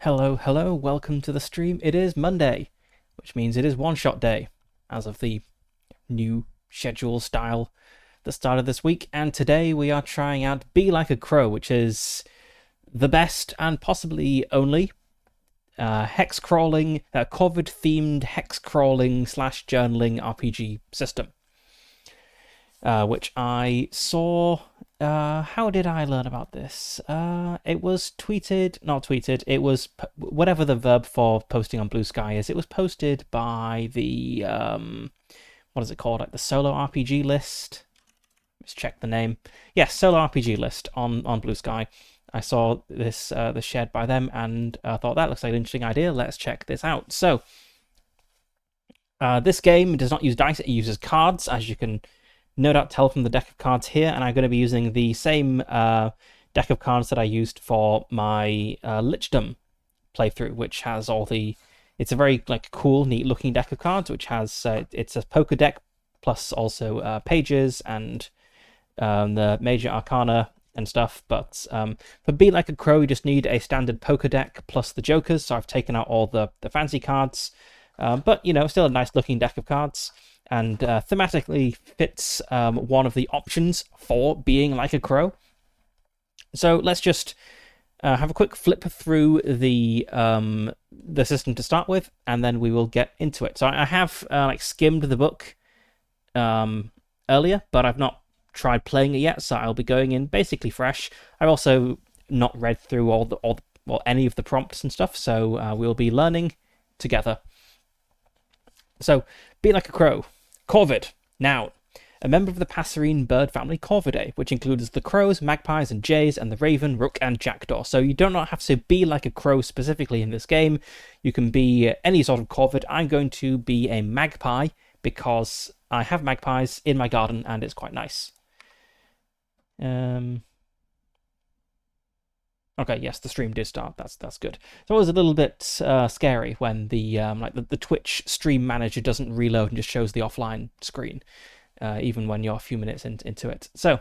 Hello, hello, welcome to the stream. It is Monday, which means it is one-shot day, as of the new schedule style that started this week. And today we are trying out Be Like a Crow, which is the best and possibly only hexcrawling, corvid-themed hexcrawling / journaling RPG system. Which I saw. How did I learn about this? It was not tweeted. It was whatever the verb for posting on Blue Sky is. It was posted by the what is it called? Like the solo RPG list. Let's check the name. Yes, solo RPG list on Blue Sky. I saw this shared by them and thought that looks like an interesting idea. Let's check this out. So this game does not use dice. It uses cards, as you can no doubt tell from the deck of cards here, and I'm going to be using the same deck of cards that I used for my Lichdom playthrough, which has all the... It's a very cool, neat looking deck of cards, which has it's a poker deck plus also pages and the major arcana and stuff. But for Be Like a Crow, you just need a standard poker deck plus the jokers. So I've taken out all the fancy cards, but still a nice looking deck of cards. And thematically fits one of the options for being like a crow. So let's just have a quick flip through the system to start with, and then we will get into it. So I have skimmed the book earlier, but I've not tried playing it yet, so I'll be going in basically fresh. I've also not read through any of the prompts and stuff, so we'll be learning together. So, Be Like a Crow. Corvid, noun. A member of the passerine bird family Corvidae, which includes the crows, magpies, and jays, and the raven, rook, and jackdaw. So you do not have to be like a crow specifically in this game. You can be any sort of corvid. I'm going to be a magpie because I have magpies in my garden and it's quite nice. Okay, yes, the stream did start. That's good. So it was a little bit scary when the Twitch stream manager doesn't reload and just shows the offline screen, even when you're a few minutes into it. So,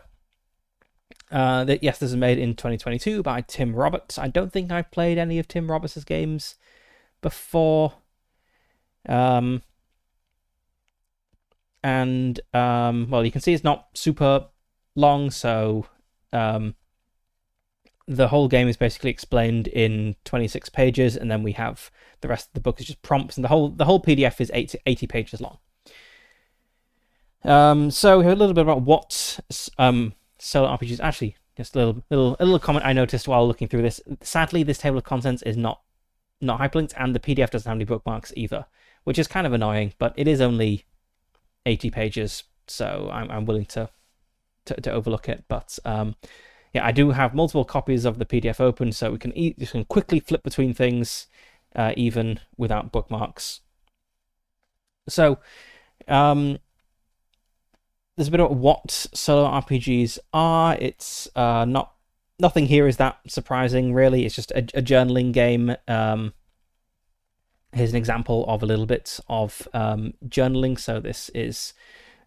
yes, this is made in 2022 by Tim Roberts. I don't think I've played any of Tim Roberts' games before. Well, you can see it's not super long, so the whole game is basically explained in 26 pages, and then we have the rest of the book is just prompts, and the whole PDF is 80 pages long. So we have a little bit about what solo RPGs actually. Just a little comment I noticed while looking through this. Sadly, this table of contents is not hyperlinked, and the PDF doesn't have any bookmarks either, which is kind of annoying. But it is only 80 pages, so I'm willing to overlook it. But yeah, I do have multiple copies of the PDF open, so we can quickly flip between things, even without bookmarks. So, there's a bit about what solo RPGs are. It's nothing here is that surprising, really. It's just a journaling game. Here's an example of a little bit of journaling. So this is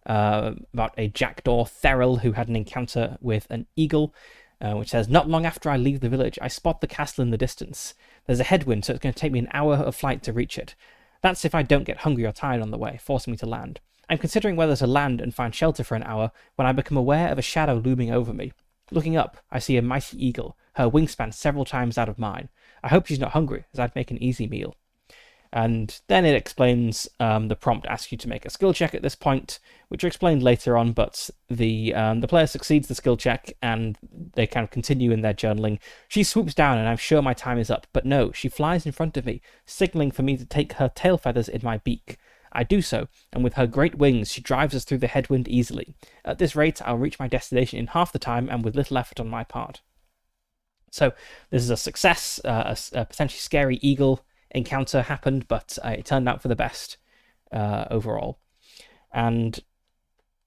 about a jackdaw Theral who had an encounter with an eagle, which says, "Not long after I leave the village, I spot the castle in the distance. There's a headwind, so it's going to take me an hour of flight to reach it. That's if I don't get hungry or tired on the way, forcing me to land. I'm considering whether to land and find shelter for an hour when I become aware of a shadow looming over me. Looking up, I see a mighty eagle, her wingspan several times that of mine. I hope she's not hungry, as I'd make an easy meal." And then it explains, the prompt asks you to make a skill check at this point, which are explained later on, but the player succeeds the skill check and they kind of continue in their journaling. "She swoops down and I'm sure my time is up, but no, she flies in front of me, signaling for me to take her tail feathers in my beak. I do so, and with her great wings she drives us through the headwind easily. At this rate, I'll reach my destination in half the time and with little effort on my part." So this is a success. A potentially scary eagle encounter happened, but it turned out for the best overall. And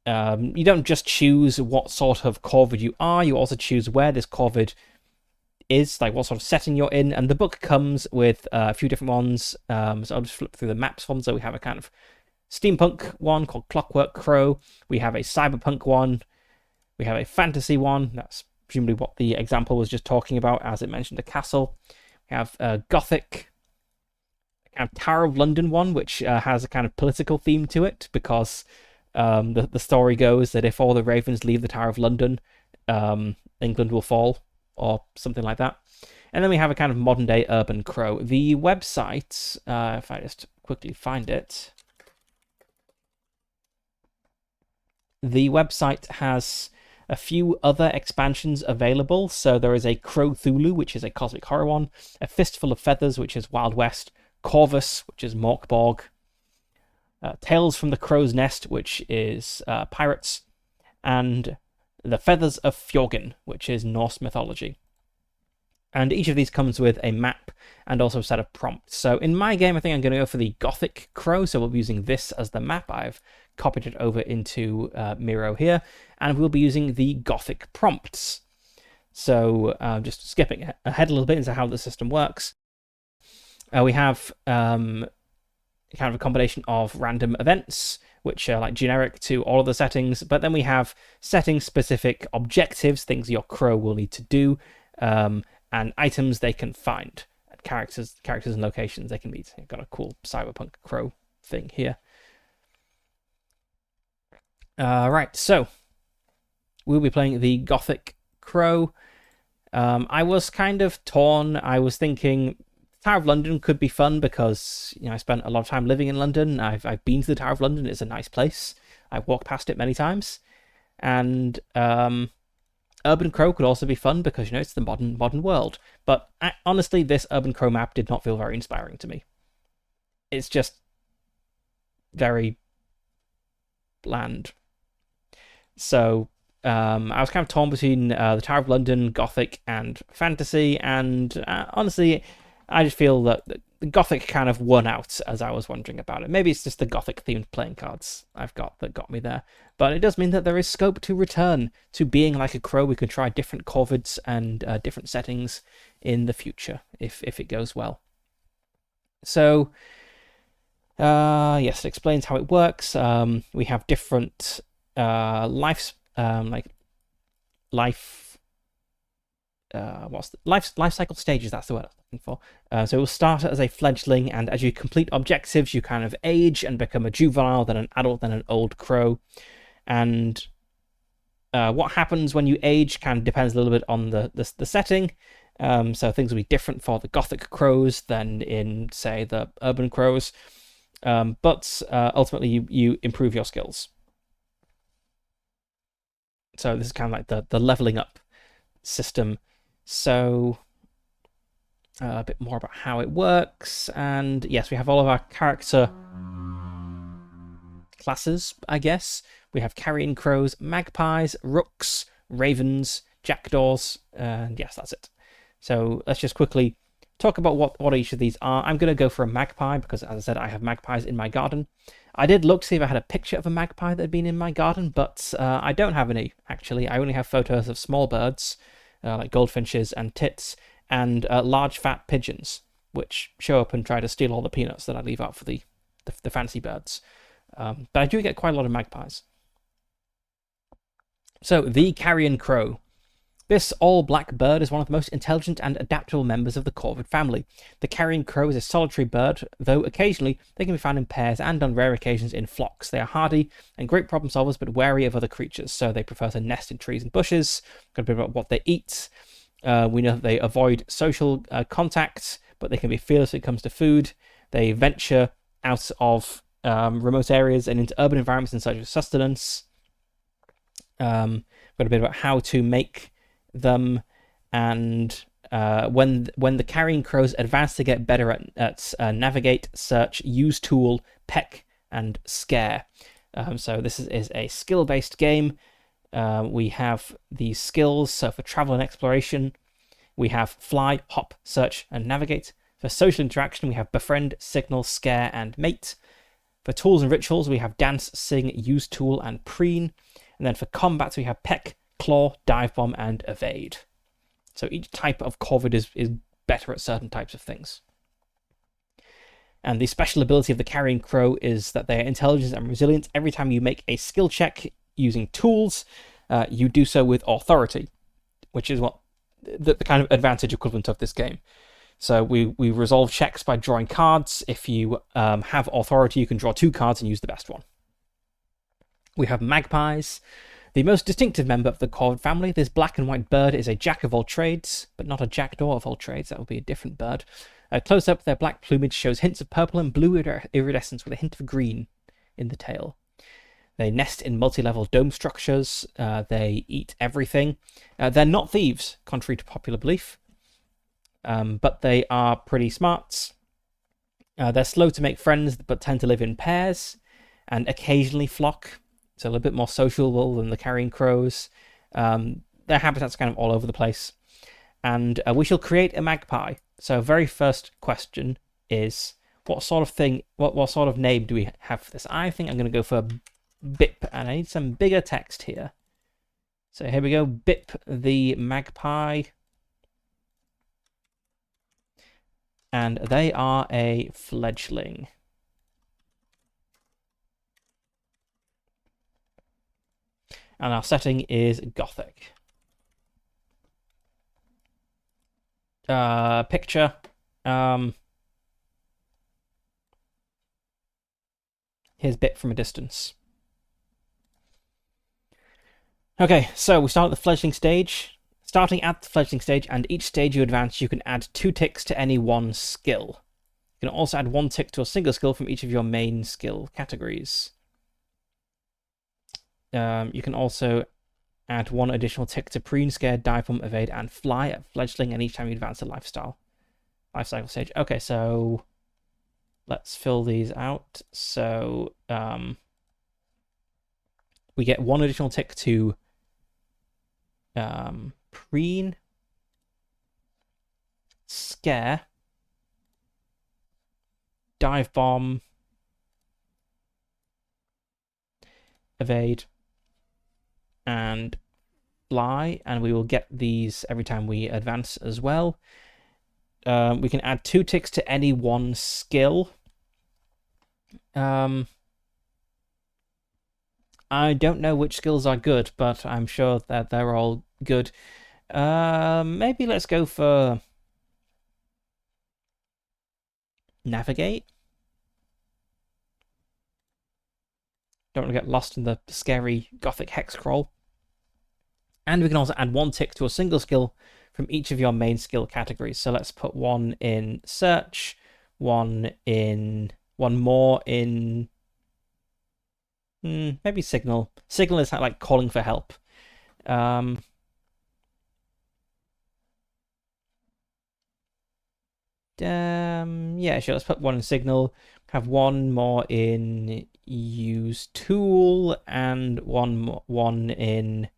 you don't just choose what sort of corvid you are, you also choose where this corvid is, like what sort of setting you're in, and the book comes with a few different ones. So I'll just flip through the maps one. So we have a kind of steampunk one called Clockwork Crow, we have a cyberpunk one, we have a fantasy one, that's presumably what the example was just talking about, as it mentioned a castle. We have Gothic, kind of Tower of London one, which has a kind of political theme to it, because the story goes that if all the ravens leave the Tower of London, England will fall, or something like that. And then we have a kind of modern day urban crow. The website, if I just quickly find it, the website has a few other expansions available. So there is a Crow Thulu, which is a cosmic horror one, a Fistful of Feathers, which is Wild West, Corvus, which is Morkborg, Tales from the Crow's Nest, which is pirates, and the Feathers of Fjorgyn, which is Norse mythology. And each of these comes with a map and also a set of prompts. So in my game, I think I'm going to go for the Gothic Crow. So we'll be using this as the map. I've copied it over into Miro here, and we'll be using the Gothic prompts. So just skipping ahead a little bit into how the system works. We have kind of a combination of random events, which are like generic to all of the settings, but then we have setting-specific objectives, things your crow will need to do, and items they can find, characters and locations they can meet. You've got a cool cyberpunk crow thing here. Right, so we'll be playing the Gothic Crow. I was kind of torn. I was thinking Tower of London could be fun because, you know, I spent a lot of time living in London. I've been to the Tower of London. It's a nice place. I've walked past it many times. And Urban Crow could also be fun because, you know, it's the modern world. But honestly, this Urban Crow map did not feel very inspiring to me. It's just very bland. So I was kind of torn between the Tower of London, Gothic, and Fantasy. And honestly, I just feel that the Gothic kind of won out as I was wondering about it. Maybe it's just the Gothic-themed playing cards I've got that got me there. But it does mean that there is scope to return to being like a crow. We could try different corvids and different settings in the future if it goes well. So, yes, it explains how it works. We have different life cycle stages. That's the word I was looking for. So it will start as a fledgling, and as you complete objectives, you kind of age and become a juvenile, then an adult, then an old crow. And what happens when you age kind of depends a little bit on the setting. So things will be different for the Gothic crows than in, say, the urban crows. But ultimately, you improve your skills. So this is kind of like the leveling up system. So a bit more about how it works. And yes, we have all of our character classes, I guess. We have carrion crows, magpies, rooks, ravens, jackdaws, and yes, that's it. So let's just quickly talk about what each of these are. I'm going to go for a magpie because, as I said, I have magpies in my garden. I did look to see if I had a picture of a magpie that had been in my garden, but I don't have any, actually. I only have photos of small birds, like goldfinches and tits, and large fat pigeons, which show up and try to steal all the peanuts that I leave out for the fancy birds. But I do get quite a lot of magpies. So, the carrion crow. This all-black bird is one of the most intelligent and adaptable members of the corvid family. The carrion crow is a solitary bird, though occasionally they can be found in pairs and on rare occasions in flocks. They are hardy and great problem solvers, but wary of other creatures, so they prefer to nest in trees and bushes. Got a bit about what they eat. We know that they avoid social contact, but they can be fearless when it comes to food. They venture out of remote areas and into urban environments in search of sustenance. Got a bit about how to make them, and when the carrion crows advance to get better at navigate, search, use tool, peck, and scare. So this is a skill-based game. We have these skills. So for travel and exploration, we have fly, hop, search, and navigate. For social interaction, we have befriend, signal, scare, and mate. For tools and rituals, we have dance, sing, use tool, and preen. And then for combat, we have peck, claw, dive bomb, and evade. So each type of corvid is better at certain types of things. And the special ability of the carrion crow is that they are intelligent and resilient. Every time you make a skill check using tools, you do so with authority, which is what the kind of advantage equivalent of this game. So we resolve checks by drawing cards. If you have authority, you can draw 2 cards and use the best one. We have magpies. The most distinctive member of the corvid family, this black and white bird is a jack of all trades, but not a jackdaw of all trades. That would be a different bird. Close up, their black plumage shows hints of purple and blue iridescence with a hint of green in the tail. They nest in multi-level dome structures. They eat everything. They're not thieves, contrary to popular belief, but they are pretty smart. They're slow to make friends, but tend to live in pairs and occasionally flock. So a little bit more sociable than the carrion crows. Their habitat's kind of all over the place. And we shall create a magpie. So very first question is, what sort of thing, what sort of name do we have for this? I think I'm going to go for Bip, and I need some bigger text here. So here we go, Bip the magpie. And they are a fledgling. And our setting is Gothic. Picture. Here's Bip from a distance. Okay, so we start at the fledgling stage. Starting at the fledgling stage, and each stage you advance, you can add 2 ticks to any one skill. You can also add 1 tick to a single skill from each of your main skill categories. You can also add 1 additional tick to preen, scare, dive bomb, evade, and fly at fledgling, and each time you advance a life cycle stage. Okay, so let's fill these out. So we get 1 additional tick to preen, scare, dive bomb, evade, and fly, and we will get these every time we advance as well. We can add 2 ticks to any one skill. I don't know which skills are good, but I'm sure that they're all good. Maybe let's go for navigate. Don't want to get lost in the scary Gothic hexcrawl. And we can also add 1 tick to a single skill from each of your main skill categories. So let's put 1 in search, 1 more in maybe signal. Signal is like calling for help. Yeah, sure. Let's put 1 in signal. Have 1 more in use tool and 1 in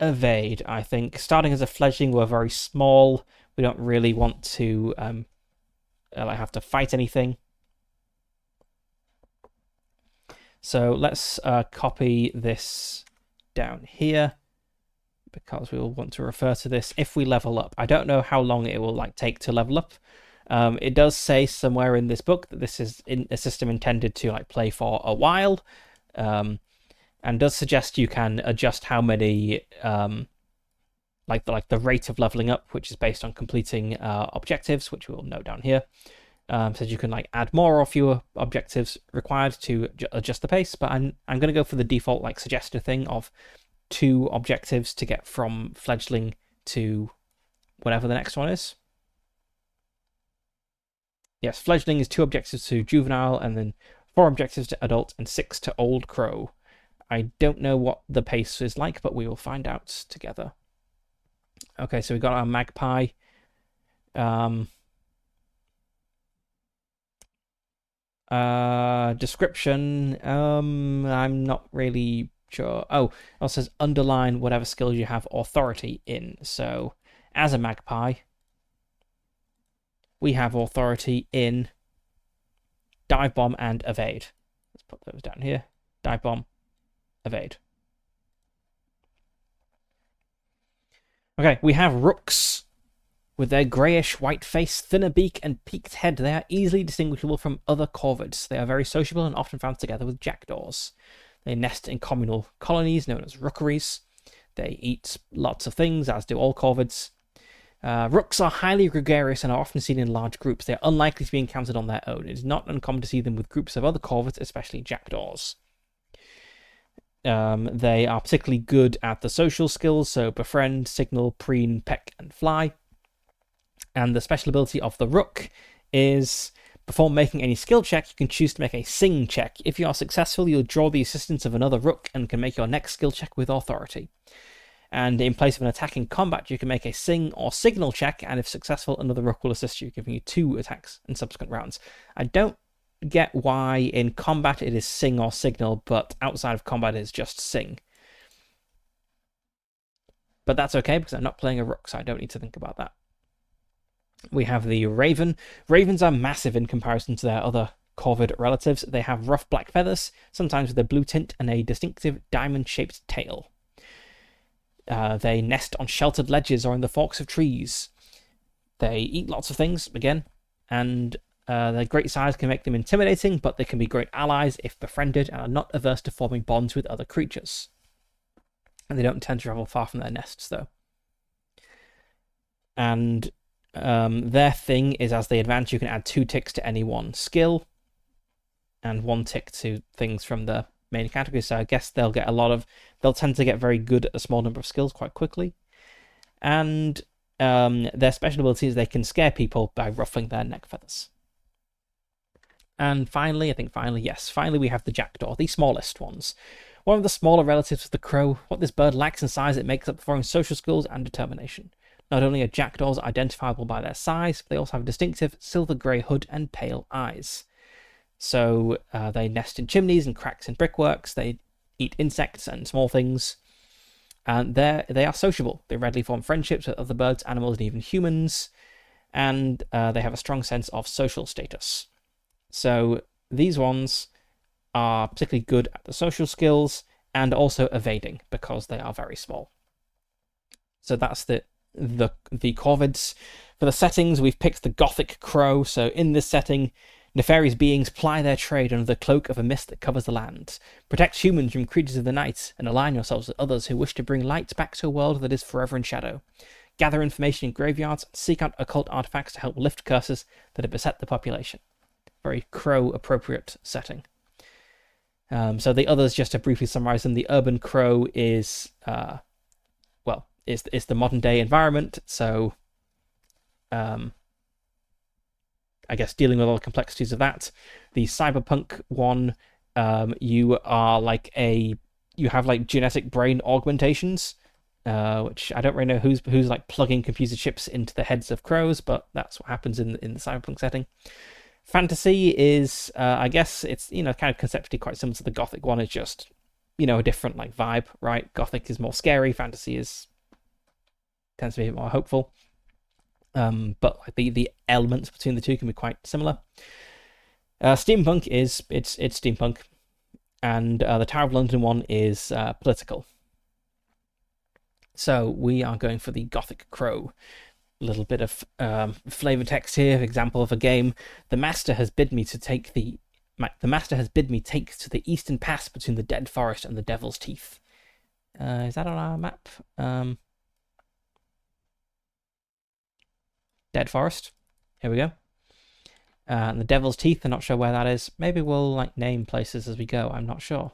evade. I think starting as a fledgling, we're very small. We don't really want to have to fight anything. So let's copy this down here, because we will want to refer to this if we level up. I don't know how long it will take to level up. It does say somewhere in this book that this is a system intended to play for a while, and does suggest you can adjust how many the rate of leveling up, which is based on completing objectives, which we'll note down here. Says you can add more or fewer objectives required to adjust the pace, but I'm going to go for the default suggested thing of 2 objectives to get from fledgling to whatever the next one is. Yes, fledgling is 2 objectives to juvenile, and then 4 objectives to adult, and 6 to old crow. I don't know what the pace is like, but we will find out together. Okay, so we got our magpie. Description. I'm not really sure. Oh, it also says underline whatever skills you have authority in. So, as a magpie, we have authority in dive bomb and evade. Let's put those down here. Dive bomb, evade. Okay, we have rooks. With their greyish white face, thinner beak, and peaked head, they are easily distinguishable from other corvids. They are very sociable and often found together with jackdaws. They nest in communal colonies known as rookeries. They eat lots of things, as do all corvids. Rooks are highly gregarious and are often seen in large groups. They are unlikely to be encountered on their own. It is not uncommon to see them with groups of other corvids, especially jackdaws. They are particularly good at the social skills, so befriend, signal, preen, peck, and fly. And the special ability of the rook is, before making any skill check, you can choose to make a sing check. If you are successful, you'll draw the assistance of another rook and can make your next skill check with authority. And in place of an attack in combat, you can make a sing or signal check, and if successful, another rook will assist you, giving you 2 attacks in subsequent rounds. I don't get why in combat it is sing or signal, but outside of combat it is just sing. But that's okay, because I'm not playing a rook, so I don't need to think about that. We have the raven. Ravens are massive in comparison to their other corvid relatives. They have rough black feathers, sometimes with a blue tint, and a distinctive diamond-shaped tail. They nest on sheltered ledges or in the forks of trees. They eat lots of things, again, and their great size can make them intimidating, but they can be great allies if befriended and are not averse to forming bonds with other creatures. And they don't tend to travel far from their nests, though. And their thing is, as they advance, you can add 2 ticks to any one skill and 1 tick to things from the main category. So I guess they'll tend to get very good at a small number of skills quite quickly. And their special ability is they can scare people by ruffling their neck feathers. And finally, we have the jackdaw, the smallest ones. One of the smaller relatives of the crow. What this bird lacks in size, it makes up for in social skills and determination. Not only are jackdaws identifiable by their size, but they also have a distinctive silver grey hood and pale eyes. So they nest in chimneys and cracks in brickworks. They eat insects and small things. And they are sociable. They readily form friendships with other birds, animals, and even humans. And they have a strong sense of social status. So these ones are particularly good at the social skills and also evading, because they are very small. So that's the corvids. For the settings, we've picked the Gothic crow. So in this setting, nefarious beings ply their trade under the cloak of a mist that covers the land. Protect humans from creatures of the night, and align yourselves with others who wish to bring light back to a world that is forever in shadow. Gather information in graveyards, and seek out occult artifacts to help lift curses that have beset the population. Very crow-appropriate setting. So the others, just to briefly summarize them, the urban crow is the modern day environment. So I guess dealing with all the complexities of that. The cyberpunk one, you have like genetic brain augmentations, which I don't really know who's like plugging computer chips into the heads of crows, but that's what happens in the cyberpunk setting. Fantasy is, I guess it's, kind of conceptually quite similar to the Gothic one. It's just, a different like vibe, right? Gothic is more scary. Fantasy tends to be a bit more hopeful. But like the elements between the two can be quite similar. Steampunk it's steampunk, and the Tower of London one is political. So we are going for the Gothic Crow. A little bit of flavor text here. Example of a game. The master has bid me take to the eastern pass between the Dead Forest and the Devil's Teeth. Is that on our map? Dead Forest. Here we go. And the Devil's Teeth, I'm not sure where that is. Maybe we'll name places as we go. I'm not sure.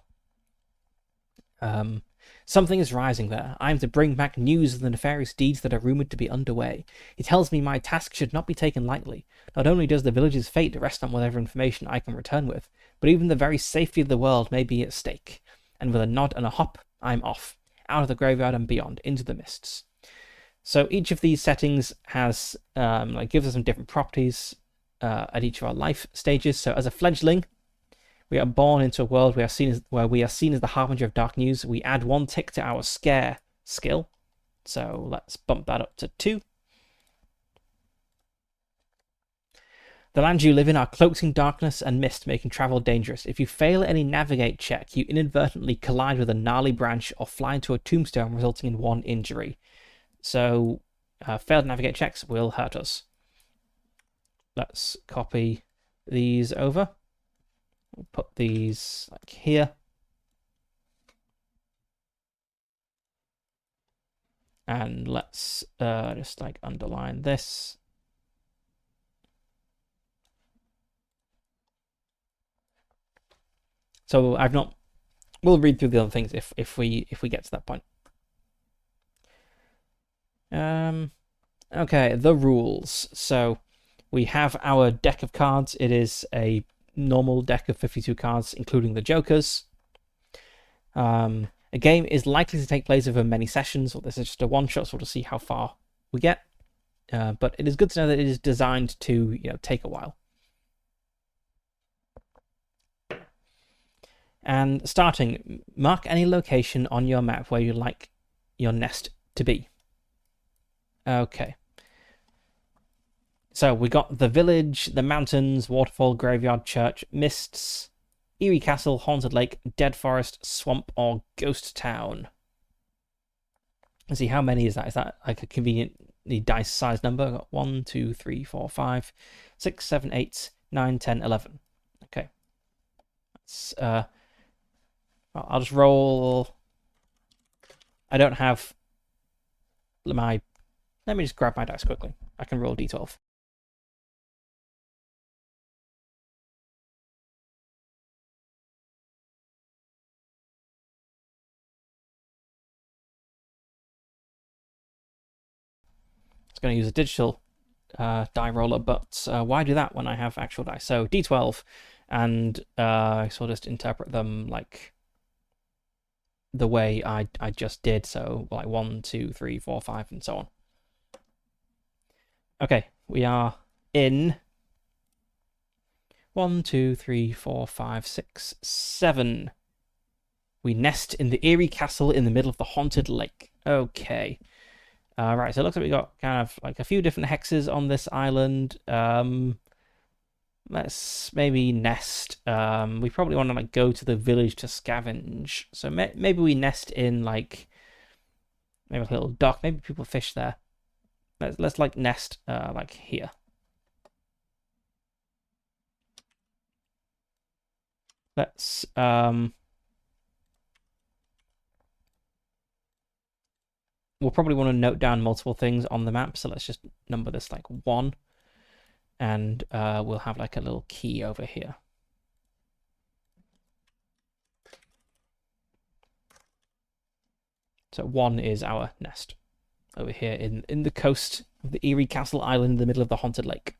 Something is rising there. I am to bring back news of the nefarious deeds that are rumoured to be underway. He tells me my task should not be taken lightly. Not only does the village's fate rest on whatever information I can return with, but even the very safety of the world may be at stake. And with a nod and a hop, I'm off. Out of the graveyard and beyond, into the mists. So each of these settings has gives us some different properties at each of our life stages. So as a fledgling, we are born into a world where we are seen as the harbinger of dark news. We add 1 tick to our scare skill. So let's bump that up to 2. The lands you live in are cloaked in darkness and mist, making travel dangerous. If you fail any navigate check, you inadvertently collide with a gnarly branch or fly into a tombstone, resulting in 1 injury. So failed navigate checks will hurt us. Let's copy these over. We'll put these like here. And let's just like underline this. So I've not. We'll read through the other things if we get to that point. Okay, the rules. So we have our deck of cards. It is a normal deck of 52 cards, including the jokers. A game is likely to take place over many sessions, or this is just a one-shot, so we'll see how far we get. But it is good to know that it is designed to, take a while. And starting, mark any location on your map where you'd like your nest to be. Okay. So we got the village, the mountains, waterfall, graveyard, church, mists, eerie castle, haunted lake, dead forest, swamp, or ghost town. Let's see, how many is that? Is that like a conveniently dice size number? I've got 1, 2, 3, 4, 5, 6, 7, 8, 9, 10, 11. Okay. Let's, I'll just roll. I don't have my. Let me just grab my dice quickly. I can roll d12. It's going to use a digital die roller, but why do that when I have actual dice? So d12, and I sort of just interpret them like the way I just did. So like 1, 2, 3, 4, 5, and so on. Okay, we are in 1, 2, 3, 4, 5, 6, 7. We nest in the eerie castle in the middle of the haunted lake. Okay. Right, so it looks like we got kind of like a few different hexes on this island. Let's maybe nest. We probably want to like go to the village to scavenge. So maybe we nest in like maybe a little dock. Maybe people fish there. Let's like nest like here. Let's we'll probably want to note down multiple things on the map, so let's just number this like 1, and we'll have like a little key over here. So 1 is our nest over here in the coast of the eerie castle island in the middle of the haunted lake.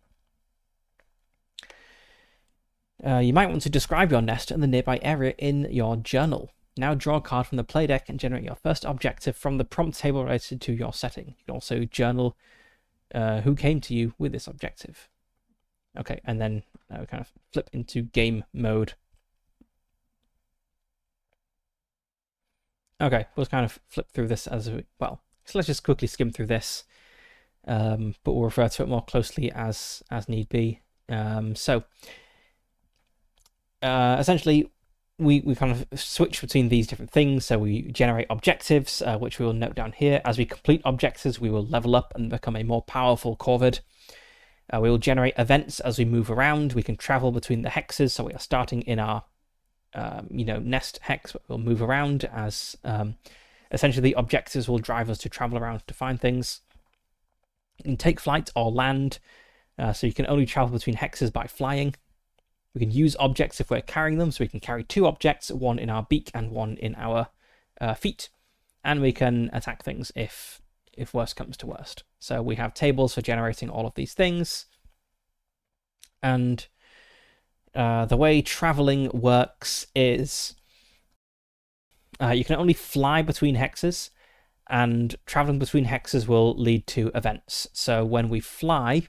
You might want to describe your nest and the nearby area in your journal. Now draw a card from the play deck and generate your first objective from the prompt table related to your setting. You can also journal who came to you with this objective. Okay, and then we kind of flip into game mode. Okay, we'll kind of flip through this as well. So let's just quickly skim through this, but we'll refer to it more closely as need be. Essentially, we kind of switch between these different things. So we generate objectives, which we will note down here. As we complete objectives, we will level up and become a more powerful corvid. We will generate events as we move around. We can travel between the hexes. So we are starting in our, nest hex, but we'll move around as essentially the objectives will drive us to travel around to find things. You can take flight or land. So you can only travel between hexes by flying. We can use objects if we're carrying them, so we can carry 2 objects, 1 in our beak and 1 in our feet. And we can attack things if worst comes to worst. So we have tables for generating all of these things. And the way traveling works is you can only fly between hexes, and traveling between hexes will lead to events. So when we fly,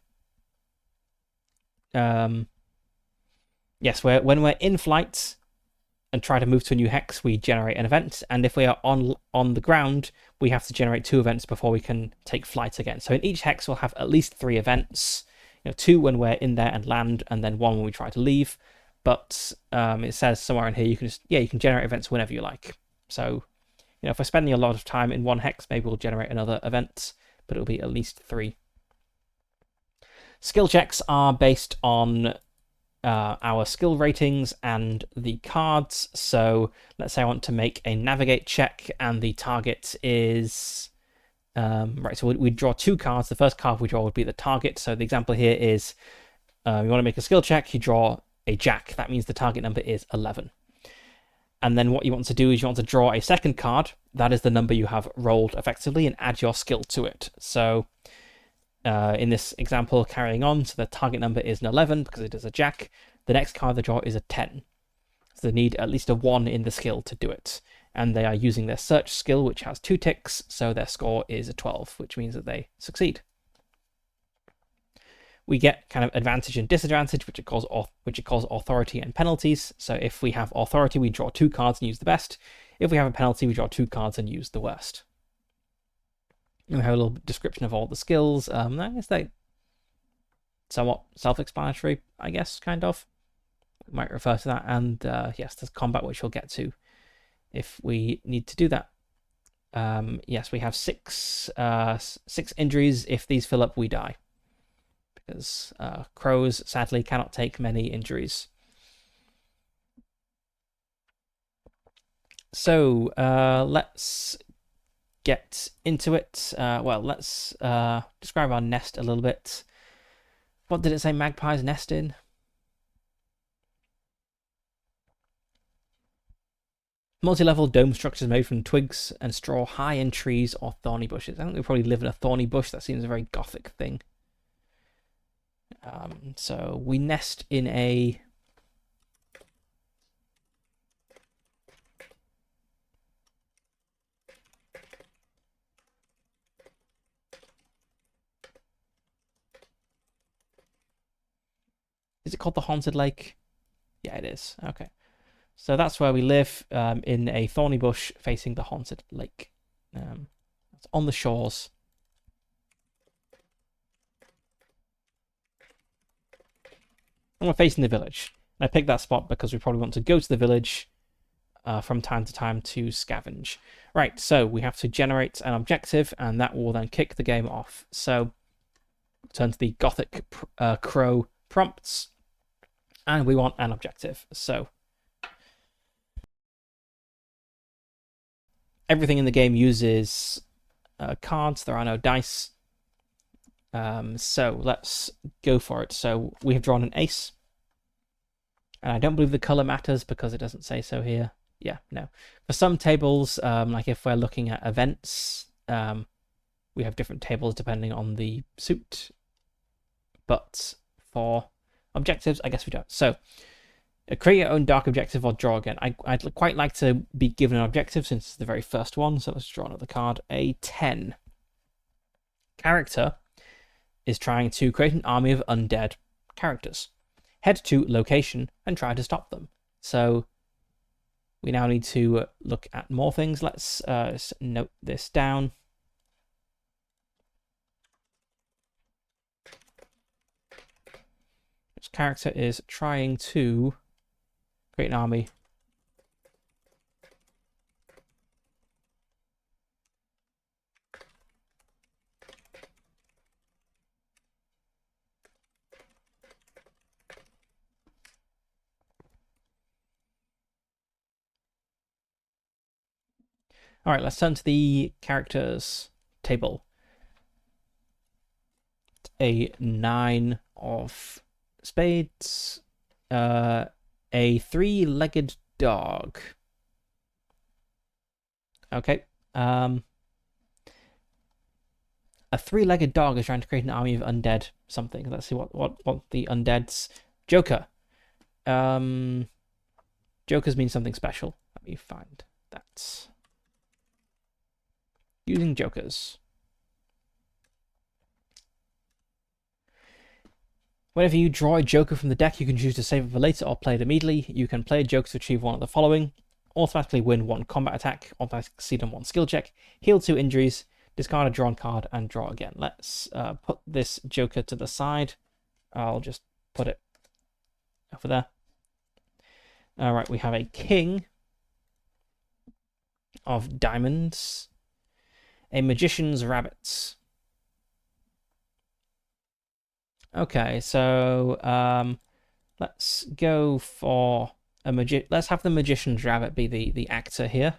yes, when we're in flight and try to move to a new hex, we generate an event. And if we are on the ground, we have to generate 2 events before we can take flight again. So in each hex, we'll have at least 3 events. 2 when we're in there and land, and then 1 when we try to leave. But it says somewhere in here you can generate events whenever you like. So if we're spending a lot of time in one hex, maybe we'll generate another event, but it'll be at least 3. Skill checks are based on our skill ratings and the cards. So let's say I want to make a navigate check, and the target is Right, so we draw 2 cards. The first card we draw would be the target. So the example here is you want to make a skill check, you draw a jack. That means the target number is 11. And then what you want to do is you want to draw a second card. That is the number you have rolled effectively, and add your skill to it. So in this example, carrying on, so the target number is an 11 because it is a jack. The next card they draw is a 10. So they need at least a 1 in the skill to do it. And they are using their search skill, which has 2 ticks, so their score is a 12, which means that they succeed. We get kind of advantage and disadvantage, which it calls authority and penalties. So if we have authority, we draw 2 cards and use the best. If we have a penalty, we draw 2 cards and use the worst. And we have a little description of all the skills. I guess they somewhat self-explanatory, I guess, kind of. We might refer to that. And yes, there's combat, which we'll get to if we need to do that. Yes, we have 6 injuries. If these fill up, we die. Because crows, sadly, cannot take many injuries. So let's get into it. Well, let's describe our nest a little bit. What did it say magpies nest in? Multi-level dome structures made from twigs and straw high in trees or thorny bushes. I think we probably live in a thorny bush. That seems a very gothic thing. So we nest in a... Is it called the Haunted Lake? Yeah, it is. Okay. So that's where we live, in a thorny bush facing the Haunted Lake. It's on the shores. And we're facing the village. And I picked that spot because we probably want to go to the village from time to time to scavenge. Right, so we have to generate an objective, and that will then kick the game off. So turn to the Gothic Crow prompts, and we want an objective. So everything in the game uses cards. There are no dice. So let's go for it. So we have drawn an ace. And I don't believe the color matters because it doesn't say so here. Yeah, no. For some tables, like if we're looking at events, we have different tables depending on the suit. But for objectives, I guess we don't. So create your own dark objective or draw again. I'd quite like to be given an objective since it's the very first one. So let's draw another card. A 10. Character is trying to create an army of undead characters. Head to location and try to stop them. So we now need to look at more things. Let's note this down. This character is trying to create an army. All right, let's turn to the characters table. A 9 of spades, a 3-legged dog. Okay. A 3-legged dog is trying to create an army of undead something. Let's see what the undead's Joker. Jokers mean something special. Let me find that. Using jokers. Whenever you draw a joker from the deck, you can choose to save it for later or play it immediately. You can play a joker to achieve one of the following: automatically win 1 combat attack, automatically succeed on 1 skill check, heal 2 injuries, discard a drawn card, and draw again. Let's put this joker to the side. I'll just put it over there. All right, we have a king of diamonds. A magician's rabbit. Okay, so let's go for a let's have the magician's rabbit be the actor here.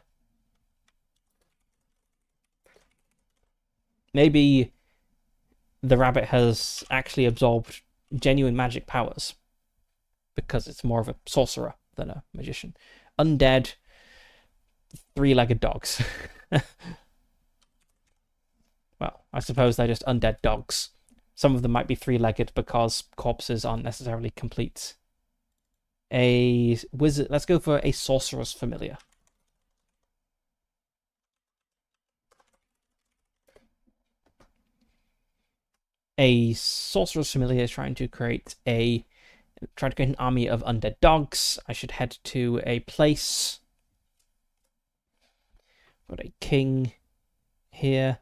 Maybe the rabbit has actually absorbed genuine magic powers because it's more of a sorcerer than a magician. Undead, three-legged dogs. Well, I suppose they're just undead dogs. Some of them might be three-legged because corpses aren't necessarily complete. A wizard. Let's go for a sorcerer's familiar. A sorcerer's familiar is trying to create an army of undead dogs. I should head to a place. Got a king here.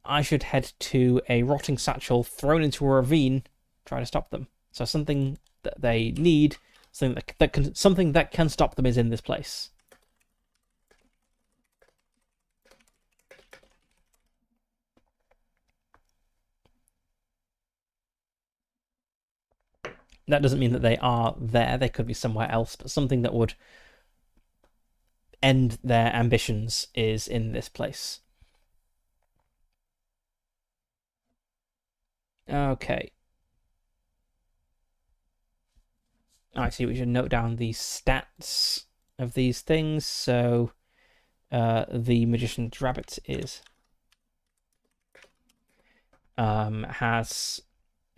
I should head to a rotting satchel thrown into a ravine, try to stop them. So something that they need, something that can stop them is in this place. That doesn't mean that they are there. They could be somewhere else, but something that would end their ambitions is in this place. Okay. I see we should note down the stats of these things. So the magician's rabbit has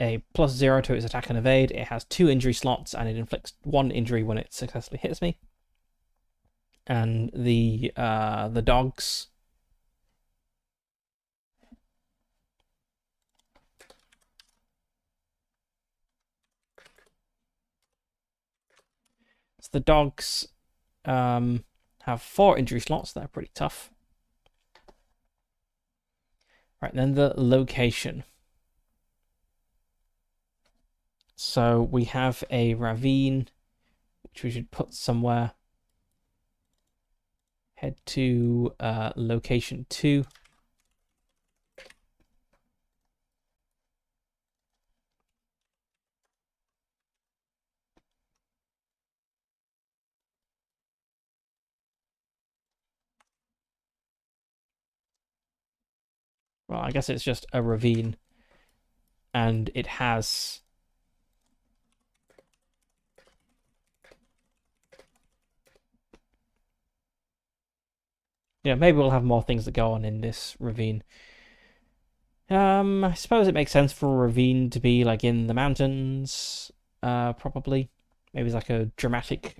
a +0 to its attack and evade. It has 2 injury slots, and it inflicts 1 injury when it successfully hits me. And the dogs. So the dogs have 4 injury slots. They're pretty tough. Right, then the location. So we have a ravine, which we should put somewhere. Head to location 2. Well, I guess it's just a ravine, and it has maybe we'll have more things that go on in this ravine. I suppose it makes sense for a ravine to be like in the mountains, probably. Maybe it's like a dramatic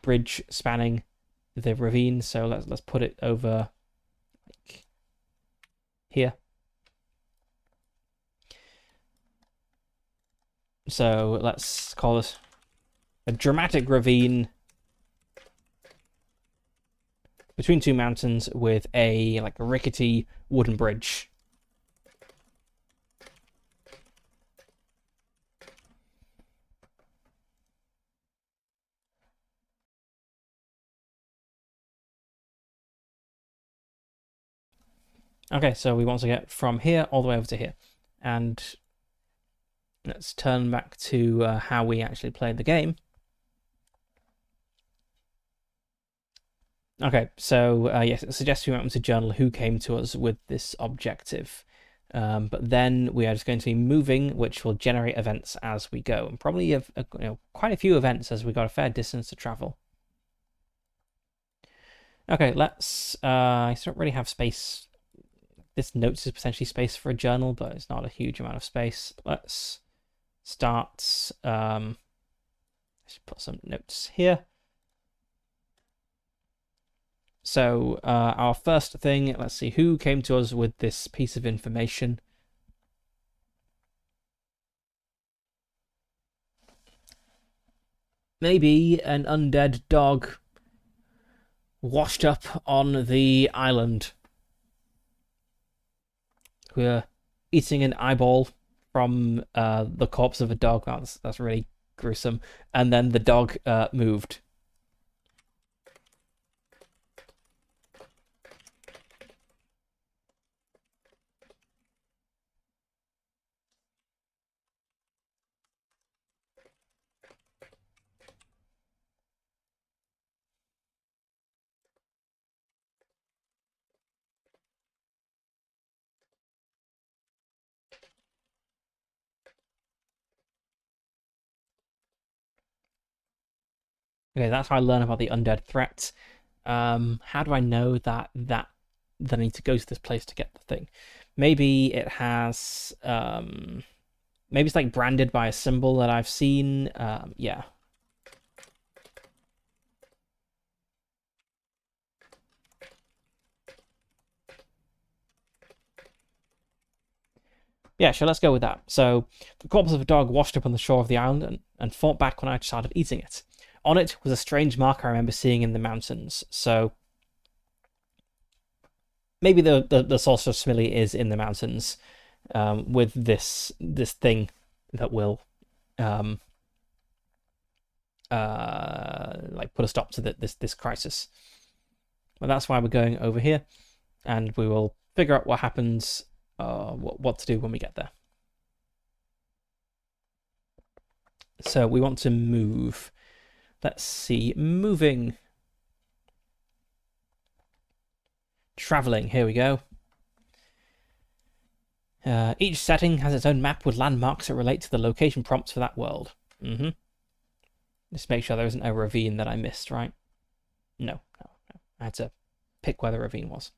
bridge spanning the ravine. So let's put it over like here. So let's call this a dramatic ravine between 2 mountains with a rickety wooden bridge. Okay, so we want to get from here all the way over to here. And let's turn back to how we actually played the game. Okay, so yes, it suggests we went to journal who came to us with this objective. But then we are just going to be moving, which will generate events as we go, and probably have quite a few events as we got a fair distance to travel. Okay, let's. I don't really have space. This notes is potentially space for a journal, but it's not a huge amount of space. Let's start. Let's put some notes here. So our first thing, let's see who came to us with this piece of information. Maybe an undead dog washed up on the island. We're eating an eyeball from the corpse of a dog. That's really gruesome. And then the dog moved. Okay, that's how I learn about the undead threat. How do I know that I need to go to this place to get the thing? Maybe it has maybe it's like branded by a symbol that I've seen. Yeah. Yeah, sure, let's go with that. So, the corpse of a dog washed up on the shore of the island and fought back when I started eating it. On it was a strange mark I remember seeing in the mountains. So, maybe the source of Smilly is in the mountains, with this thing that will um, like put a stop to this crisis. But that's why we're going over here, and we will figure out what happens, what to do when we get there. So we want to move. Let's see, moving. Traveling, here we go. Each setting has its own map with landmarks that relate to the location prompts for that world. Just make sure there isn't a ravine that I missed, right? No. I had to pick where the ravine was.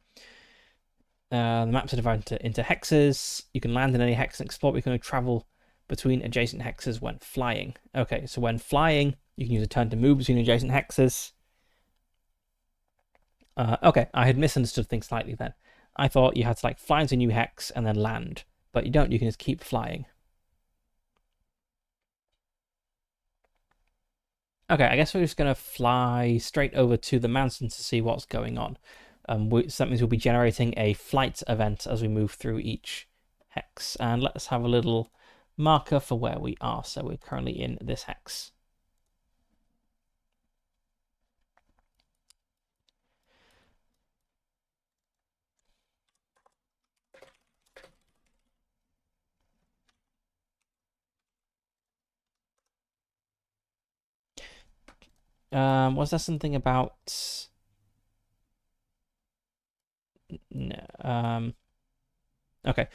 The maps are divided into hexes. You can land in any hex and explore. You can only travel between adjacent hexes when flying. Okay, so when flying, you can use a turn to move between adjacent hexes. Okay, I had misunderstood things slightly then. I thought you had to like fly into a new hex and then land, but you don't. You can just keep flying. Okay, I guess we're just gonna fly straight over to the mountains to see what's going on. So that means we'll be generating a flight event as we move through each hex. And let's have a little marker for where we are. So we're currently in this hex. Was there something about... No, okay.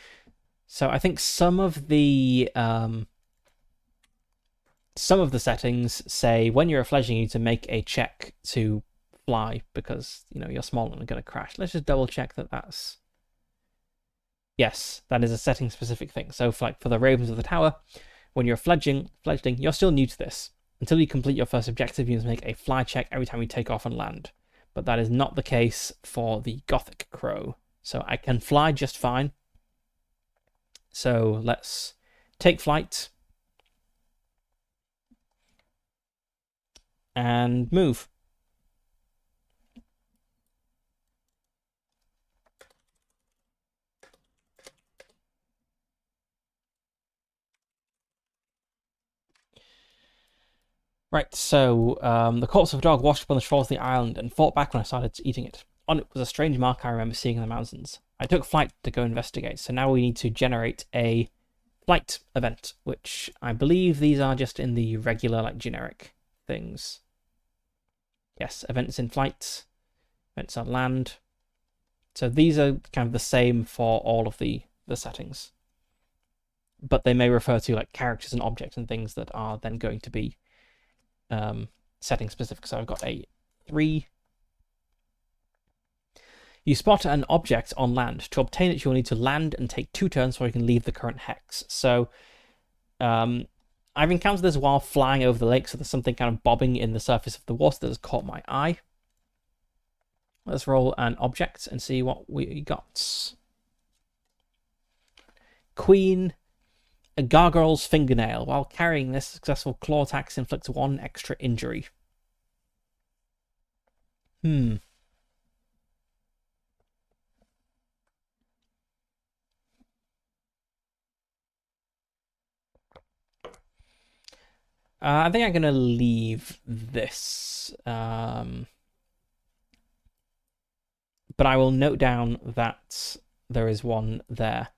So I think some of the settings say when you're a fledgling, you need to make a check to fly because you're small and going to crash. Let's just double check that that's... Yes, that is a setting specific thing. So for the Ravens of the Tower, when you're a fledgling, you're still new to this. Until you complete your first objective, you must make a fly check every time you take off and land. But that is not the case for the Gothic Crow. So I can fly just fine. So let's take flight and move. Right, so the corpse of a dog washed up on the shores of the island and fought back when I started eating it. On it was a strange mark I remember seeing in the mountains. I took flight to go investigate, so now we need to generate a flight event, which I believe these are just in the regular, like, generic things. Yes, events in flight, events on land. So these are kind of the same for all of the settings. But they may refer to like characters and objects and things that are then going to be setting specific. So I've got a 3. You spot an object on land. To obtain it, you'll need to land and take 2 turns before you can leave the current hex. So I've encountered this while flying over the lake, so there's something kind of bobbing in the surface of the water that has caught my eye. Let's roll an object and see what we got. Queen, a gargoyle's fingernail. While carrying this, successful claw attacks inflict 1 extra injury. I think I'm going to leave this. But I will note down that there is one there.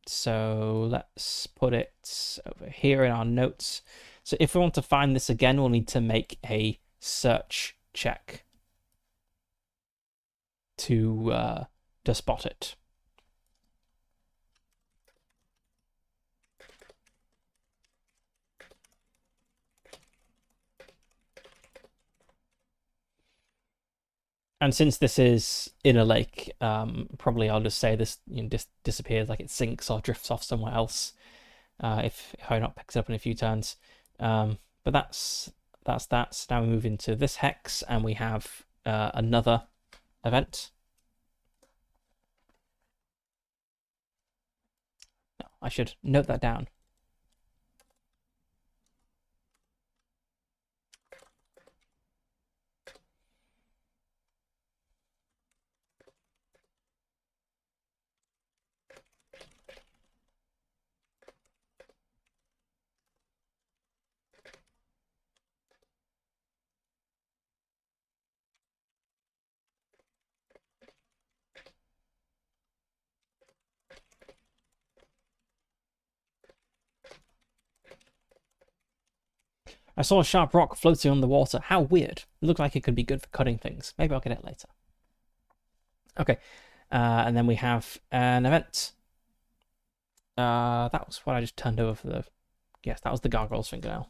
So let's put it over here in our notes. So if we want to find this again, we'll need to make a search check to spot it. And since this is in a lake, probably I'll just say this disappears, like it sinks or drifts off somewhere else if I not picks it up in a few turns. But that's that. So now we move into this hex, and we have another event. No, I should note that down. I saw a sharp rock floating on the water. How weird. It looked like it could be good for cutting things. Maybe I'll get it later. Okay. And then we have an event. That was what I just turned over for the... Yes, that was the gargoyle's fingernail.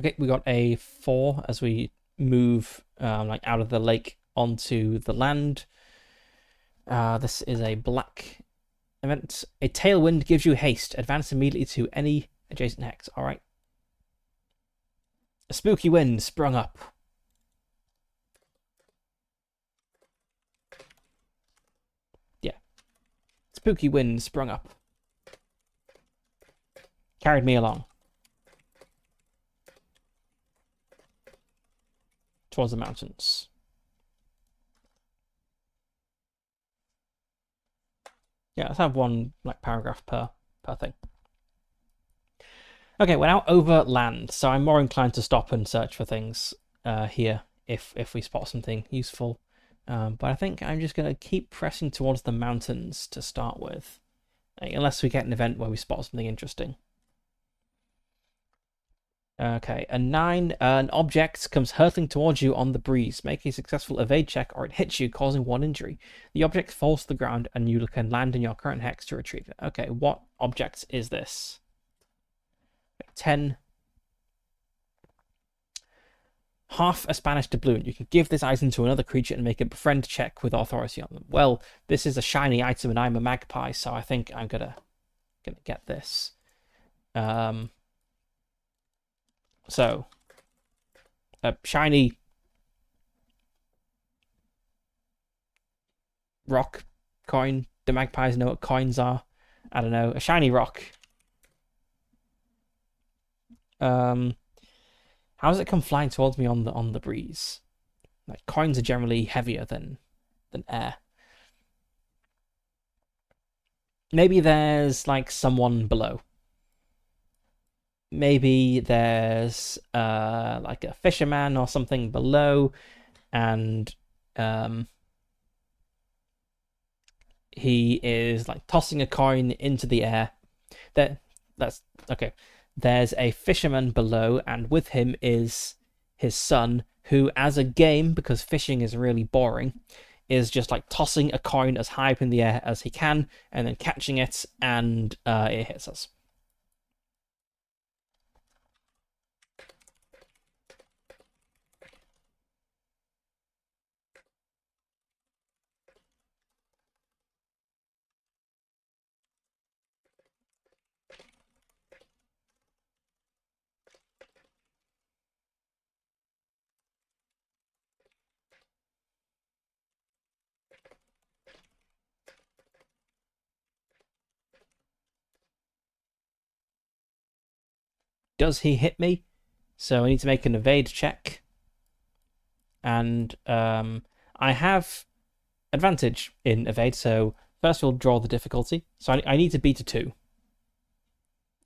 Okay, we got a 4 as we move like out of the lake onto the land. This is a black event. A tailwind gives you haste. Advance immediately to any adjacent hex. All right. A spooky wind sprung up. Yeah. Spooky wind sprung up. Carried me along. Towards the mountains. Yeah, let's have one like paragraph per thing. Okay, we're now over land, so I'm more inclined to stop and search for things here if we spot something useful. But I think I'm just going to keep pressing towards the mountains to start with, unless we get an event where we spot something interesting. Okay, a 9. An object comes hurtling towards you on the breeze. Make a successful evade check or it hits you, causing 1 injury. The object falls to the ground and you can land in your current hex to retrieve it. Okay, what object is this? 10. Half a Spanish doubloon. You can give this item to another creature and make a befriend check with authority on them. Well, this is a shiny item and I'm a magpie, so I think I'm gonna get this. So, a shiny rock coin. Do magpies know what coins are? I don't know. A shiny rock. How does it come flying towards me on the breeze? Like coins are generally heavier than air. Maybe there's like someone below. Maybe there's like a fisherman or something below, and he is like tossing a coin into the air. That's okay. There's a fisherman below, and with him is his son, who, as a game, because fishing is really boring, is just like tossing a coin as high up in the air as he can, and then catching it, and it hits us. Does he hit me? So I need to make an evade check. And I have advantage in evade, so first we'll draw the difficulty. So I need to beat a 2.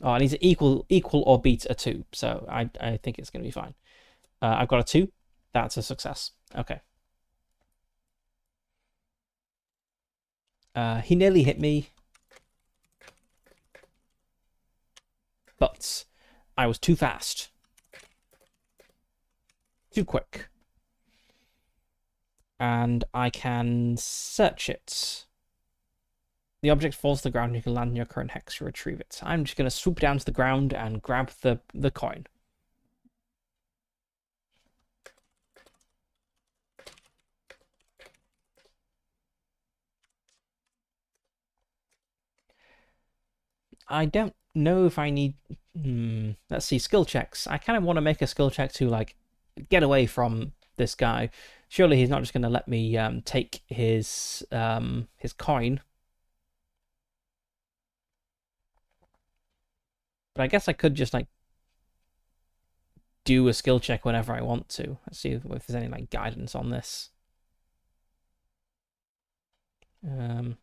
Oh, I need to equal or beat a 2. So I think it's going to be fine. I've got a 2. That's a success. Okay. He nearly hit me, but I was too fast. Too quick. And I can search it. The object falls to the ground and you can land in your current hex to retrieve it. I'm just going to swoop down to the ground and grab the coin. I don't know if I need. Let's see, skill checks. I kind of want to make a skill check to like get away from this guy. Surely he's not just going to let me take his coin. But I guess I could just like do a skill check whenever I want to. Let's see if there's any like guidance on this. I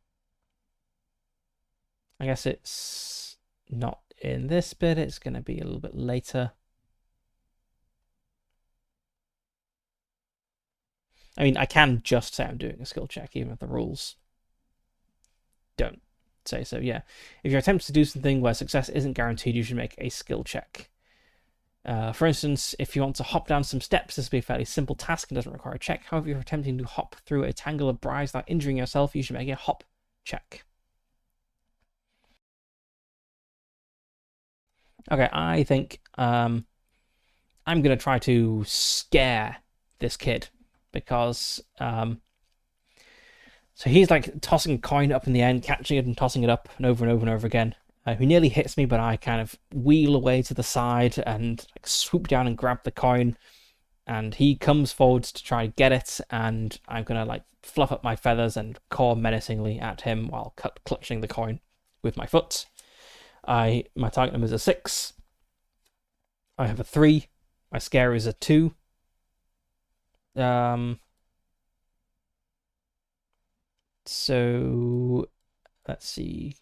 guess it's not in this bit. It's going to be a little bit later. I mean, I can just say I'm doing a skill check, even if the rules don't say so. Yeah, if you're attempting to do something where success isn't guaranteed, you should make a skill check. For instance, if you want to hop down some steps, this will be a fairly simple task and doesn't require a check. However, if you're attempting to hop through a tangle of briars without injuring yourself, you should make a hop check. Okay, I think I'm going to try to scare this kid because so he's like tossing a coin up in the end, catching it and tossing it up and over and over and over again. He nearly hits me, but I kind of wheel away to the side and like swoop down and grab the coin. And he comes forwards to try to get it, and I'm gonna like fluff up my feathers and caw menacingly at him while clutching the coin with my foot. My target number is a 6. I have a 3. My scare is a 2. So let's see.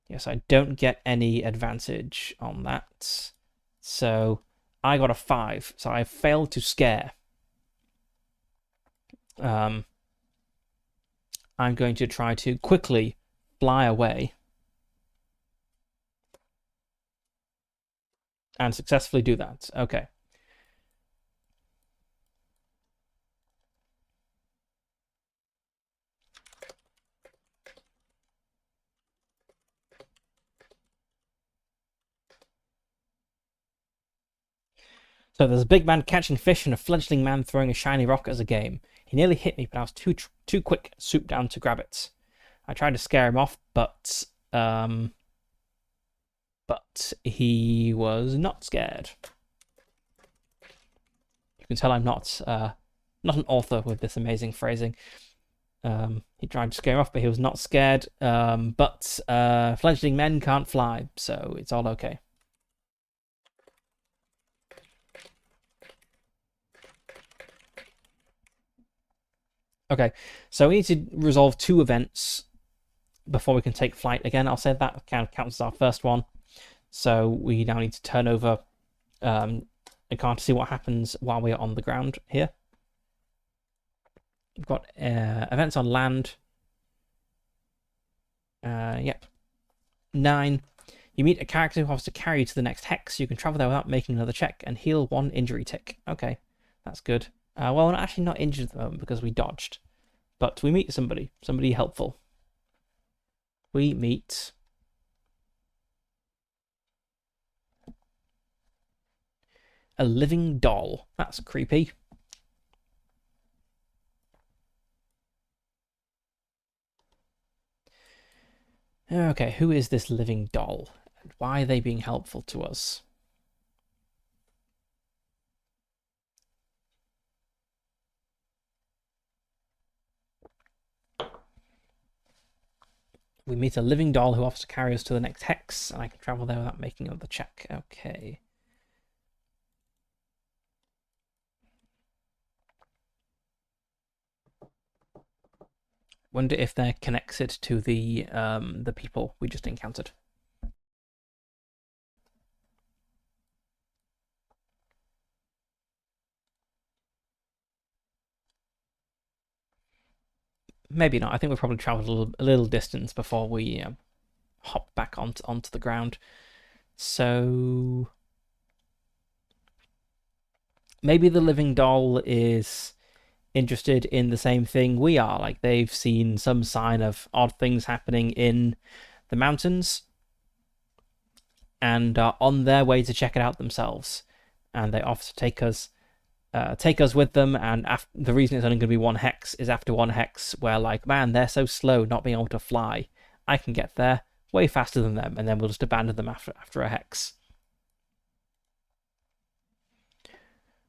Yes, I don't get any advantage on that. So I got a 5. So I failed to scare. I'm going to try to quickly fly away and successfully do that. Okay. So there's a big man catching fish and a fledgling man throwing a shiny rock as a game. He nearly hit me, but I was too quick, swooped down to grab it. I tried to scare him off, but he was not scared. You can tell I'm not an author with this amazing phrasing. He tried to scare him off, but he was not scared. But fledgling men can't fly, so it's all okay. Okay, so we need to resolve 2 events before we can take flight again. I'll say that kind of counts as our first one. So we now need to turn over a card to see what happens while we are on the ground here. We've got events on land. Yep. 9. You meet a character who has to carry you to the next hex. You can travel there without making another check and heal 1 injury tick. Okay, that's good. Well, we're actually not injured at the moment because we dodged. But we meet somebody helpful. We meet a living doll. That's creepy. Okay, who is this living doll? And why are they being helpful to us? We meet a living doll who offers to carry us to the next hex, and I can travel there without making another check. Okay. Wonder if they're connected to the people we just encountered. Maybe not. I think we've probably traveled a little distance before we hop back onto the ground. So maybe the living doll is interested in the same thing we are. Like they've seen some sign of odd things happening in the mountains and are on their way to check it out themselves. And they offer to take us with them, and the reason it's only going to be 1 hex is after 1 hex, where like, man, they're so slow not being able to fly. I can get there way faster than them, and then we'll just abandon them after a hex.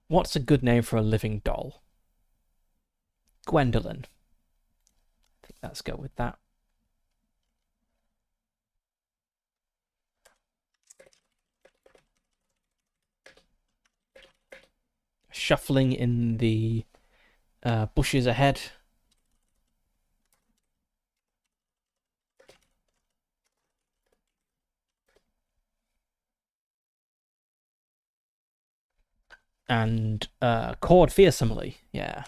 What's a good name for a living doll? Gwendolyn. I think let's go with that. Shuffling in the bushes ahead. And chord fearsomely, yeah.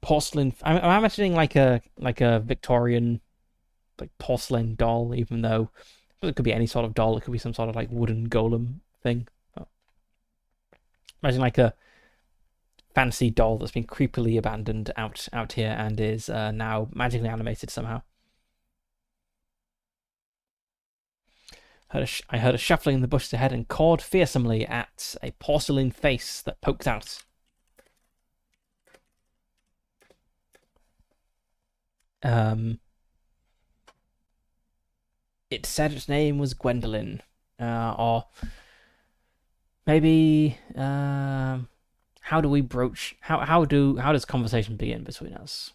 Porcelain. I'm imagining like a Victorian like porcelain doll, even though it could be any sort of doll. It could be some sort of like wooden golem thing. Oh. Imagine like a fancy doll that's been creepily abandoned out here and is now magically animated somehow. I heard a shuffling in the bushes ahead and cawed fearsomely at a porcelain face that poked out. It said its name was Gwendolyn, or maybe how do we broach? How does conversation begin between us?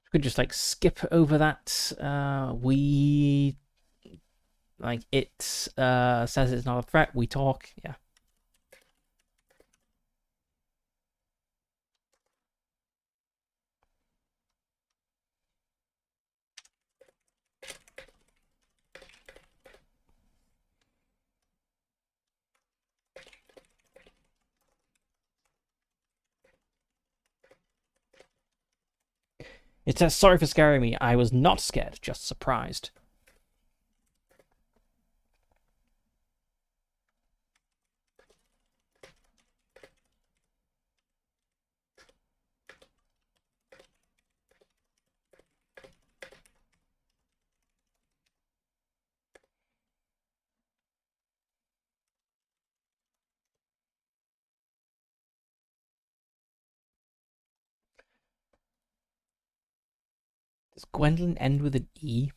We could just like skip over that. We like it says it's not a threat. We talk. Yeah. It says, sorry for scaring me. I was not scared, just surprised. Does Gwendolyn end with an E?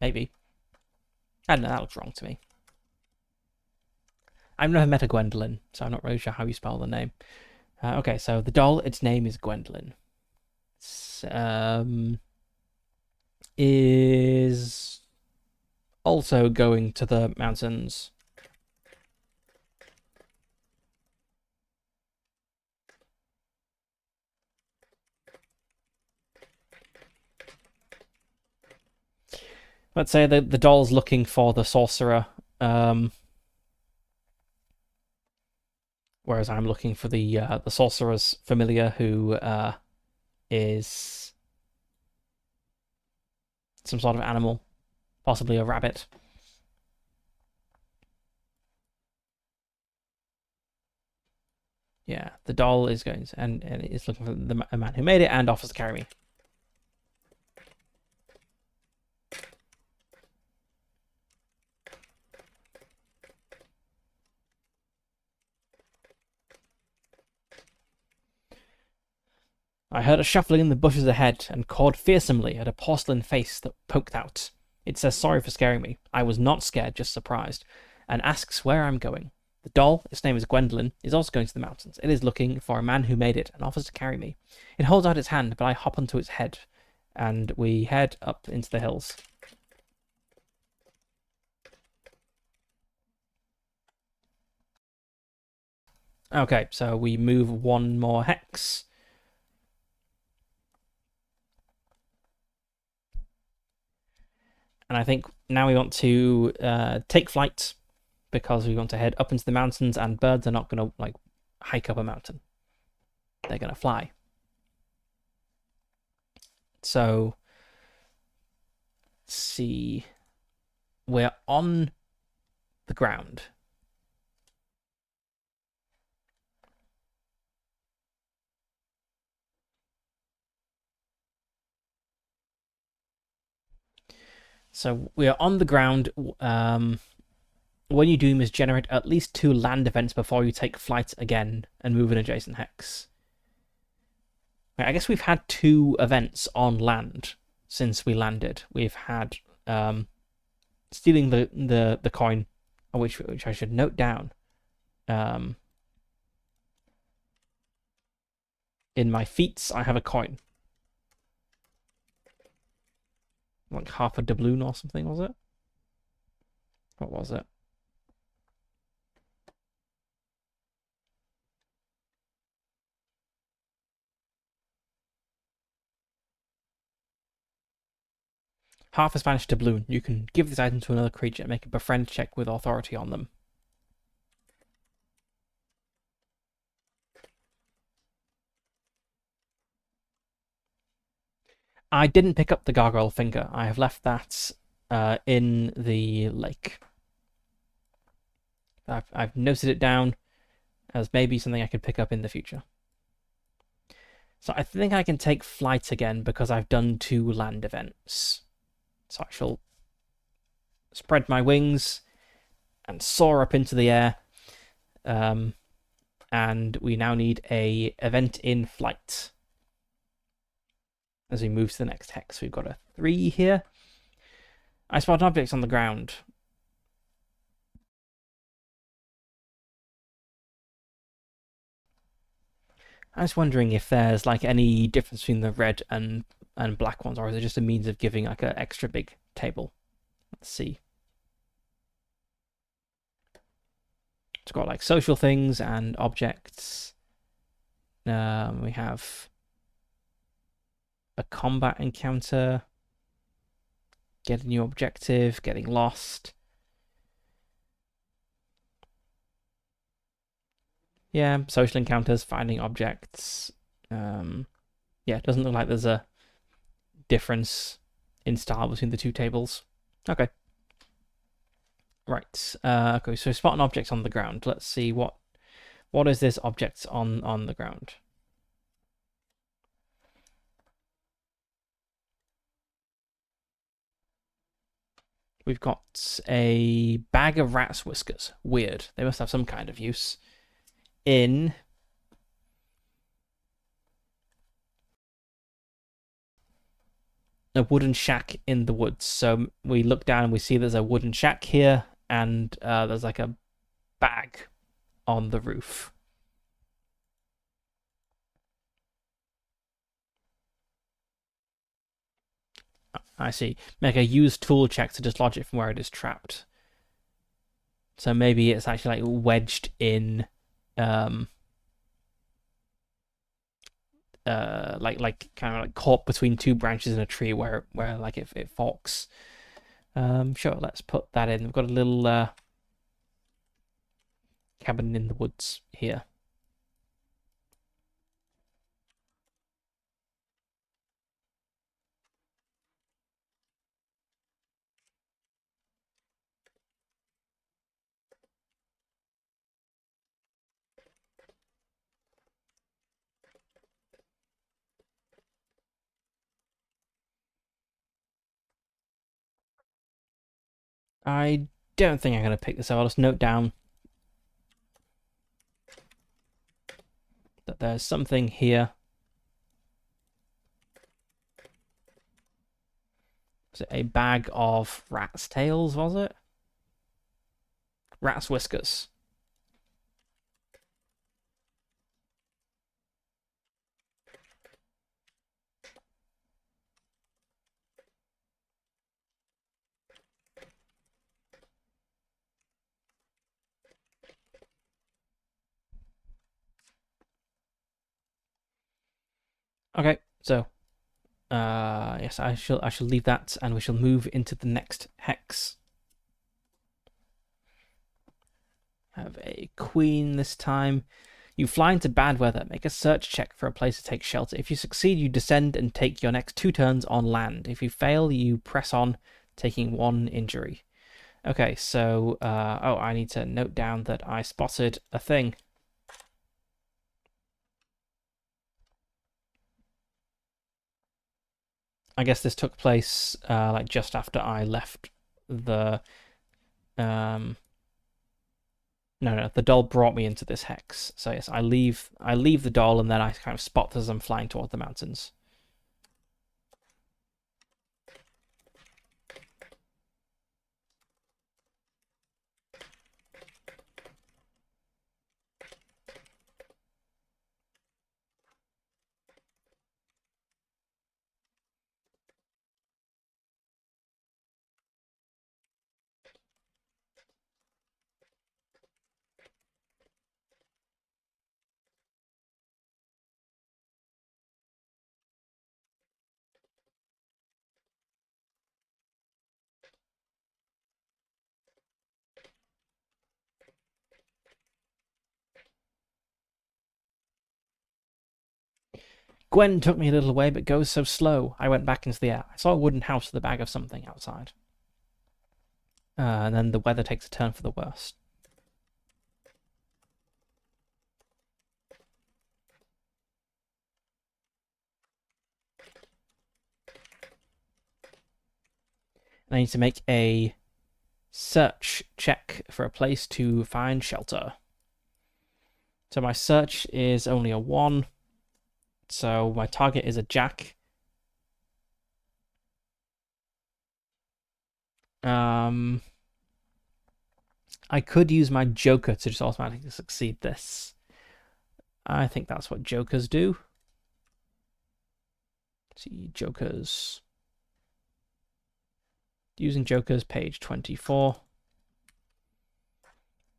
Maybe. I don't know, that looks wrong to me. I've never met a Gwendolyn, so I'm not really sure how you spell the name. Okay, so the doll, its name is Gwendolyn. Is also going to the mountains. Let's say the doll's looking for the sorcerer, whereas I'm looking for the sorcerer's familiar, who is some sort of animal, possibly a rabbit. Yeah, the doll is going to, and is looking for a man who made it and offers to carry me. I heard a shuffling in the bushes ahead and cawed fearsomely at a porcelain face that poked out. It says sorry for scaring me. I was not scared, just surprised, and asks where I'm going. The doll, its name is Gwendolyn, is also going to the mountains. It is looking for a man who made it and offers to carry me. It holds out its hand, but I hop onto its head, and we head up into the hills. Okay, so we move one more hex. And I think now we want to take flight, because we want to head up into the mountains, and birds are not going to like hike up a mountain. They're going to fly. So, let's see. We're on the ground. So we are on the ground. When you do, you must generate at least 2 land events before you take flight again and move an adjacent hex. I guess we've had 2 events on land since we landed. We've had stealing the coin, which I should note down. In my feats, I have a coin. Like half a doubloon or something, was it? What was it? Half a Spanish doubloon. You can give this item to another creature and make a befriend check with authority on them. I didn't pick up the gargoyle finger. I have left that in the lake. I've noted it down as maybe something I could pick up in the future. So I think I can take flight again because I've done 2 land events. So I shall spread my wings and soar up into the air. And we now need a event in flight. As we move to the next hex, we've got a 3 here. I spot objects on the ground. I was wondering if there's like any difference between the red and black ones, or is it just a means of giving like an extra big table? Let's see. It's got like social things and objects. We have a combat encounter, get a new objective, getting lost. Yeah, social encounters, finding objects. Yeah, it doesn't look like there's a difference in style between the 2 tables. Okay. Right. Okay, so spot an object on the ground. Let's see what is this object on the ground. We've got a bag of rat's whiskers. Weird. They must have some kind of use. In a wooden shack in the woods. So we look down and we see there's a wooden shack here, and there's like a bag on the roof. I see. Make a use tool check to dislodge it from where it is trapped. So maybe it's actually like wedged in, like kind of like caught between 2 branches in a tree where like it forks. Sure, let's put that in. We've got a little cabin in the woods here. I don't think I'm going to pick this up. I'll just note down that there's something here. Was it a bag of rat's tails, was it? Rat's whiskers. Okay, so yes, I shall leave that, and we shall move into the next hex. Have a queen this time. You fly into bad weather. Make a search check for a place to take shelter. If you succeed, you descend and take your next 2 turns on land. If you fail, you press on, taking 1 injury. Okay, so oh, I need to note down that I spotted a thing. I guess this took place like just after I left the no, the doll brought me into this hex. So yes, I leave the doll, and then I kind of spot as I'm flying toward the mountains. Gwen took me a little way, but goes so slow. I went back into the air. I saw a wooden house with a bag of something outside. And then the weather takes a turn for the worst. And I need to make a search check for a place to find shelter. So my search is only a 1. So my target is a jack. I could use my joker to just automatically succeed this. I think that's what jokers do. Let's see, jokers. Using jokers, page 24.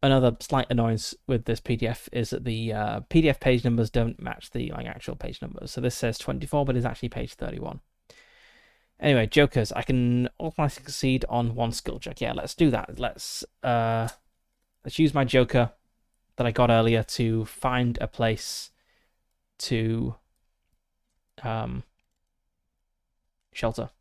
Another slight annoyance with this PDF is that the PDF page numbers don't match the actual page numbers. So this says 24, but it's actually page 31. Anyway, jokers. I can automatically succeed on 1 skill check. Yeah, let's do that. Let's use my joker that I got earlier to find a place to shelter.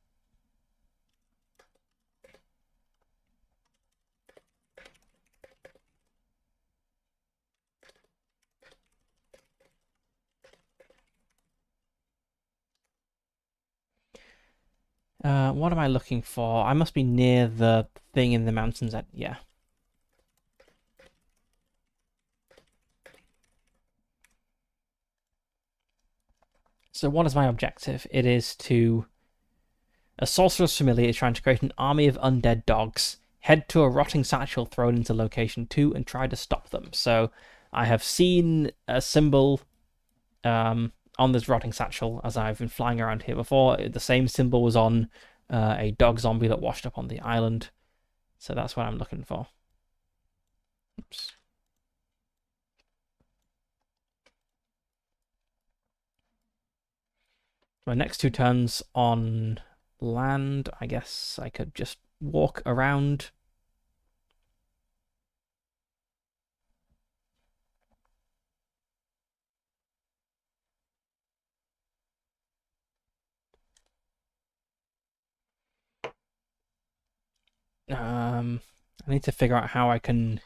What am I looking for? I must be near the thing in the mountains. Yeah. So what is my objective? It is to... A sorcerer's familiar is trying to create an army of undead dogs. Head to a rotting satchel thrown into location 2 and try to stop them. So I have seen a symbol on this rotting satchel as I've been flying around here before. The same symbol was on a dog zombie that washed up on the island. So that's what I'm looking for. Oops. My next 2 turns on land, I guess I could just walk around. I need to figure out how I can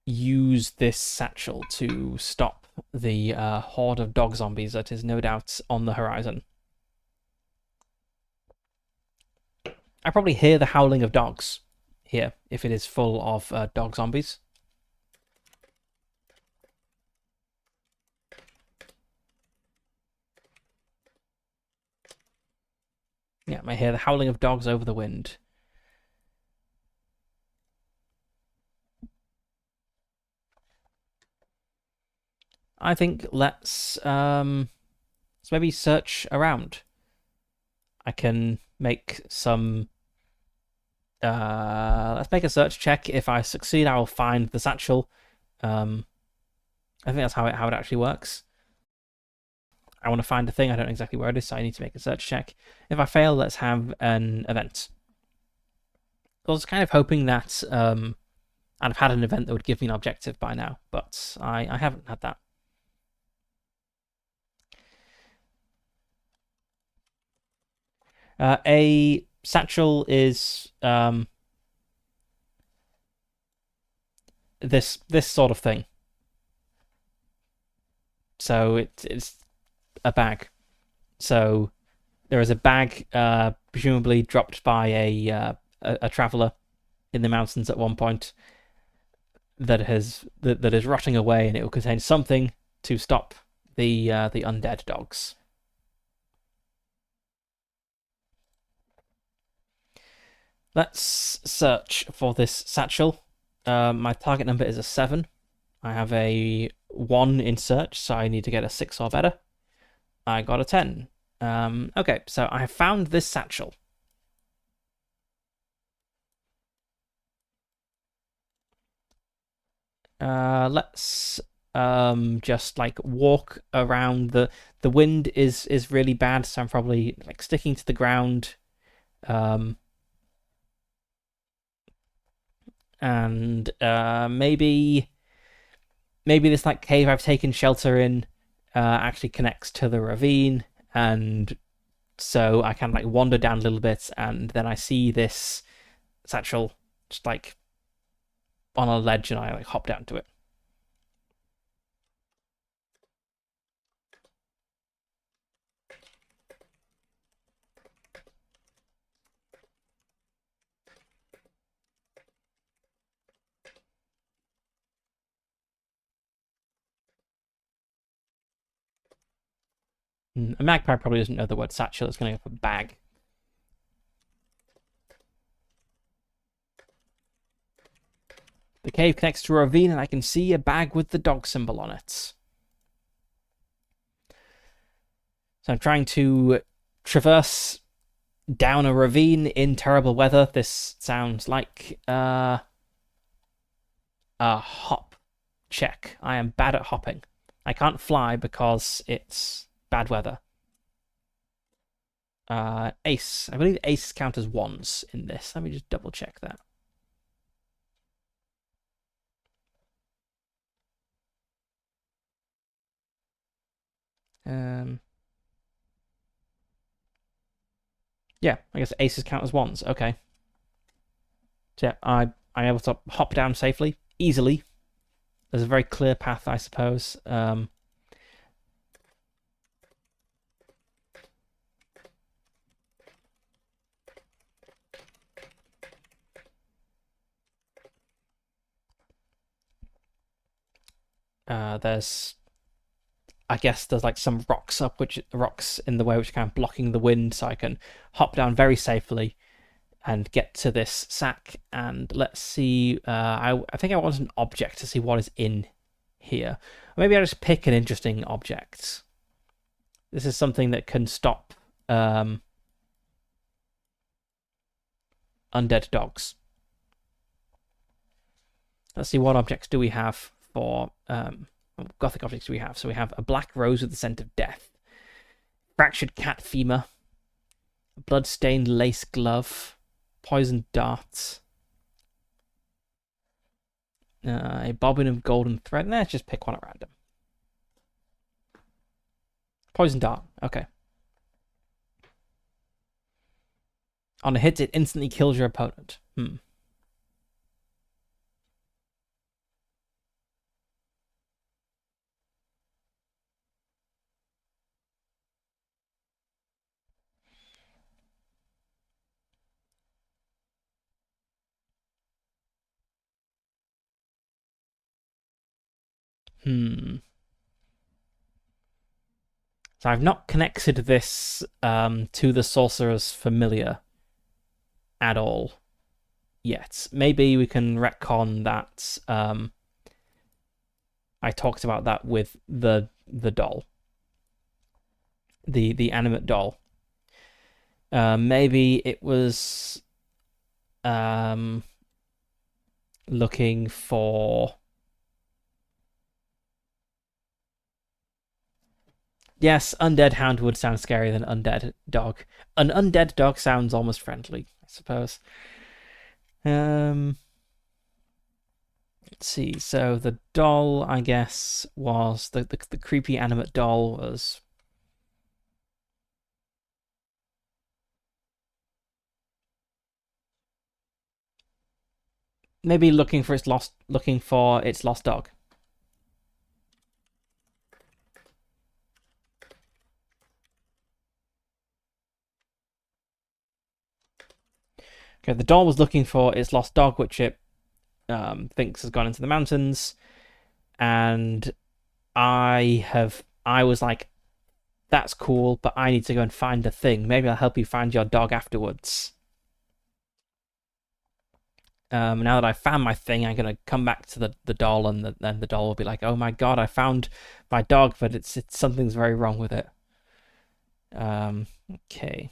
use this satchel to stop the horde of dog zombies that is no doubt on the horizon. I probably hear the howling of dogs here if it is full of dog zombies. Yeah, I hear the howling of dogs over the wind. I think let's maybe search around. I can make some... let's make a search check. If I succeed, I will find the satchel. I think that's how it actually works. I want to find a thing. I don't know exactly where it is, so I need to make a search check. If I fail, let's have an event. I was kind of hoping that I'd have had an event that would give me an objective by now, but I haven't had that. A satchel is this sort of thing. So it's a bag. So There is a bag, presumably dropped by a traveler in the mountains at one point, that is rotting away, and it will contain something to stop the undead dogs. Let's search for this satchel. My target number is a 7. I have a 1 in search, so I need to get a 6 or better. I got a 10. Okay, so I have found this satchel. Let's just like walk around. The wind is really bad, so I'm probably like sticking to the ground. And maybe this like cave I've taken shelter in actually connects to the ravine, and so I can like wander down a little bit, and then I see this satchel just like on a ledge, and I like hop down to it. A magpie probably doesn't know the word satchel. It's going to go for bag. The cave connects to a ravine, and I can see a bag with the dog symbol on it. So I'm trying to traverse down a ravine in terrible weather. This sounds like a hop check. I am bad at hopping. I can't fly because it's bad weather. Ace. I believe ace count as ones in this. Let me just double check that. Yeah, I guess aces count as ones. Okay. So yeah, I'm able to hop down safely, easily. There's a very clear path, I suppose. I guess there's like some rocks in the way, which are kind of blocking the wind, so I can hop down very safely and get to this sack. And let's see. I think I want an object to see what is in here. Or maybe I just pick an interesting object. This is something that can stop undead dogs. Let's see, what objects do we have for Gothic objects do we have? So we have a black rose with the scent of death, fractured cat femur, a blood-stained lace glove, poisoned darts, a bobbin of golden thread. Let's just pick one at random. Poison dart. Okay. On a hit, it instantly kills your opponent. So I've not connected this to the sorcerer's familiar at all yet. Maybe we can retcon that. I talked about that with the doll, the animate doll. Maybe it was looking for. Yes, undead hound would sound scarier than undead dog. An undead dog sounds almost friendly, I suppose. Let's see. So the doll, I guess, was the creepy animate doll was. Maybe looking for its lost dog. Okay, the doll was looking for its lost dog, which it thinks has gone into the mountains, and I was like, that's cool, but I need to go and find the thing. Maybe I'll help you find your dog afterwards. Now that I found my thing, I'm gonna come back to the doll, and then the doll will be like, "Oh my god, I found my dog, but it's something's very wrong with it." Okay.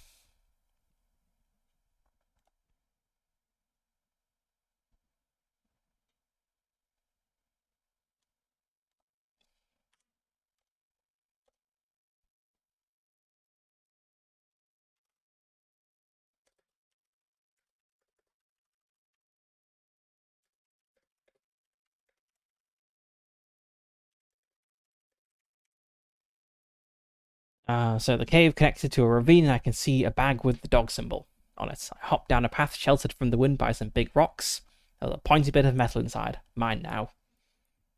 So the cave connected to a ravine, and I can see a bag with the dog symbol on it. I hop down a path sheltered from the wind by some big rocks. There's a pointy bit of metal inside. Mine now.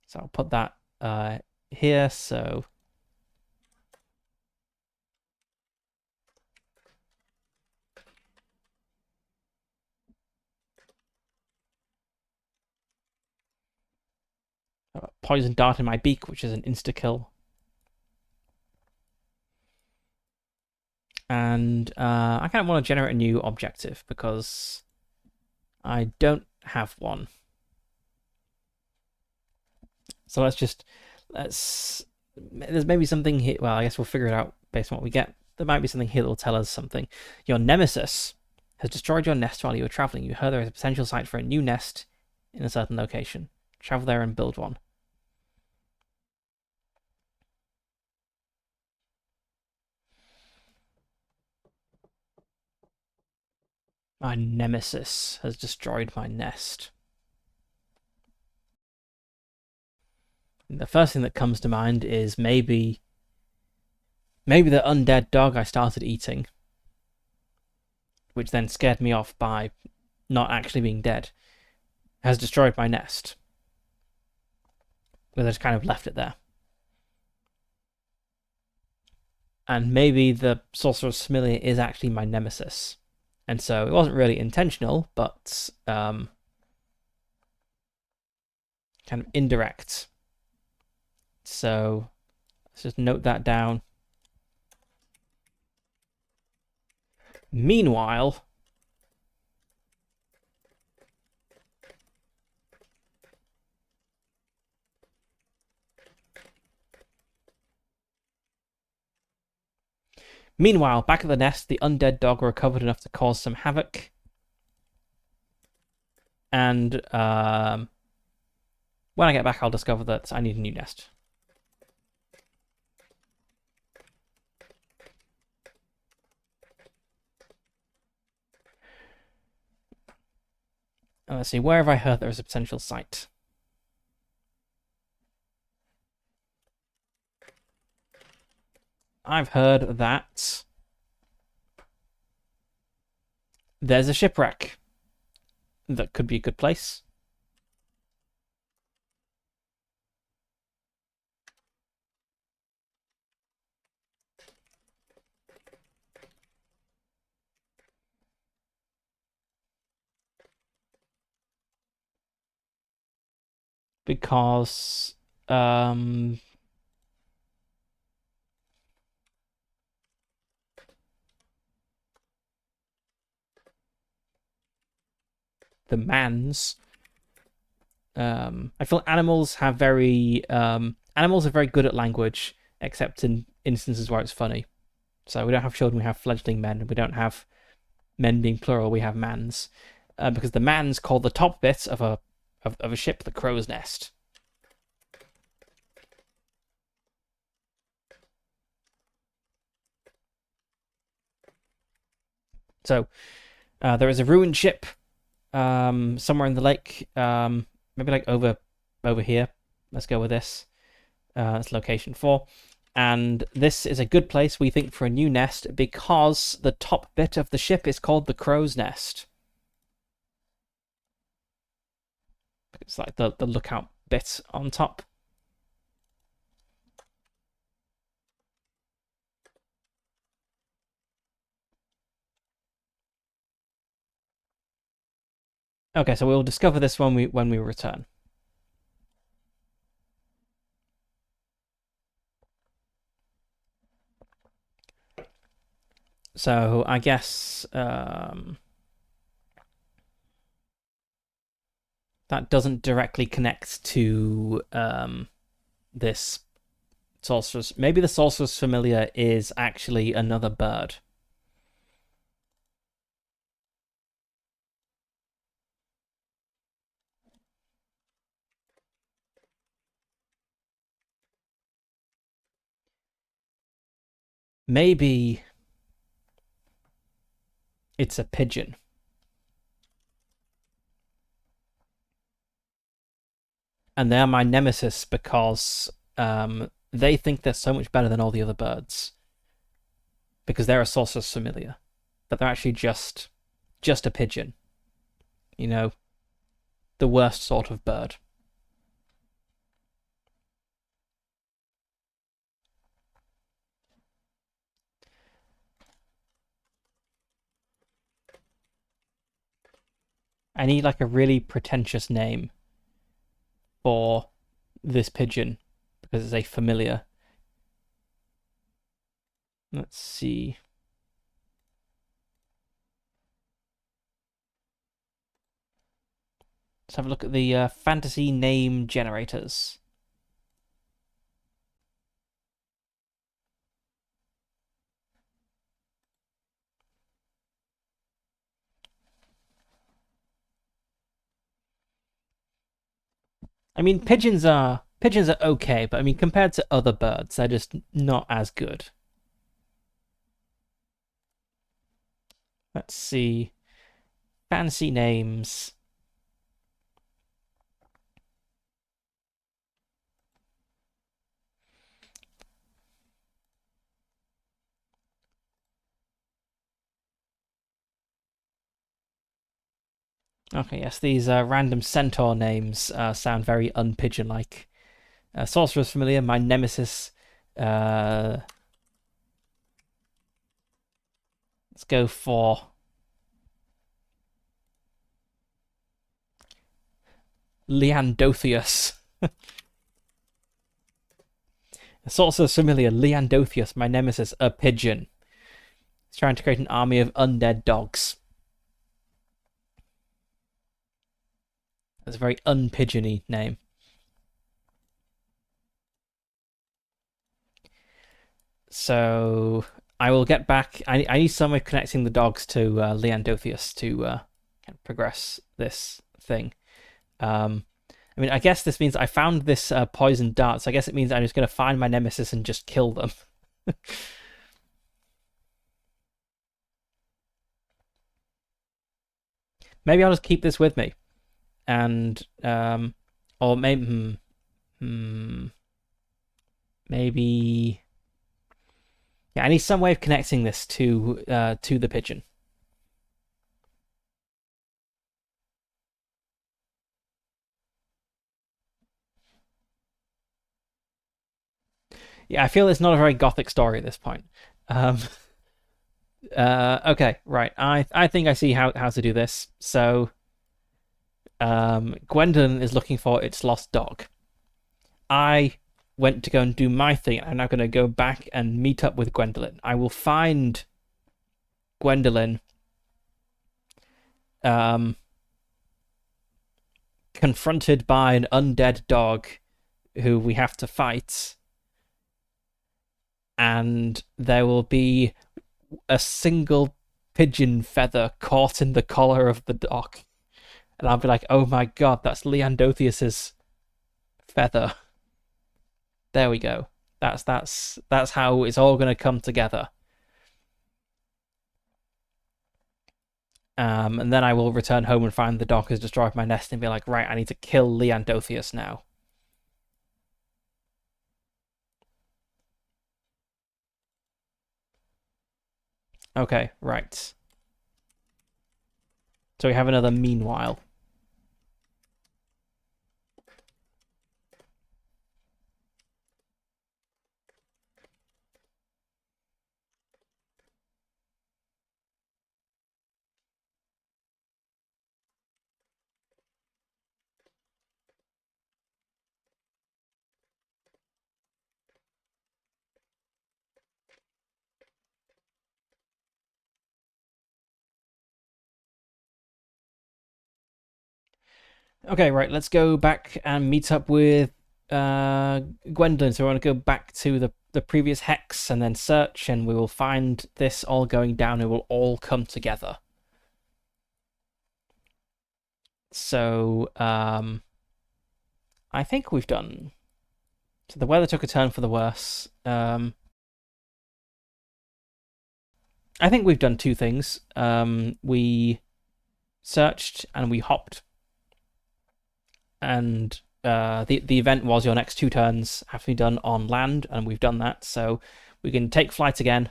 So I'll put that here. So I've got a poison dart in my beak, which is an insta kill. And I kind of want to generate a new objective because I don't have one. So let's there's maybe something here. Well, I guess we'll figure it out based on what we get. There might be something here that will tell us something. Your nemesis has destroyed your nest while you were traveling. You heard there is a potential site for a new nest in a certain location. Travel there and build one. My nemesis has destroyed my nest. The first thing that comes to mind is maybe the undead dog I started eating, which then scared me off by not actually being dead, has destroyed my nest. But I just kind of left it there. And maybe the Sorcerer's Familiar is actually my nemesis. And so it wasn't really intentional, but kind of indirect. So let's just note that down. Meanwhile, back at the nest, the undead dog recovered enough to cause some havoc. And when I get back, I'll discover that I need a new nest. And let's see, where have I heard there is a potential site? I've heard that there's a shipwreck that could be a good place. Because the mans. I feel animals are very good at language, except in instances where it's funny. So we don't have children, we have fledgling men. We don't have men being plural, we have mans. Because the mans call the top bit of a ship the crow's nest. So there is a ruined ship somewhere in the lake. Maybe like over here. Let's go with this. That's location 4. And this is a good place, we think, for a new nest because the top bit of the ship is called the crow's nest. It's like the lookout bit on top. Okay, so we'll discover this when we return. So I guess that doesn't directly connect to this sorceress. Maybe the sorceress familiar is actually another bird. Maybe it's a pigeon. And they're my nemesis because they think they're so much better than all the other birds because they're a sorceress familiar, but they're actually just a pigeon. You know, the worst sort of bird. I need like a really pretentious name for this pigeon because it's a familiar. Let's see. Let's have a look at the fantasy name generators. I mean, pigeons are okay, but I mean, compared to other birds, they're just not as good. Let's see. Fancy names. Okay, yes, these random centaur names sound very unpigeon-like. Sorcerer's familiar, my nemesis. Let's go for Leandothius. Sorcerer's familiar, Leandothius, my nemesis, a pigeon. He's trying to create an army of undead dogs. That's a very unpigeony name. So I will get back. I need some way of connecting the dogs to Leandothius to progress this thing. I mean, I guess this means I found this poison dart, so I guess it means I'm just going to find my nemesis and just kill them. Maybe I'll just keep this with me, and or maybe maybe yeah, I need some way of connecting this to the pigeon. Yeah, I feel it's not a very gothic story at this point. Um, okay, right. I think I see how to do this. So, Gwendolyn is looking for its lost dog. I went to go and do my thing. I'm now going to go back and meet up with Gwendolyn. I will find Gwendolyn um, confronted by an undead dog who we have to fight. And there will be a single pigeon feather caught in the collar of the dog. And I'll be like, oh my god, that's Leandothius's feather. There we go. That's how it's all gonna come together. And then I will return home and find the dog has destroyed my nest and be like, right, I need to kill Leandothius now. Okay, right. So we have another meanwhile. Okay, right, let's go back and meet up with Gwendolyn. So we want to go back to the previous hex and then search, and we will find this all going down. It will all come together. So, I think we've done. So the weather took a turn for the worse. I think we've done two things. We searched and we hopped, and the event was your next 2 turns have to be done on land, and we've done that. So we can take flight again.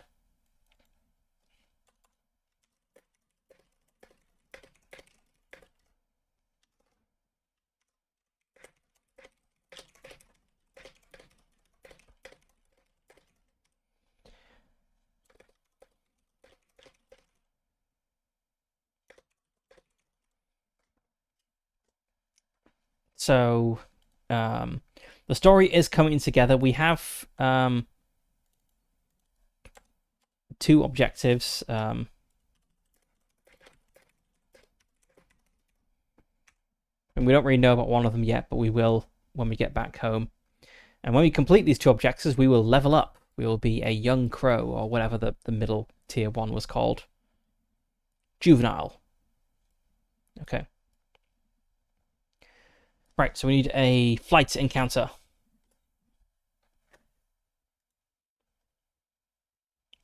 So the story is coming together. We have 2 objectives. And we don't really know about one of them yet, but we will when we get back home. And when we complete these 2 objectives, we will level up. We will be a young crow, or whatever the middle tier 1 was called. Juvenile. Okay. Right, so we need a flight encounter.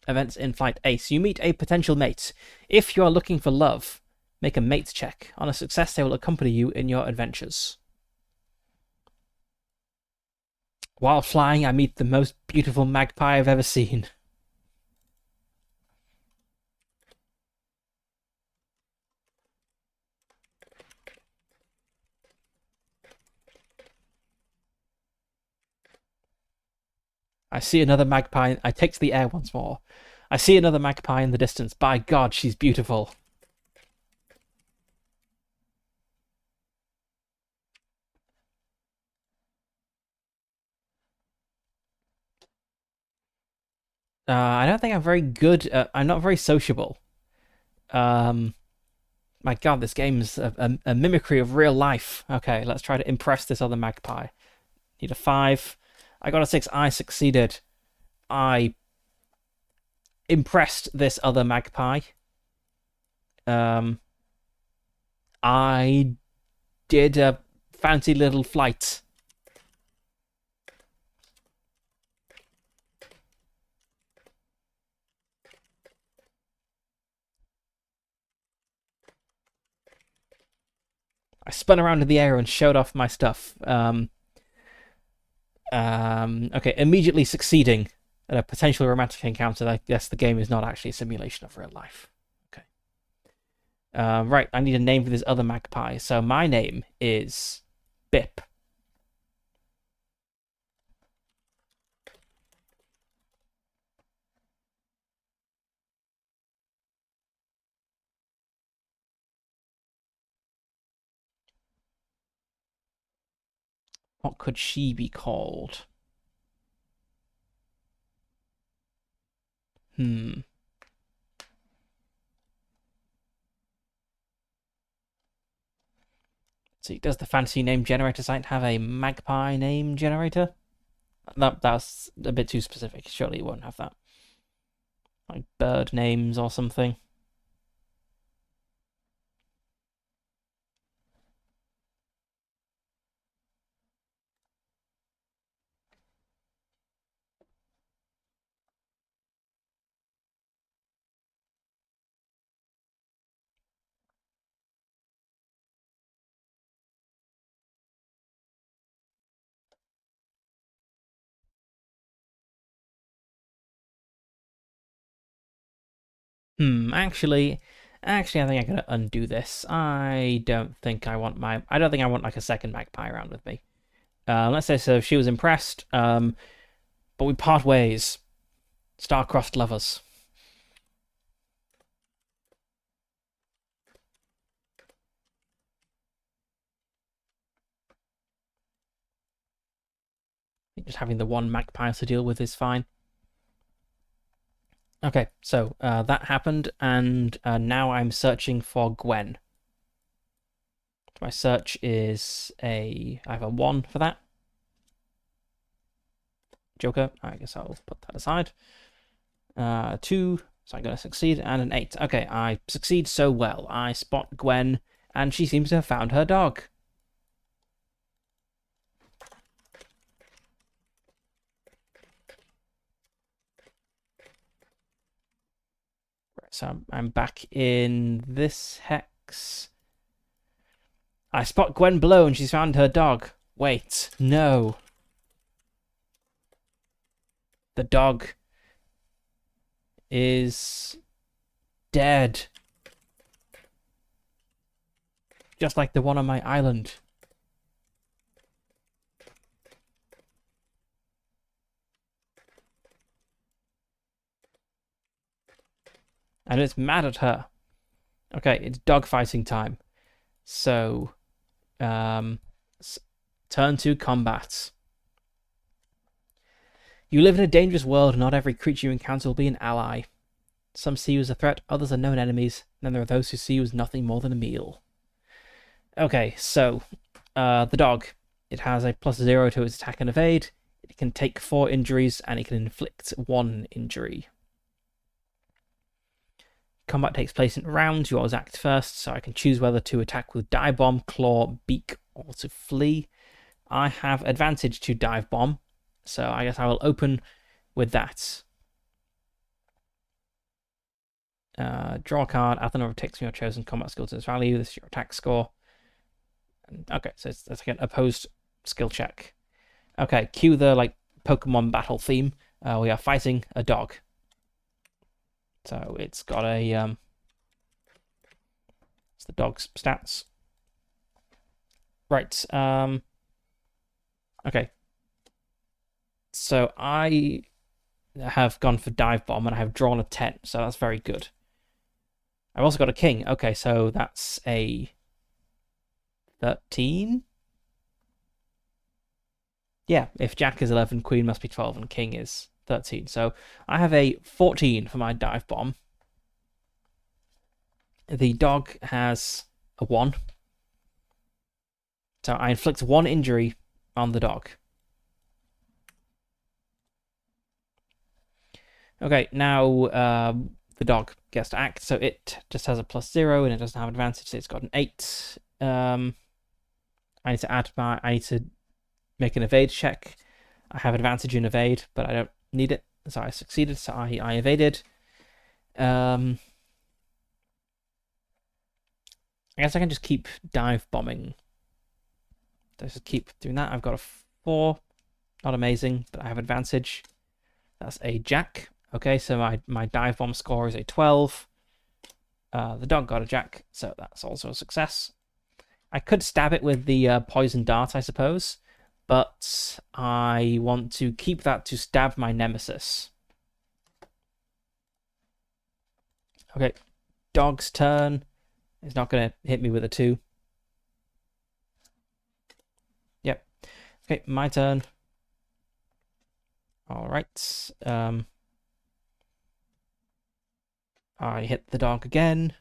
Events in Flight Ace. You meet a potential mate. If you are looking for love, make a mate check. On a success, they will accompany you in your adventures. While flying, I meet the most beautiful magpie I've ever seen. I see another magpie. I take to the air once more. I see another magpie in the distance. By God, she's beautiful. I don't think I'm very good. I'm not very sociable. Um, my God, this game's a mimicry of real life. Okay, let's try to impress this other magpie. Need a 5. I got a 6. I succeeded. I impressed this other magpie. I did a fancy little flight. I spun around in the air and showed off my stuff. Okay, immediately succeeding at a potential romantic encounter. I guess the game is not actually a simulation of real life. Okay. Right, I need a name for this other magpie. So my name is Bip. What could she be called? Hmm. See, does the fantasy name generator site have a magpie name generator? That's a bit too specific. Surely it won't have that. Like bird names or something. Actually, I think I'm gonna undo this. I don't think I want like a second magpie around with me. Let's say so. She was impressed. But we part ways. Star-crossed lovers. I think just having the one magpie to deal with is fine. Okay, so that happened, and now I'm searching for Gwen. My search is I have a 1 for that. Joker, I guess I'll put that aside. 2, so I'm going to succeed, and an 8. Okay, I succeed so well. I spot Gwen, and she seems to have found her dog. Right, so I'm back in this hex. I spot Gwen below, and she's found her dog. Wait, no. The dog is dead. Just like the one on my island. And it's mad at her. Okay, it's dog fighting time. So, turn to combat. You live in a dangerous world, and not every creature you encounter will be an ally. Some see you as a threat, others are known enemies, and then there are those who see you as nothing more than a meal. Okay, so, the dog. It has a +0 to its attack and evade. It can take 4 injuries, and it can inflict 1 injury. Combat takes place in rounds. You always act first, so I can choose whether to attack with dive bomb, claw, beak, or to flee. I have advantage to dive bomb, so I guess I will open with that. Draw a card. Add the number of ticks from your chosen combat skill to its value. This is your attack score. Okay, so it's like an opposed skill check. Okay, cue the Pokemon battle theme. We are fighting a dog. So it's got a it's the dog's stats. Right. Okay. So I have gone for dive bomb and I have drawn a 10, so that's very good. I've also got a king. Okay, so that's a 13. Yeah, if Jack is 11, Queen must be 12, and King is 13. So I have a 14 for my dive bomb. The dog has a 1. So I inflict 1 injury on the dog. Okay, now the dog gets to act. So it just has a +0 and it doesn't have advantage. So it's got an 8. I need to I need to make an evade check. I have advantage in evade, but I don't need it. So I succeeded, so I evaded. I guess I can just keep dive bombing. Just keep doing that. I've got a 4. Not amazing, but I have advantage. That's a jack. Okay, so my dive bomb score is a 12. The dog got a jack, so that's also a success. I could stab it with the poison dart, I suppose, but I want to keep that to stab my nemesis. Okay, dog's turn. It's not going to hit me with a 2. Yep. Okay, my turn. All right. I hit the dog again.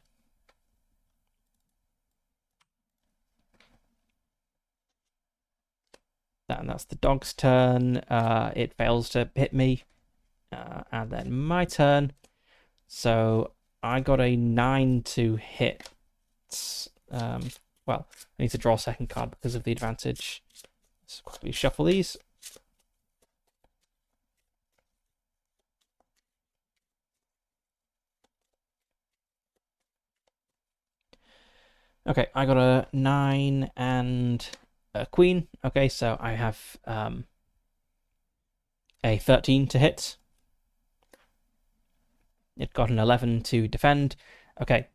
And that's the dog's turn. It fails to hit me. And then my turn. So I got a 9 to hit. Well, I need to draw a second card because of the advantage. Let's quickly shuffle these. Okay, I got a 9 and a queen. Okay, so I have a 13 to hit. It got an 11 to defend. Okay.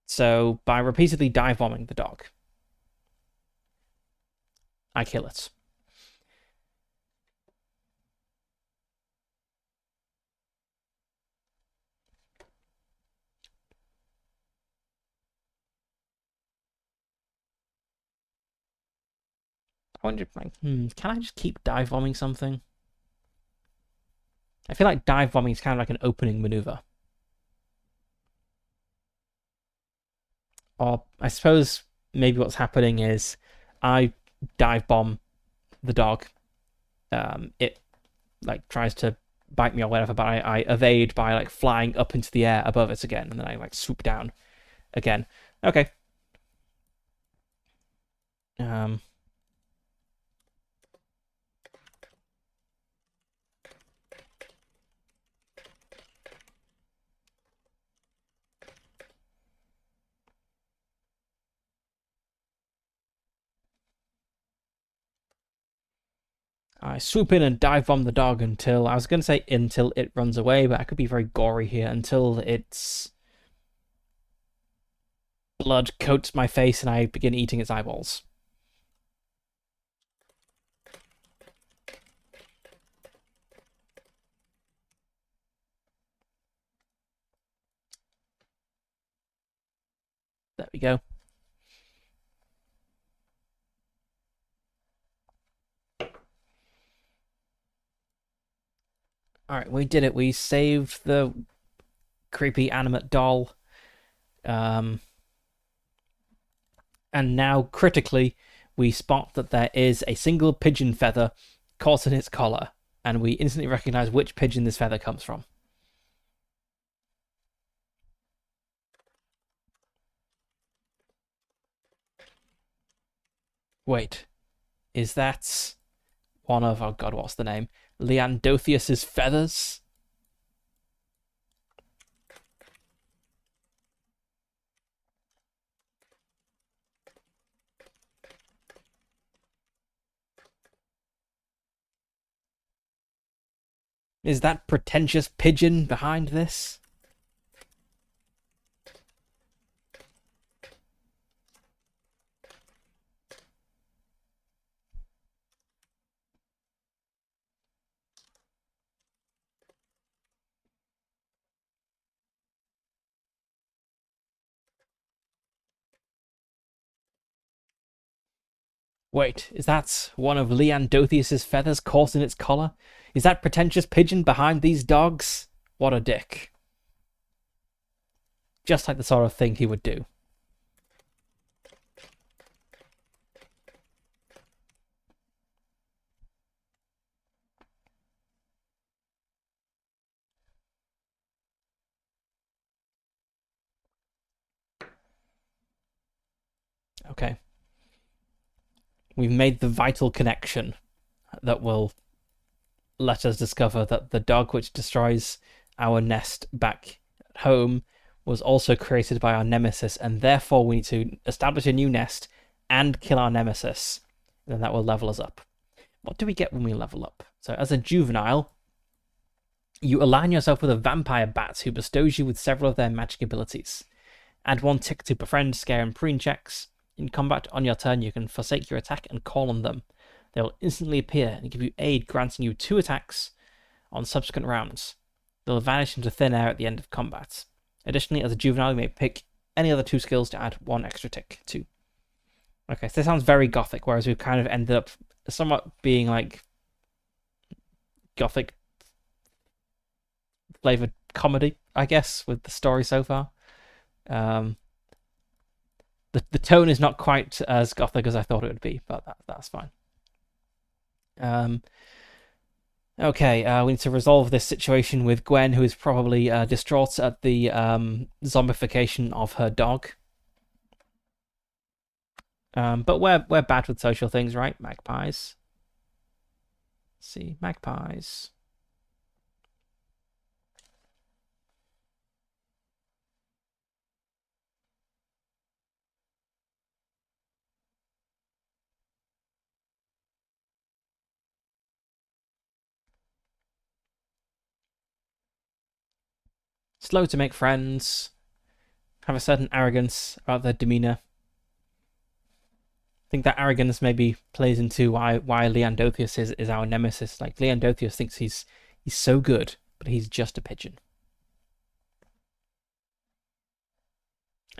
So by repeatedly dive bombing the dog, I kill it. I wonder if can I just keep dive bombing something? I feel like dive bombing is kind of like an opening maneuver. Or I suppose maybe what's happening is I dive bomb the dog. It like tries to bite me or whatever, but I evade by like flying up into the air above it again, and then I like swoop down again. Okay. I swoop in and dive bomb the dog until, I was going to say until it runs away, but I could be very gory here, until its blood coats my face and I begin eating its eyeballs. There we go. Alright, we did it. We saved the creepy animate doll. And now, critically, we spot that there is a single pigeon feather caught in its collar, and we instantly recognize which pigeon this feather comes from. Wait, is that one of, oh god, what's the name? Leandothius's feathers? Is that pretentious pigeon behind this? Wait, is that one of Leandothius's feathers caught in its collar? Is that pretentious pigeon behind these dogs? What a dick. Just like the sort of thing he would do. Okay. We've made the vital connection that will let us discover that the dog which destroys our nest back at home was also created by our nemesis, and therefore we need to establish a new nest and kill our nemesis. And then that will level us up. What do we get when we level up? So as a juvenile, you align yourself with a vampire bat who bestows you with several of their magic abilities. Add 1 tick to befriend, scare, and preen checks. In combat, on your turn, you can forsake your attack and call on them. They will instantly appear and give you aid, granting you 2 attacks on subsequent rounds. They'll vanish into thin air at the end of combat. Additionally, as a juvenile, you may pick any other 2 skills to add 1 extra tick to. Okay, so this sounds very gothic, whereas we've kind of ended up somewhat being like gothic flavored comedy, I guess, with the story so far. The tone is not quite as gothic as I thought it would be, but that's fine. Okay, we need to resolve this situation with Gwen, who is probably distraught at the zombification of her dog. But we're bad with social things, right? Magpies. Let's see, magpies. Slow to make friends, have a certain arrogance about their demeanor. I think that arrogance maybe plays into why Leandothius is our nemesis. Like Leandothius thinks he's so good, but he's just a pigeon.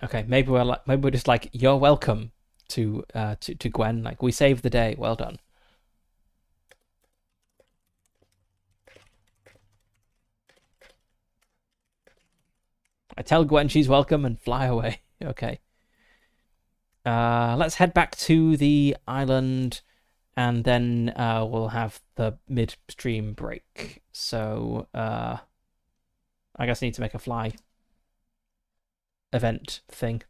Okay, maybe we're just like, you're welcome to Gwen. Like, we saved the day. Well done. I tell Gwen she's welcome and fly away. Okay. Let's head back to the island, and then we'll have the midstream break. So I guess I need to make a fly event thing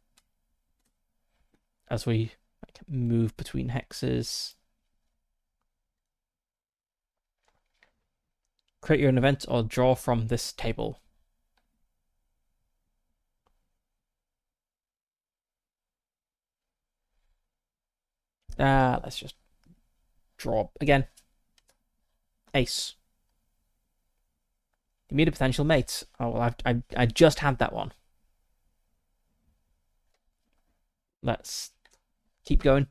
as we move between hexes. Create your own event or draw from this table. Let's just draw again. Ace. You meet a potential mate. Oh, well, I just had that one. Let's keep going.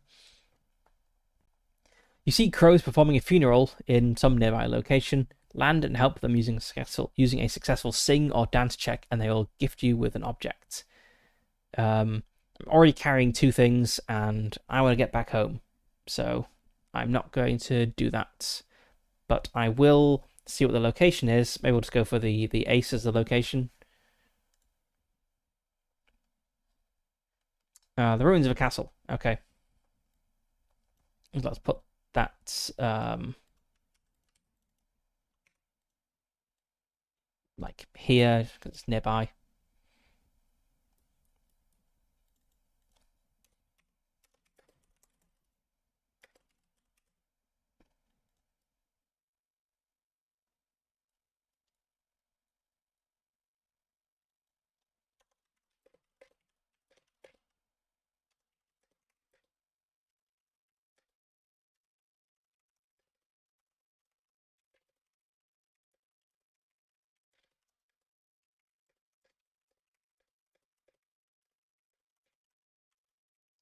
You see crows performing a funeral in some nearby location. Land and help them using a successful sing or dance check, and they will gift you with an object. I'm already carrying 2 things, and I want to get back home, so I'm not going to do that. But I will see what the location is. Maybe we'll just go for the ace as the location. The ruins of a castle. Okay. Let's put that like here because it's nearby.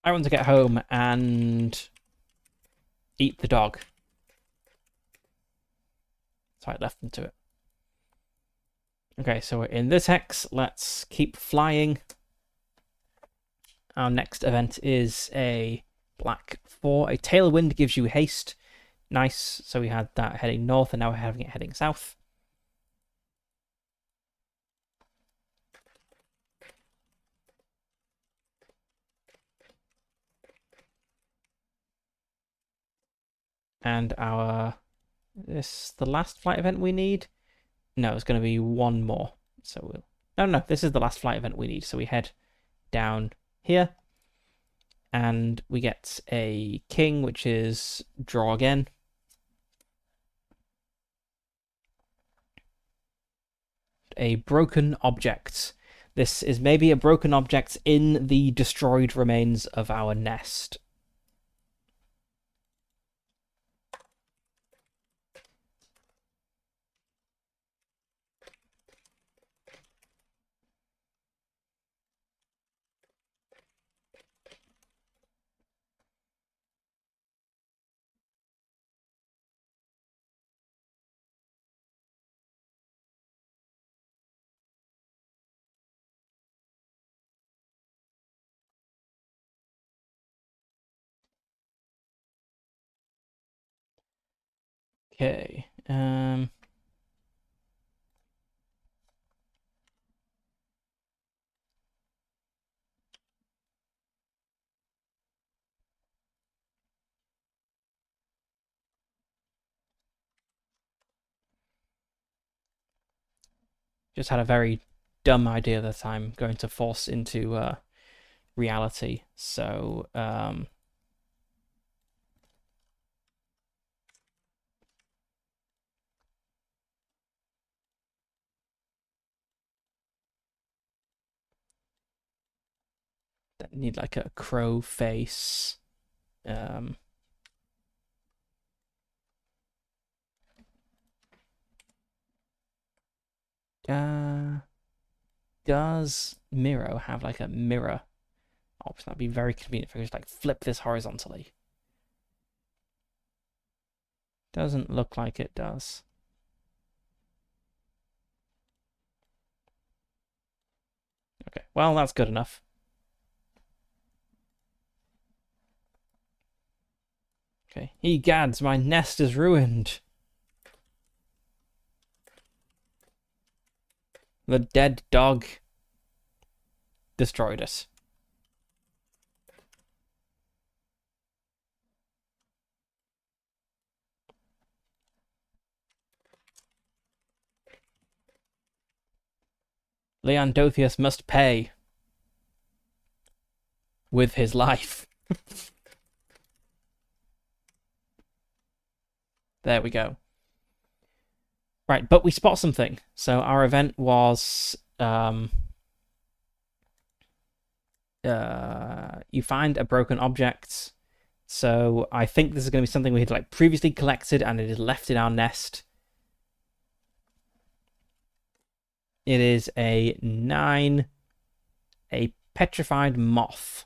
I want to get home and eat the dog. So I left them to it. Okay, so we're in this hex. Let's keep flying. Our next event is a black 4. A tailwind gives you haste. Nice. So we had that heading north, and now we're having it heading south. And this the last flight event we need? No, it's going to be one more. So no, this is the last flight event we need. So we head down here, and we get a king, which is draw again. A broken object. This is maybe a broken object in the destroyed remains of our nest. Okay. Just had a very dumb idea that I'm going to force into reality. So need like a crow face. Does Miro have like a mirror option? That'd be very convenient if I just like flip this horizontally. Doesn't look like it does. Okay, well, that's good enough. Okay, egads, my nest is ruined. The dead dog destroyed it. Leandothius must pay with his life. There we go. Right, but we spot something. So our event was you find a broken object. So I think this is going to be something we had like previously collected and it is left in our nest. It is a 9, a petrified moth.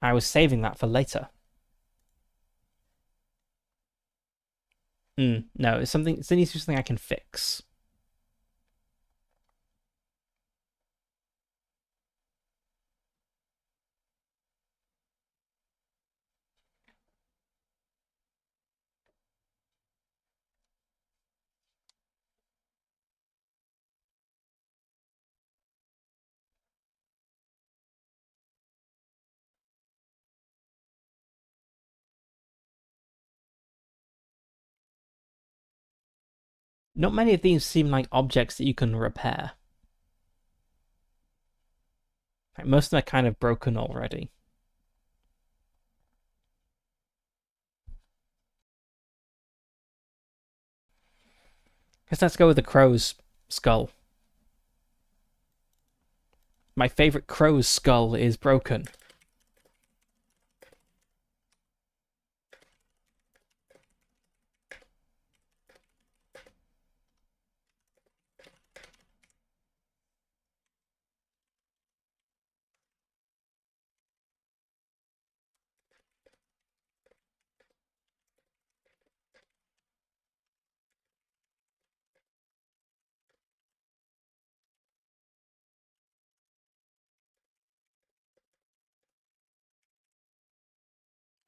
I was saving that for later. No, it's something. It needs to be something I can fix. Not many of these seem like objects that you can repair. Like, most of them are kind of broken already. Guess let's go with the crow's skull. My favorite crow's skull is broken.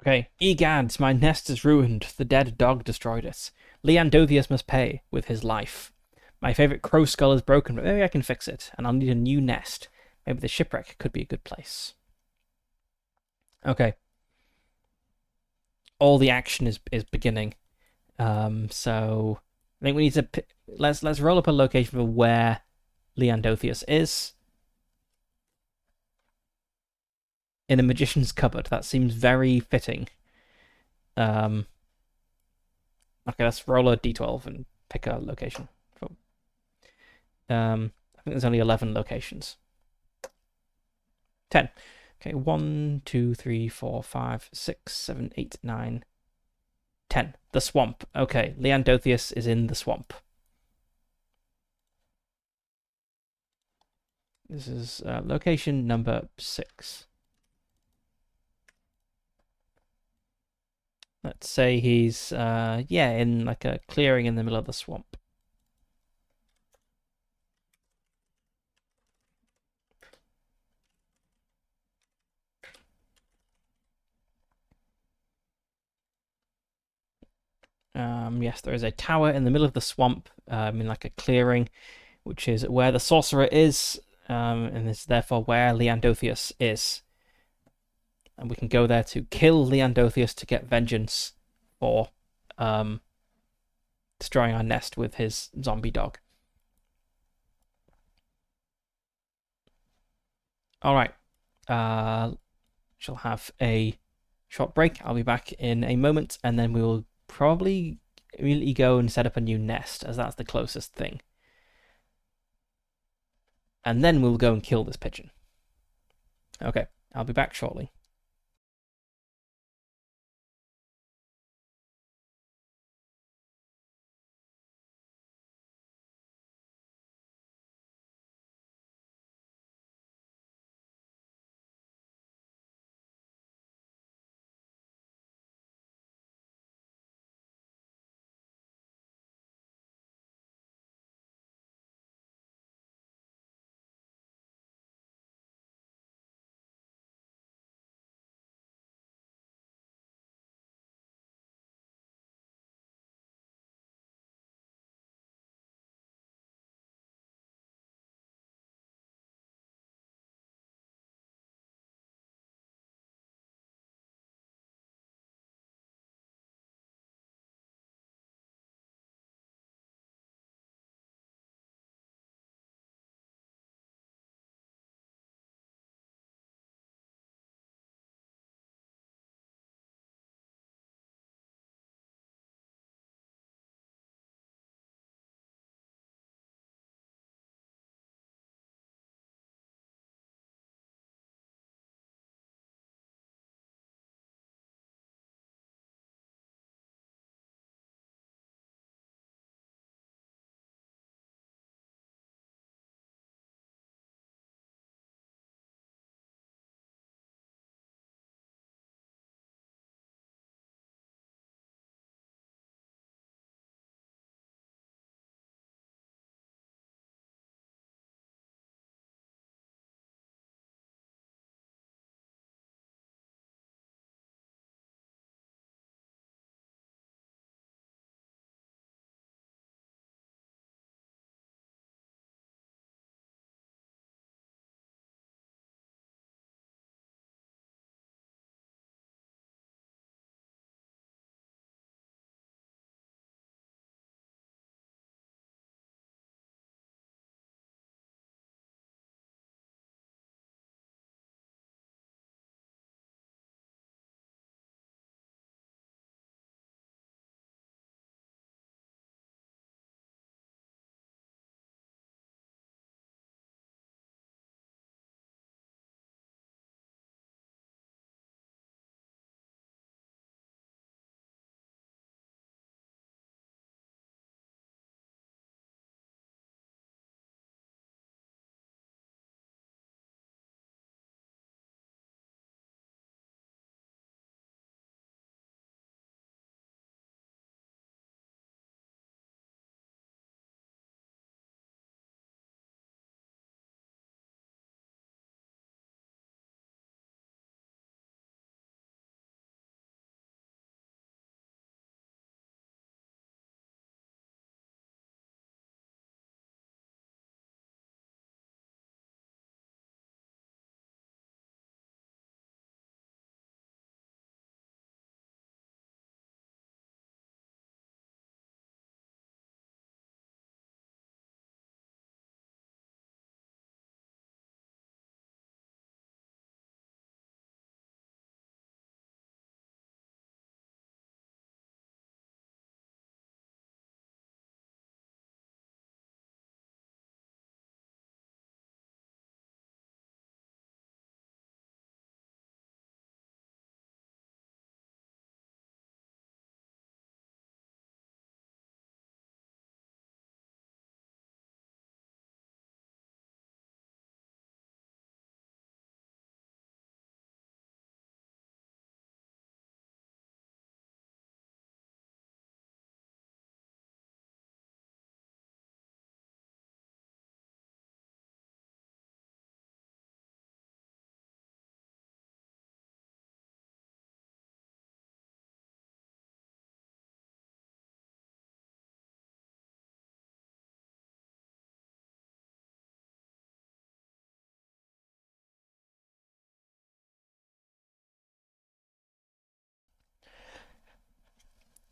Okay, Egads, my nest is ruined. The dead dog destroyed it. Leandothius must pay with his life. My favorite crow skull is broken, but maybe I can fix it, and I'll need a new nest. Maybe the shipwreck could be a good place. Okay. All the action is beginning. So I think we need to let's roll up a location for where Leandothius is. In a magician's cupboard. That seems very fitting. Okay, let's roll a d12 and pick a location. I think there's only 11 locations. 10. Okay, 1, 2, 3, 4, 5, 6, 7, 8, 9, 10. The swamp. Okay, Leandothius is in the swamp. This is location number 6. Let's say he's, in like a clearing in the middle of the swamp. Yes, there is a tower in the middle of the swamp, in like a clearing, which is where the sorcerer is, and is therefore where Leandothius is. And we can go there to kill Leandothius to get vengeance for destroying our nest with his zombie dog. All right. Shall have a short break. I'll be back in a moment, and then we will probably immediately go and set up a new nest, as that's the closest thing. And then we'll go and kill this pigeon. Okay, I'll be back shortly.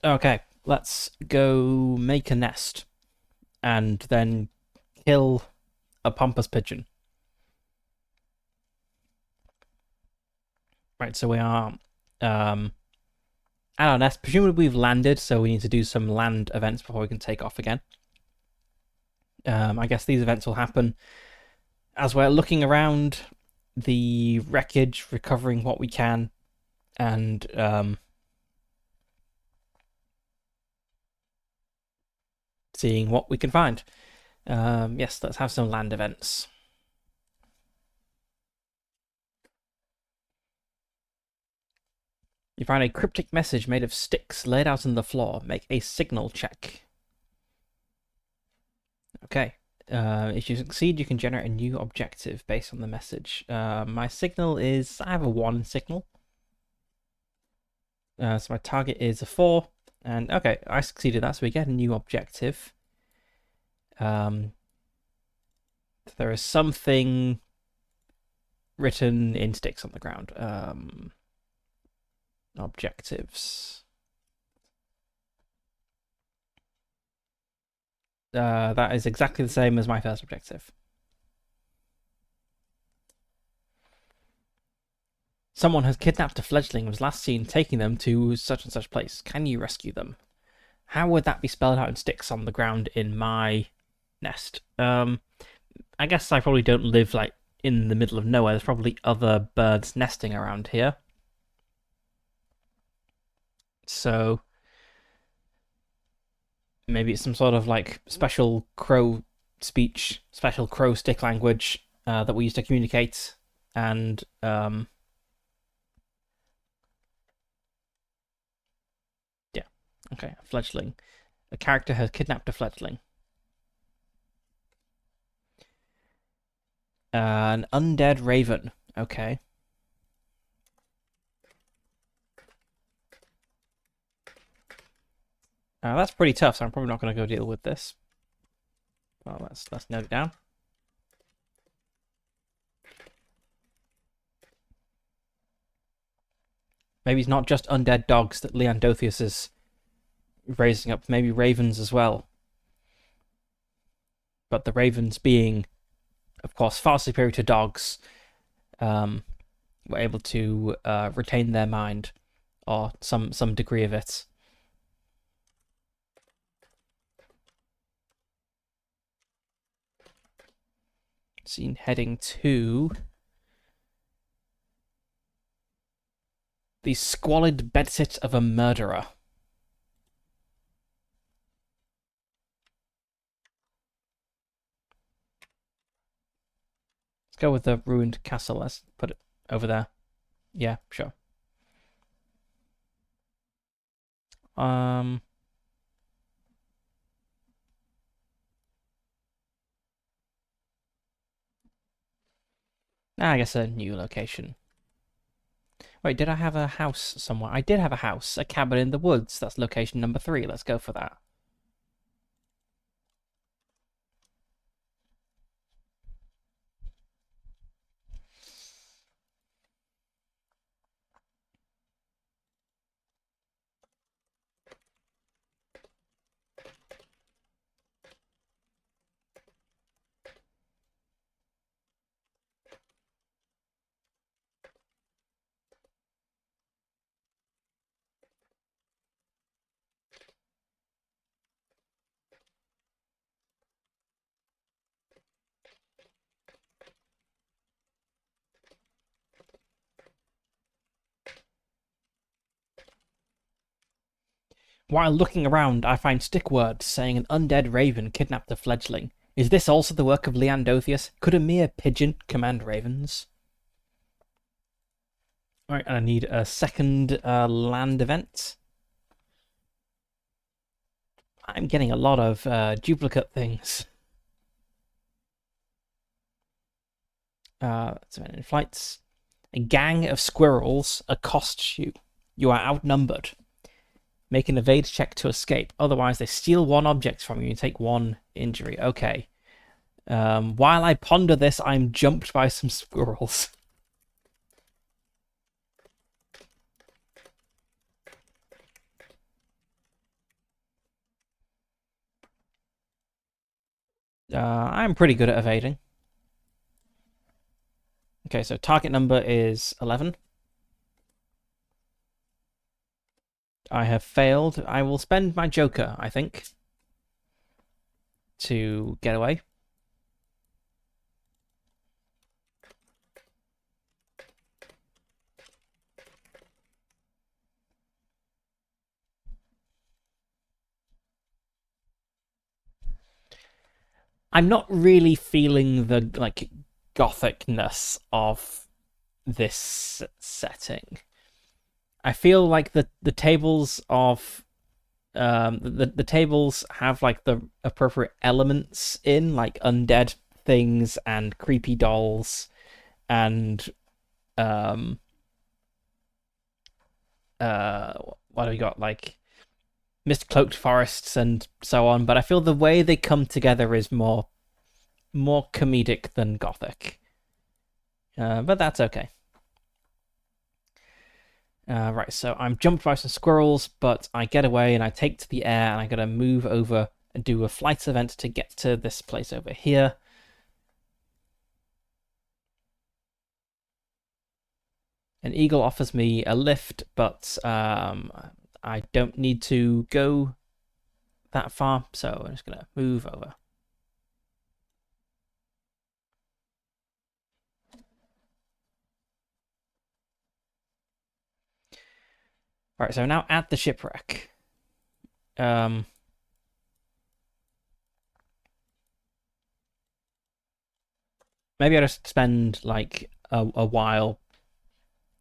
Okay, let's go make a nest and then kill a pampas pigeon. Right, so we are at our nest. Presumably we've landed, so we need to do some land events before we can take off again. I guess these events will happen as we're looking around the wreckage, recovering what we can, and seeing what we can find. Yes, let's have some land events. You find a cryptic message made of sticks laid out on the floor. Make a signal check. Okay. If you succeed, you can generate a new objective based on the message. My signal is... I have a 1 signal. So my target is a 4. And okay, I succeeded that, so we get a new objective. There is something written in sticks on the ground. Objectives. That is exactly the same as my first objective. Someone has kidnapped a fledgling and was last seen taking them to such and such place. Can you rescue them? How would that be spelled out in sticks on the ground in my nest? I guess I probably don't live like in the middle of nowhere. There's probably other birds nesting around here. So maybe it's some sort of like special crow speech, special crow stick language that we use to communicate. And yeah, okay, a fledgling. A character has kidnapped a fledgling. An undead raven. Okay. That's pretty tough, so I'm probably not going to go deal with this. Well, let's note it down. Maybe it's not just undead dogs that Leandothius is raising up. Maybe ravens as well. But the ravens being, of course, far superior to dogs, were able to retain their mind, or some degree of it. Seen heading to the squalid bedsit of a murderer. Let's go with the ruined castle. Let's put it over there. Yeah, sure. I guess a new location. Wait, did I have a house somewhere? I did have a house, a cabin in the woods. That's location number 3. Let's go for that. While looking around, I find stick words saying an undead raven kidnapped a fledgling. Is this also the work of Leandothius? Could a mere pigeon command ravens? Alright, and I need a second land event. I'm getting a lot of duplicate things. That's in flights. A gang of squirrels accost you. You are outnumbered. Make an evade check to escape. Otherwise, they steal 1 object from you and take 1 injury. Okay. While I ponder this, I'm jumped by some squirrels. I'm pretty good at evading. Okay, so target number is 11. I have failed. I will spend my Joker, I think, to get away. I'm not really feeling the like gothicness of this setting. I feel like the tables of the tables have like the appropriate elements in like undead things and creepy dolls and um what have we got, like mist cloaked forests and so on, but I feel the way they come together is more comedic than gothic. But that's okay. Right, so I'm jumped by some squirrels, but I get away and I take to the air and I gotta move over and do a flight event to get to this place over here. An eagle offers me a lift, but I don't need to go that far, so I'm just gonna move over. Right, so now at the shipwreck. Um, Maybe I'll just spend like a while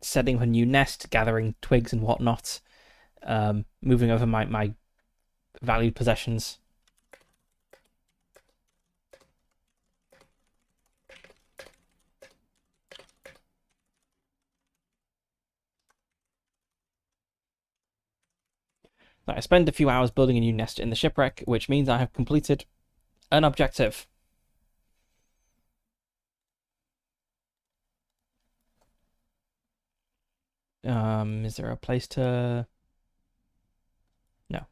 setting up a new nest, gathering twigs and whatnot, moving over my valued possessions. I spend a few hours building a new nest in the shipwreck, which means I have completed an objective. Is there a place to... No.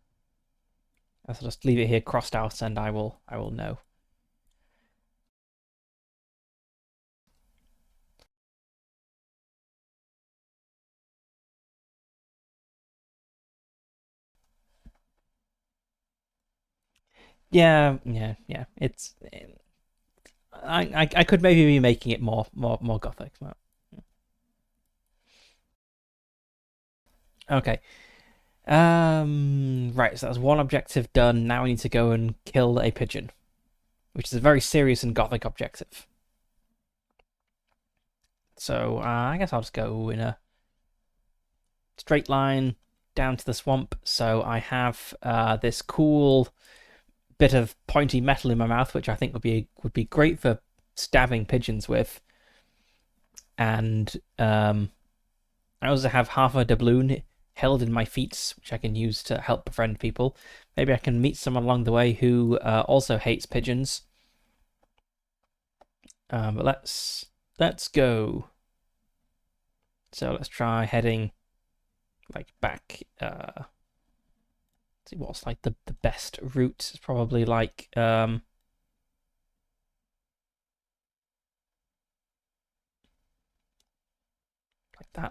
I'll just leave it here crossed out and I will know. Yeah. It's I could maybe be making it more gothic. But... Okay. Right, so that's one objective done. Now I need to go and kill a pigeon, which is a very serious and gothic objective. So I guess I'll just go in a straight line down to the swamp. So I have this cool bit of pointy metal in my mouth, which I think would be great for stabbing pigeons with. And I also have half a doubloon held in my feet, which I can use to help befriend people. Maybe I can meet someone along the way who also hates pigeons. But let's go. So let's try heading like back. See what's like the best route. It's probably like that,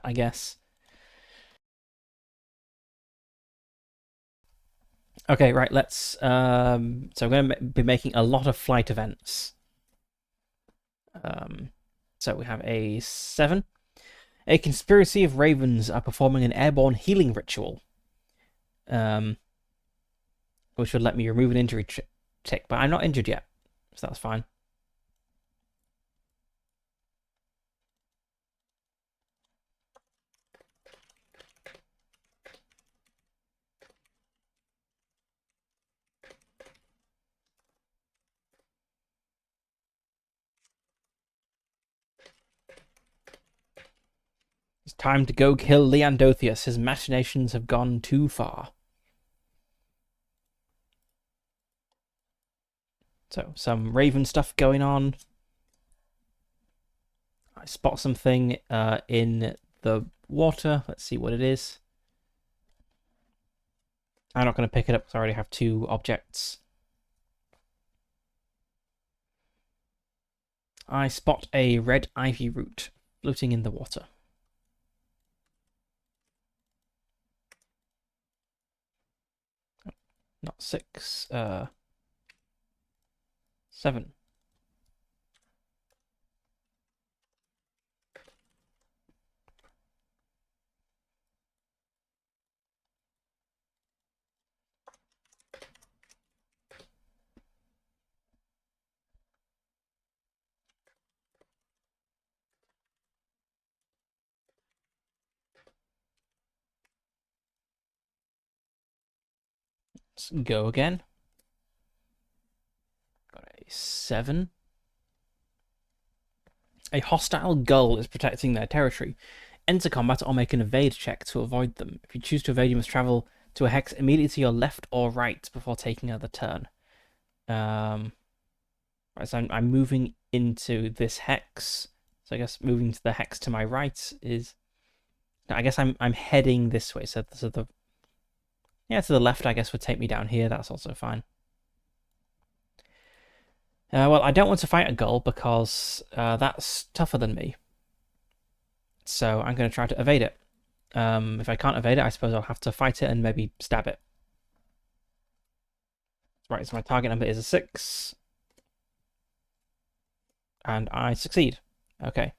I guess. Okay, right. Let's. So I'm going to be making a lot of flight events. So we have a 7. A conspiracy of ravens are performing an airborne healing ritual. Which would let me remove an injury tick, but I'm not injured yet, so that's fine. It's time to go kill Leandothius. His machinations have gone too far. So, some raven stuff going on. I spot something in the water. Let's see what it is. I'm not going to pick it up because I already have 2 objects. I spot a red ivy root floating in the water. Not 6, 7. Let's go again. Got a 7. A hostile gull is protecting their territory. Enter combat or make an evade check to avoid them. If you choose to evade, you must travel to a hex immediately to your left or right before taking another turn. Right, so I'm moving into this hex. So I guess moving to the hex to my right is... I guess I'm heading this way. So to the left, I guess, would take me down here. That's also fine. Well, I don't want to fight a gull because that's tougher than me. So I'm going to try to evade it. If I can't evade it, I suppose I'll have to fight it and maybe stab it. Right, so my target number is a 6. And I succeed. Okay.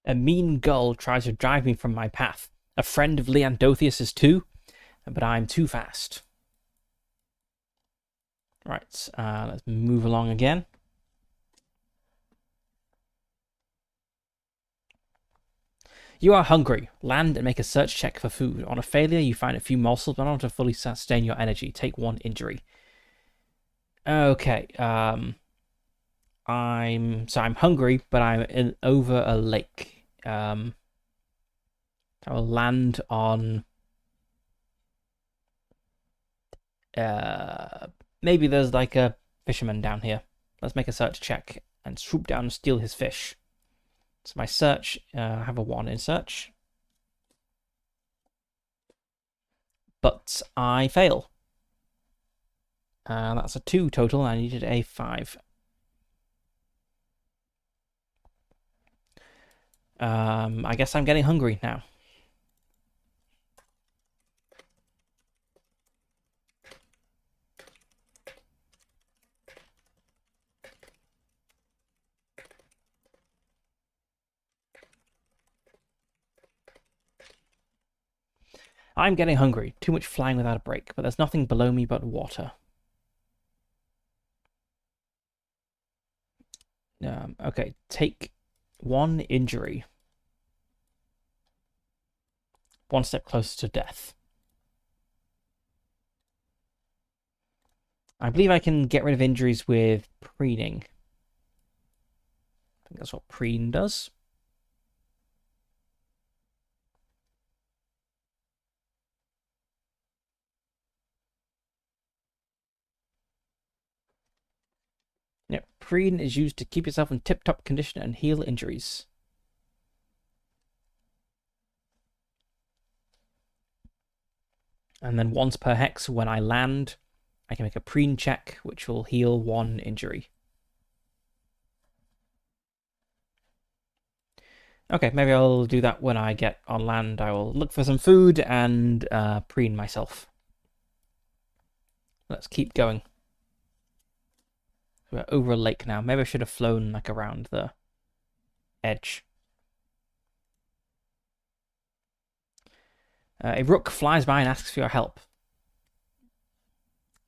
A mean gull tries to drive me from my path. A friend of Leandothius's too, but I'm too fast. Right, let's move along again. You are hungry. Land and make a search check for food. On a failure, you find a few morsels, but not enough to fully sustain your energy. Take 1 injury. Okay, I'm hungry, but I'm over a lake. I will land on... maybe there's like a fisherman down here. Let's make a search check and swoop down and steal his fish. So my search, I have a 1 in search. But I fail. That's a 2 total, and I needed a 5. I guess I'm getting hungry now. I'm getting hungry. Too much flying without a break, but there's nothing below me but water. Okay, take 1 injury. 1 step closer to death. I believe I can get rid of injuries with preening. I think that's what preen does. Yeah, preen is used to keep yourself in tip-top condition and heal injuries. And then once per hex, when I land, I can make a preen check, which will heal 1 injury. Okay, maybe I'll do that when I get on land. I will look for some food and preen myself. Let's keep going. We're over a lake now. Maybe I should have flown like around the edge. A rook flies by and asks for your help.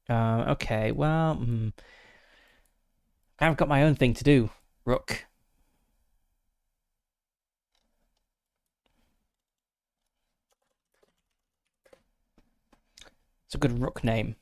Okay, well, I've got my own thing to do, rook. It's a good rook name.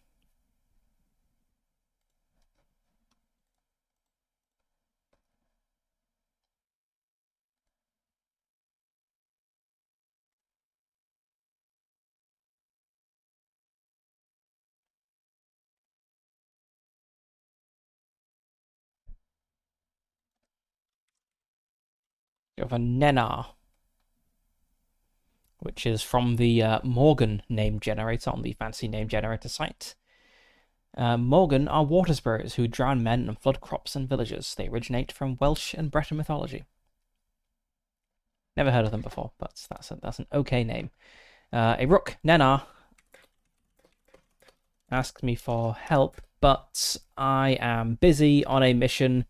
You have a Nenar, which is from the Morgan name generator on the fancy name generator site. Morgan are water spirits who drown men and flood crops and villages. They originate from Welsh and Breton mythology. Never heard of them before, but that's an okay name. A rook, Nenar, asks me for help, but I am busy on a mission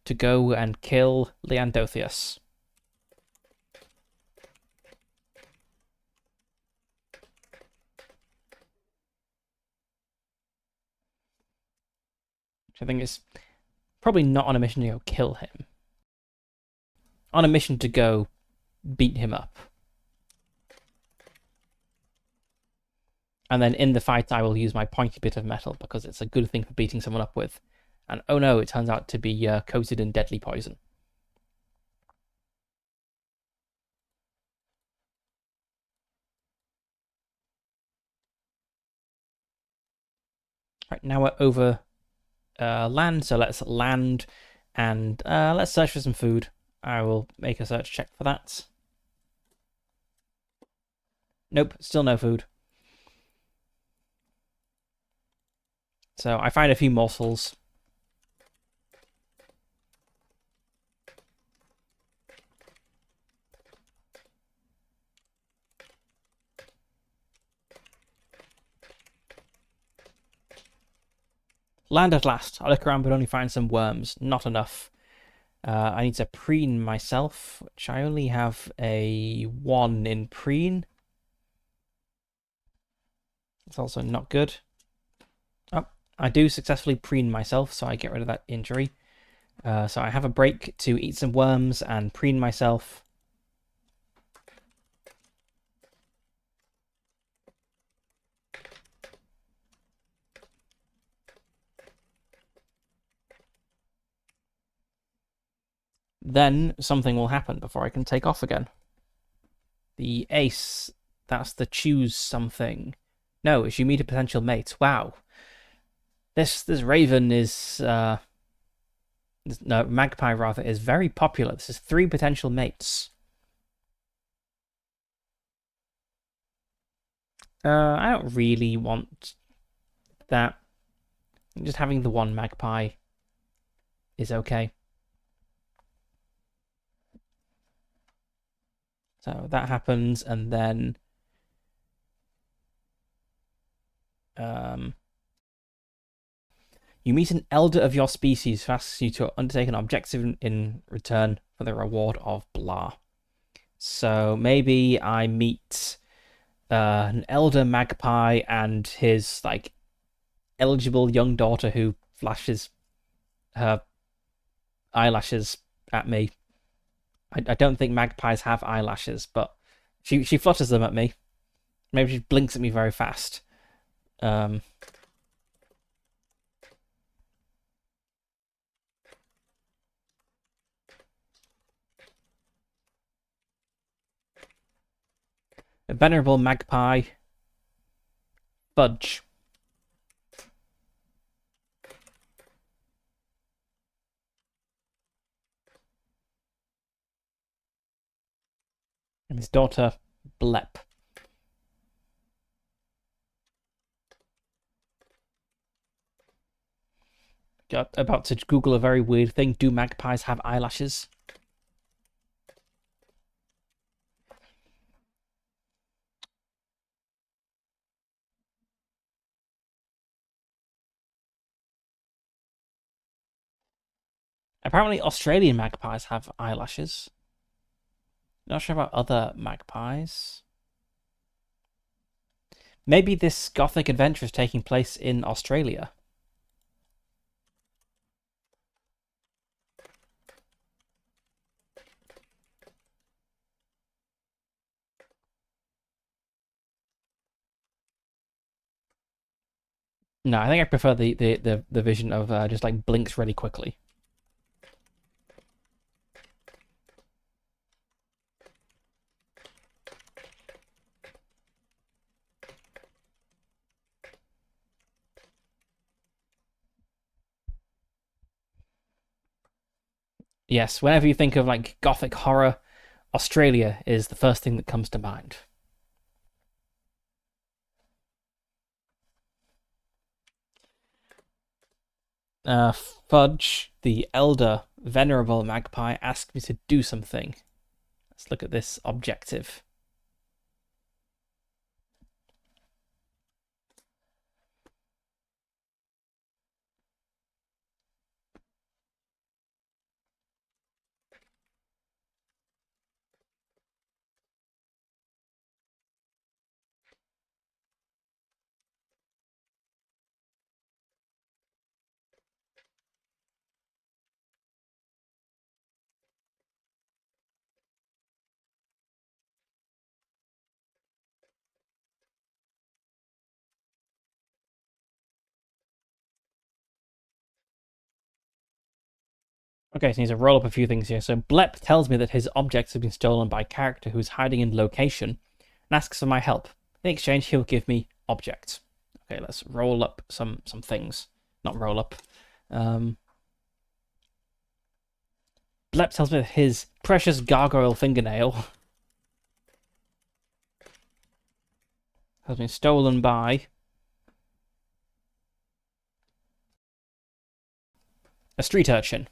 to go and kill Leandothius. Which I think is probably not on a mission to go kill him. On a mission to go beat him up. And then in the fight, I will use my pointy bit of metal because it's a good thing for beating someone up with. And oh no, it turns out to be coated in deadly poison. Right, now we're over land, so let's land and let's search for some food. I will make a search check for that. Nope, still no food. So I find a few morsels. Land at last. I look around but only find some worms. Not enough. I need to preen myself, which I only have a 1 in preen. It's also not good. Oh, I do successfully preen myself, so I get rid of that injury. So I have a break to eat some worms and preen myself. Then something will happen before I can take off again. The ace, that's the choose something. No, it's you meet a potential mate. Wow. This raven is no, magpie rather is very popular. This is 3 potential mates. I don't really want that. Just having the 1 magpie is okay. So that happens, and then you meet an elder of your species who asks you to undertake an objective in return for the reward of blah. So maybe I meet an elder magpie and his like eligible young daughter who flashes her eyelashes at me. I don't think magpies have eyelashes, but she flutters them at me. Maybe she blinks at me very fast. A venerable magpie. Fudge. And his daughter, Blep. About to Google a very weird thing. Do magpies have eyelashes? Apparently Australian magpies have eyelashes. Not sure about other magpies. Maybe this gothic adventure is taking place in Australia. No, I think I prefer the vision of just like blinks really quickly. Yes, whenever you think of like gothic horror, Australia is the first thing that comes to mind. Fudge, the elder venerable magpie, asked me to do something. Let's look at this objective. Okay, so I need to roll up a few things here. So Blep tells me that his objects have been stolen by a character who's hiding in location and asks for my help. In exchange, he'll give me objects. Okay, let's roll up some things. Not roll up. Blep tells me that his precious gargoyle fingernail has been stolen by a street urchin.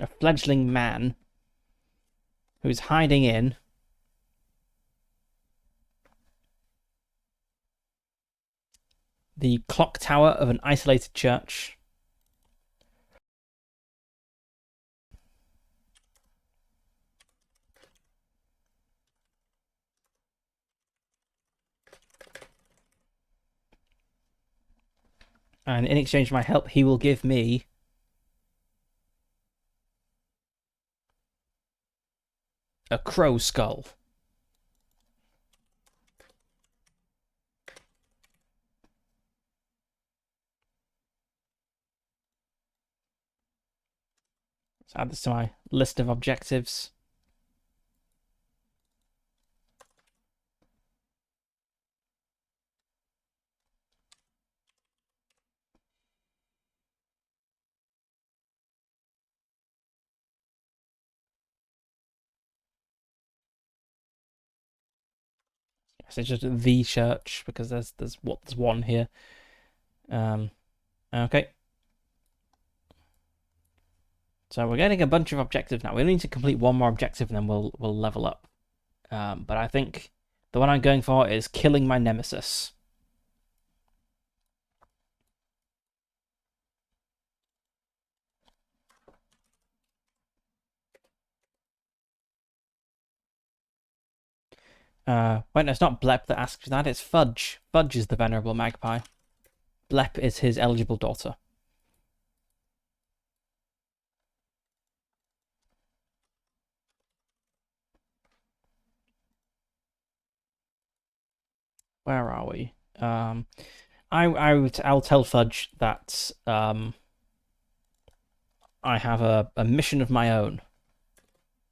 A fledgling man who's hiding in the clock tower of an isolated church. And in exchange for my help, he will give me a crow skull. Let's add this to my list of objectives. So it's just the church because there's one here. Okay. So we're getting a bunch of objectives now. We only need to complete one more objective and then we'll level up. But I think the one I'm going for is killing my nemesis. Wait, no, it's not Blep that asks that, it's Fudge. Fudge is the venerable magpie. Blep is his eligible daughter. Where are we? I'll tell Fudge that I have a mission of my own,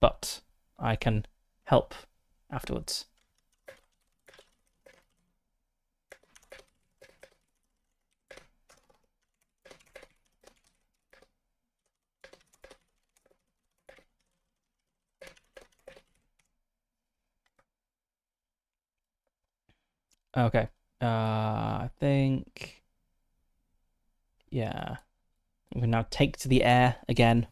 but I can help afterwards. Okay. I think, yeah, we can now take to the air again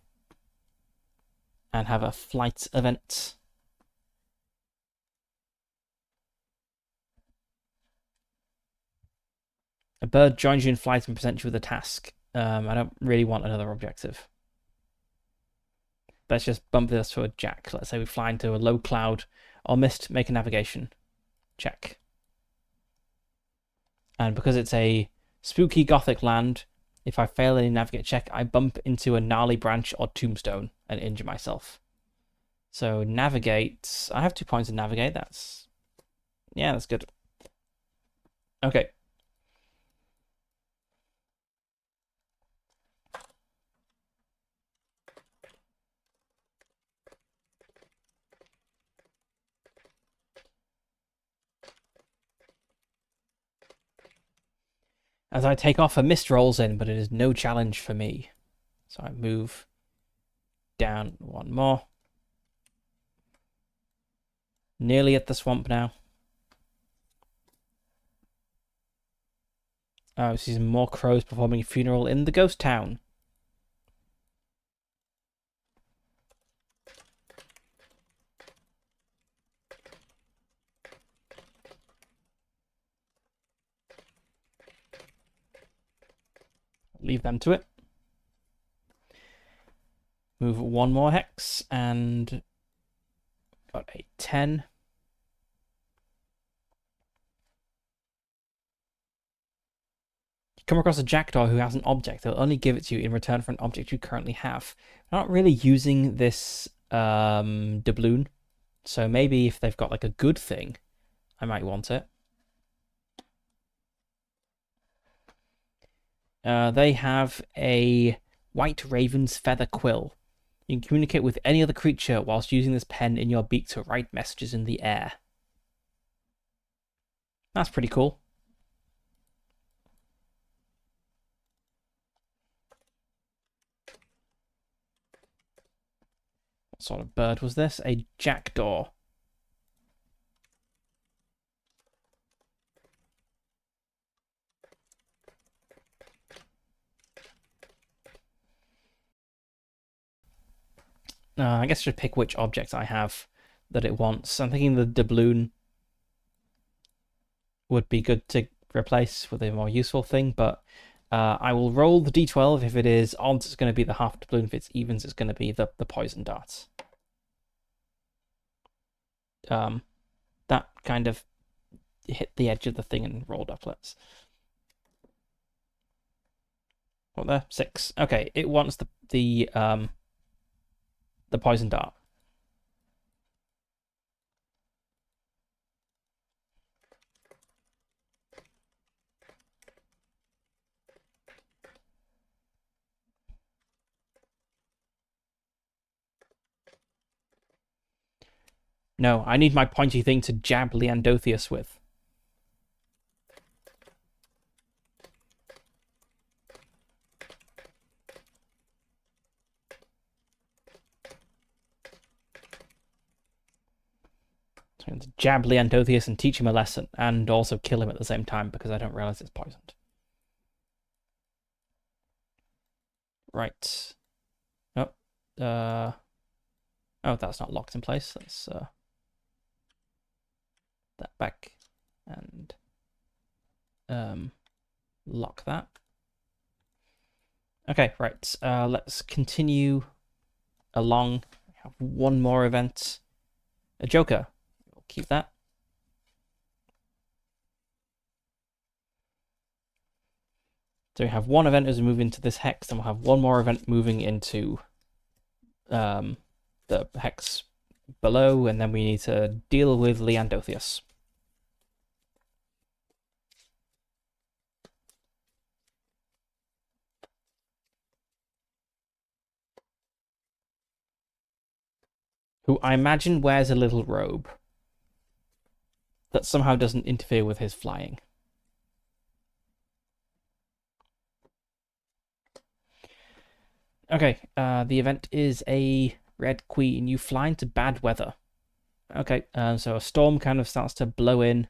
and have a flight event. A bird joins you in flight and presents you with a task. I don't really want another objective. Let's just bump this to a jack. Let's say we fly into a low cloud or mist, make a navigation. Check. And because it's a spooky gothic land, if I fail any navigate check, I bump into a gnarly branch or tombstone and injure myself. So navigate. I have 2 points to navigate. That's good. Okay. As I take off, a mist rolls in, but it is no challenge for me. So I move down 1 more. Nearly at the swamp now. Oh, see some more crows performing a funeral in the ghost town. Leave them to it. Move 1 more hex and got a 10. Come across a jackdaw who has an object, they'll only give it to you in return for an object you currently have. I'm not really using this doubloon, so maybe if they've got like a good thing, I might want it. They have a white raven's feather quill. You can communicate with any other creature whilst using this pen in your beak to write messages in the air. That's pretty cool. What sort of bird was this? A jackdaw. I guess I should pick which objects I have that it wants. I'm thinking the doubloon would be good to replace with a more useful thing, but I will roll the d12. If it is odds, it's going to be the half doubloon. If it's evens, it's going to be the poison darts. That kind of hit the edge of the thing and rolled upwards. What there? 6. Okay, it wants the poison dart. No, I need my pointy thing to jab Leandothius with. So I'm going to jab Leandothius and teach him a lesson, and also kill him at the same time because I don't realize it's poisoned. Right. Oh, oh, that's not locked in place. Let's that back and lock that. Okay, right. Let's continue along. We have 1 more event. A Joker. We'll keep that. So we have 1 event as we move into this hex, and we'll have 1 more event moving into the hex below, and then we need to deal with Leandothius. Who I imagine wears a little robe that somehow doesn't interfere with his flying. Okay, the event is a Red Queen. You fly into bad weather. Okay, so a storm kind of starts to blow in.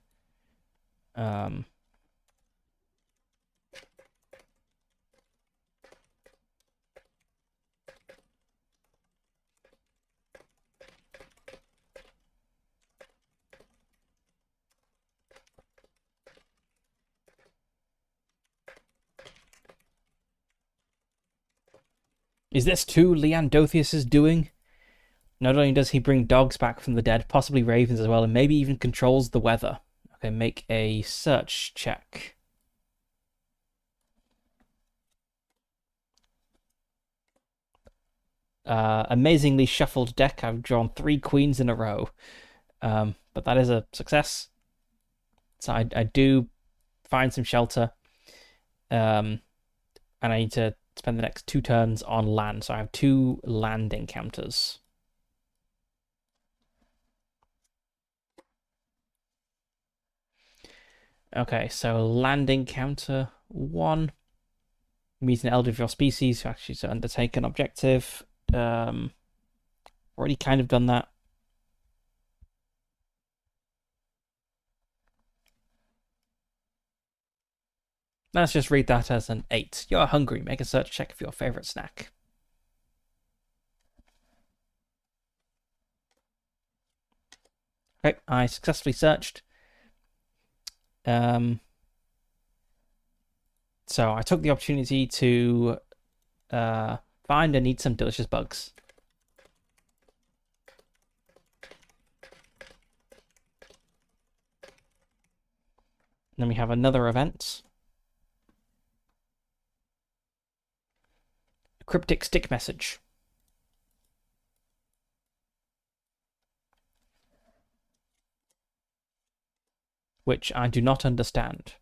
Is this too Leandothius' doing? Not only does he bring dogs back from the dead, possibly ravens as well, and maybe even controls the weather. Okay, make a search check. amazingly shuffled deck. I've drawn 3 queens in a row. But that is a success. So I do find some shelter. And I need to spend the next 2 turns on land. So I have 2 land encounters. Okay, so land encounter 1. Meet an elder of your species who actually to undertake an objective. Already kind of done that. Let's just read that as an 8. You're hungry. Make a search check for your favorite snack. Okay, I successfully searched. So I took the opportunity to find and eat some delicious bugs. Then we have another event. A cryptic stick message. Which I do not understand.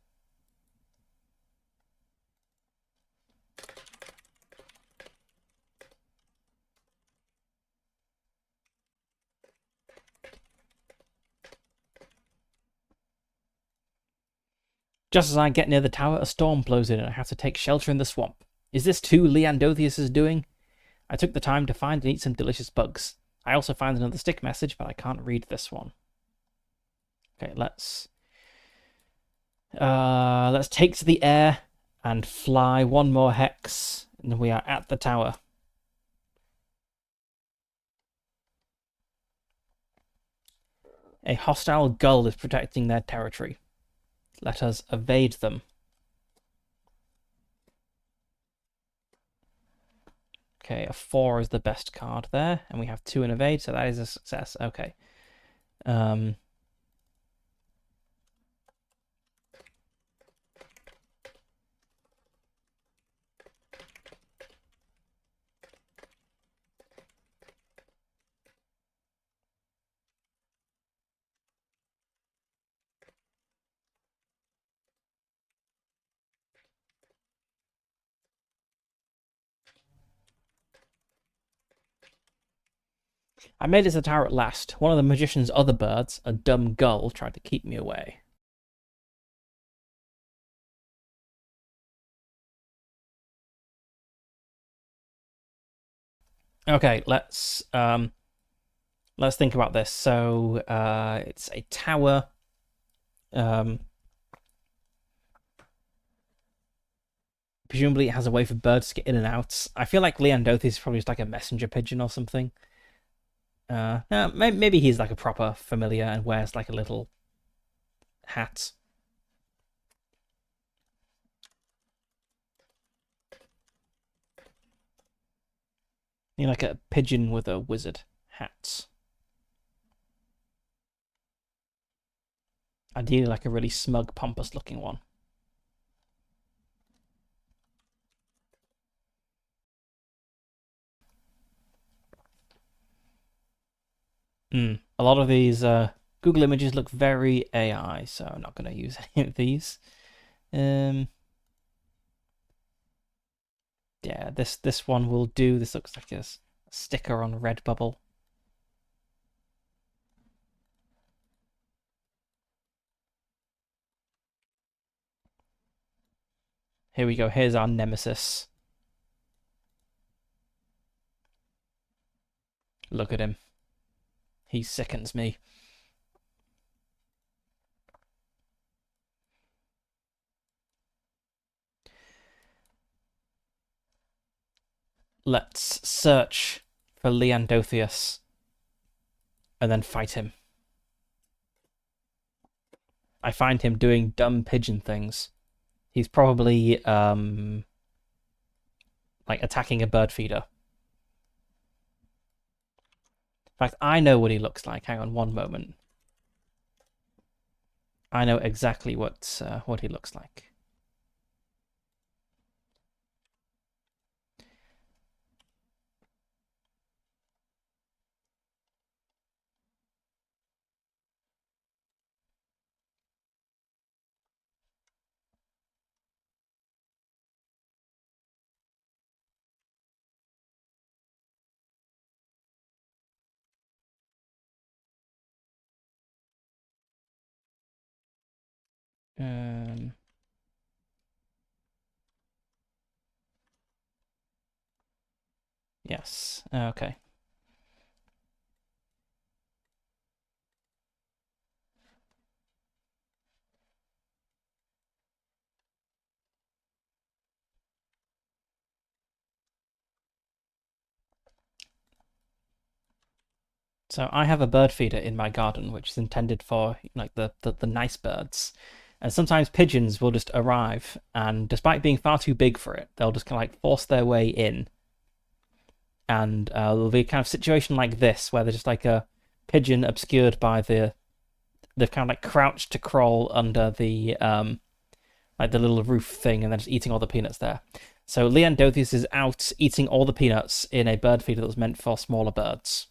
Just as I get near the tower, a storm blows in and I have to take shelter in the swamp. Is this too Leandothius' doing? I took the time to find and eat some delicious bugs. I also find another stick message, but I can't read this one. Okay, let's take to the air and fly 1 more hex, and we are at the tower. A hostile gull is protecting their territory. Let us evade them. Okay, a 4 is the best card there, and we have 2 in evade, so that is a success. Okay. I made it to the tower at last. One of the magician's other birds, a dumb gull, tried to keep me away. Okay, let's think about this. So it's a tower. Presumably it has a way for birds to get in and out. I feel like Leandothes is probably just like a messenger pigeon or something. Maybe he's like a proper familiar and wears like a little hat. You know, like a pigeon with a wizard hat. Ideally like a really smug, pompous looking one. A lot of these Google images look very AI, so I'm not going to use any of these. Yeah, this one will do. This looks like a sticker on Redbubble. Here we go. Here's our nemesis. Look at him. He sickens me. Let's search for Leandothius and then fight him. I find him doing dumb pigeon things. He's probably like attacking a bird feeder. In fact, I know what he looks like. Hang on one moment. I know exactly what he looks like. Um, yes. Okay. So I have a bird feeder in my garden, which is intended for like the nice birds. And sometimes pigeons will just arrive, and despite being far too big for it, they'll just kind of like force their way in. And there'll be a kind of situation like this where there's just like a pigeon obscured by they've kind of like crouched to crawl under the like the little roof thing, and they're just eating all the peanuts there. So Leandothes is out eating all the peanuts in a bird feeder that was meant for smaller birds.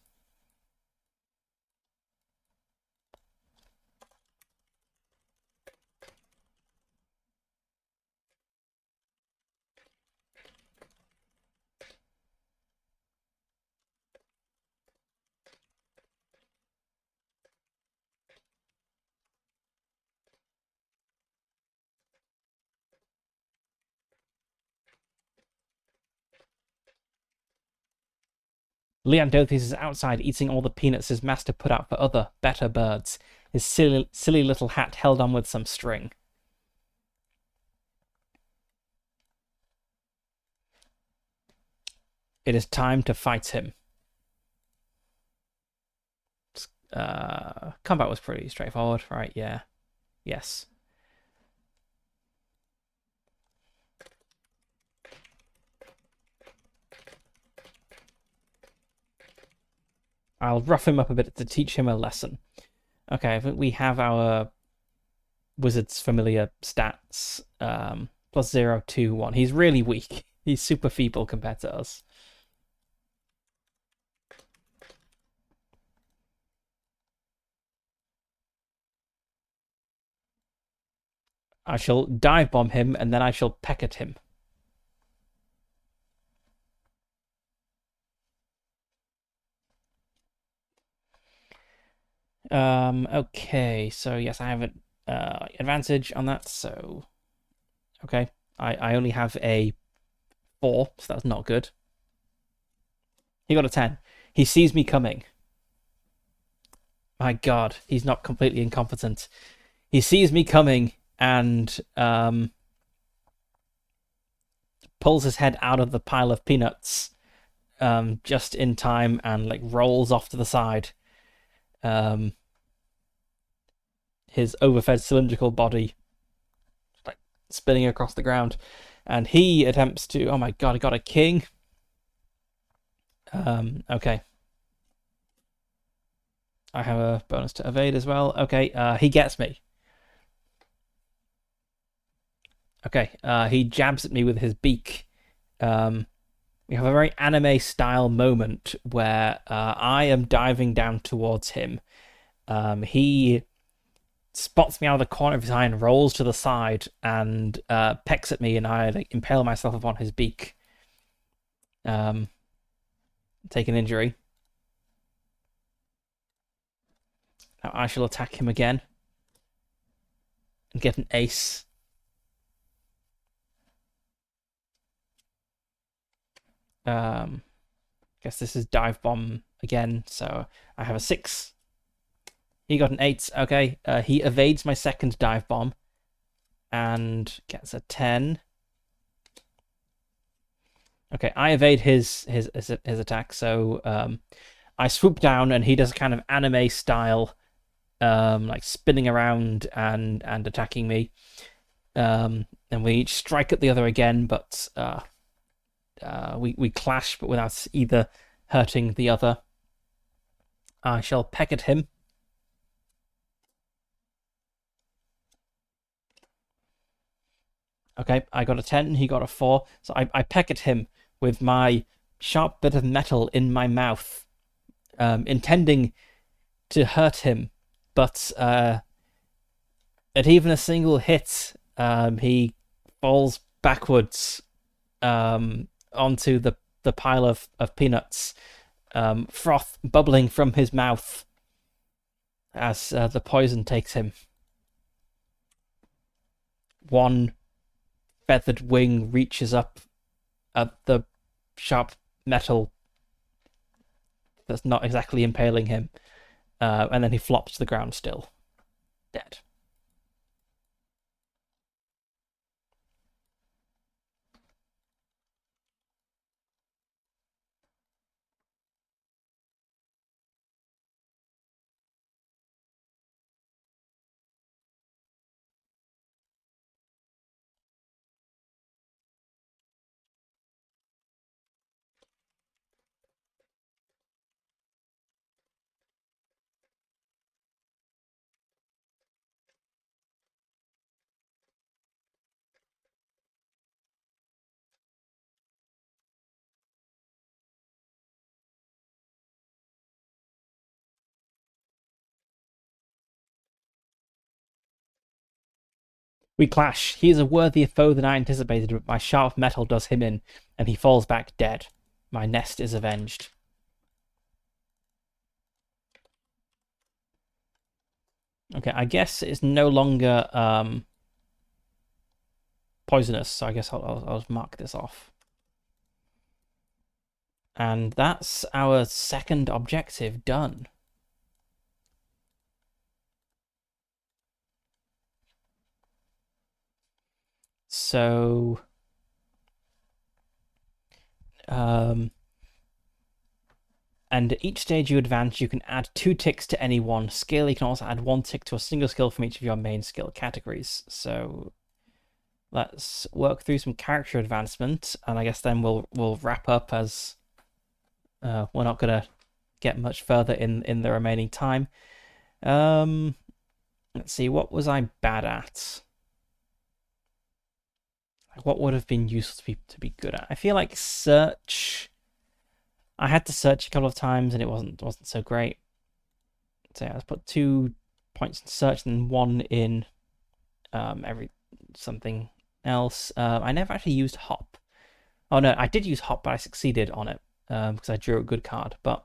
Leandothes is outside eating all the peanuts his master put out for other, better birds, his silly little hat held on with some string. It is time to fight him. Combat was pretty straightforward, right? Yeah. Yes. I'll rough him up a bit to teach him a lesson. Okay, I think we have our wizard's familiar stats. Plus 0, 2, 1. He's really weak. He's super feeble compared to us. I shall dive bomb him, and then I shall peck at him. Okay, so yes, I have an advantage on that, so okay. I only have a 4, so that's not good. He got a 10. He sees me coming. My God, he's not completely incompetent. He sees me coming and pulls his head out of the pile of peanuts just in time and like rolls off to the side. His overfed cylindrical body like spinning across the ground, and he attempts to. Oh my God! I got a king. Okay. I have a bonus to evade as well. Okay, he gets me. Okay, he jabs at me with his beak. We have a very anime style moment where I am diving down towards him. He spots me out of the corner of his eye and rolls to the side and pecks at me, and I like impale myself upon his beak. Take an injury. Now I shall attack him again and get an ace. Guess this is dive bomb again. So I have a 6. He got an 8. Okay. He evades my second dive bomb and gets a 10. Okay, I evade his attack. So I swoop down and he does a kind of anime style, like spinning around and attacking me. And we each strike at the other again, but we clash, but without either hurting the other. I shall peck at him. Okay, I got a 10, he got a 4. So I peck at him with my sharp bit of metal in my mouth, intending to hurt him, but at even a single hit, he falls backwards onto the pile of peanuts, froth bubbling from his mouth as the poison takes him. one feathered wing reaches up at the sharp metal that's not exactly impaling him, and then he flops to the ground still, dead. We clash. He is a worthier foe than I anticipated, but my sharp metal does him in, and he falls back dead. My nest is avenged. Okay, I guess it's no longer poisonous, so I guess I'll just mark this off. And that's our second objective done. So, and at each stage you advance, you can add 2 ticks to any one skill. You can also add 1 tick to a single skill from each of your main skill categories. So let's work through some character advancement, and I guess then we'll wrap up, as we're not gonna get much further in the remaining time. Let's see, what was I bad at? What would have been useful to be good at? I feel like search. I had to search a couple of times and it wasn't so great. So yeah, let's put 2 points in search and 1 in every something else. I never actually used hop. Oh no, I did use hop, but I succeeded on it because I drew a good card. But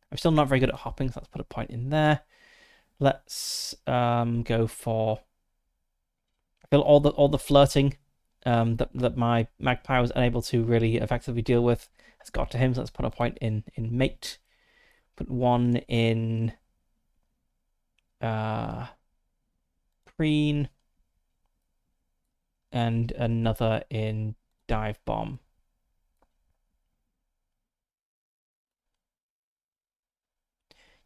I'm still not very good at hopping, so let's put a point in there. Let's go for. I feel all the flirting that my magpie was unable to really effectively deal with has got to him. So let's put a point in mate. Put 1 in preen and another in dive bomb.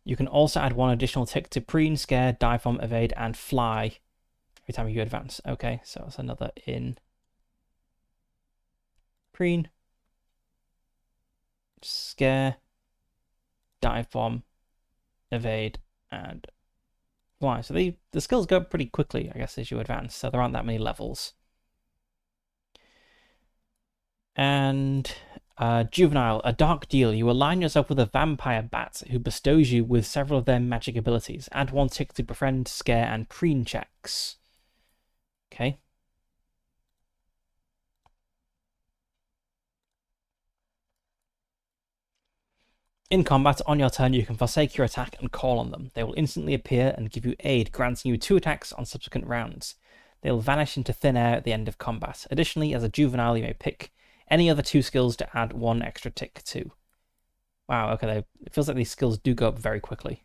You can also add 1 additional tick to preen, scare, dive bomb, evade, and fly every time you advance. Okay, so that's another in preen, scare, dive bomb, evade, and fly. So the skills go pretty quickly, I guess, as you advance. So there aren't that many levels. And juvenile, a dark deal. You align yourself with a vampire bat who bestows you with several of their magic abilities. Add 1 tick to befriend, scare, and preen checks. Okay. In combat, on your turn, you can forsake your attack and call on them. They will instantly appear and give you aid, granting you 2 attacks on subsequent rounds. They will vanish into thin air at the end of combat. Additionally, as a juvenile, you may pick any other 2 skills to add 1 extra tick to. Wow, okay, it feels like these skills do go up very quickly.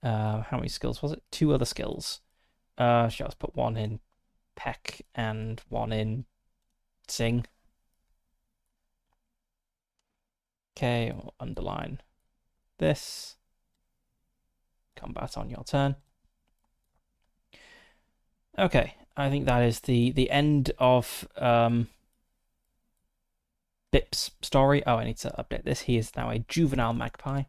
How many skills was it? 2 other skills. Sure, let's put 1 in peck and 1 in sing. Okay, we'll underline this. Combat on your turn. Okay, I think that is the end of Bip's story. Oh, I need to update this. He is now a juvenile magpie.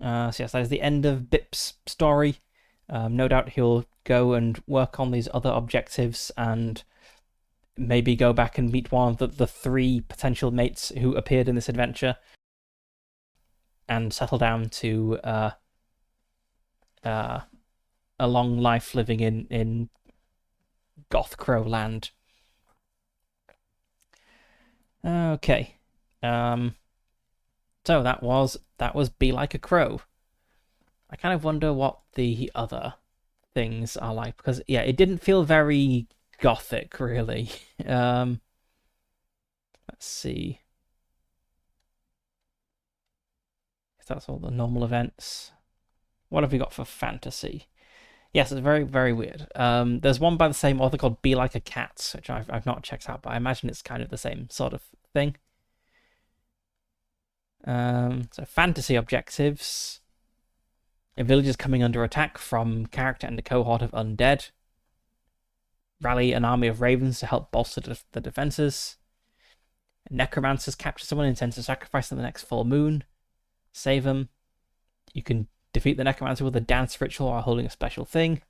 So yes, that is the end of Bip's story. No doubt he'll go and work on these other objectives and maybe go back and meet one of the 3 potential mates who appeared in this adventure and settle down to a long life living in Goth Crow land. Okay. So that was Be Like a Crow. I kind of wonder what the other things are like, because yeah, it didn't feel very gothic really. Let's see if that's all the normal events. What have we got for fantasy? Yes, it's very, very weird. There's one by the same author called Be Like a Cat, which I've not checked out, but I imagine it's kind of the same sort of thing. So fantasy objectives. A village is coming under attack from character and a cohort of undead. Rally an army of ravens to help bolster the defenses. Necromancers capture someone and intend to sacrifice them the next full moon. Save them. You can defeat the necromancer with a dance ritual while holding a special thing.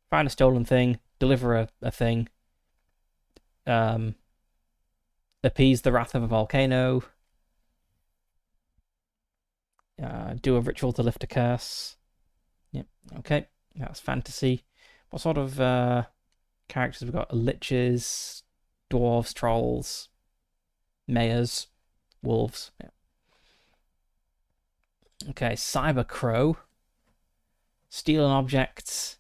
Find a stolen thing. Deliver a thing. Appease the wrath of a volcano. Do a ritual to lift a curse. Yep, okay. That's fantasy. What sort of characters have we got? Liches, dwarves, trolls, mayors, wolves. Yeah. Okay, Cyber Crow. Steal an object.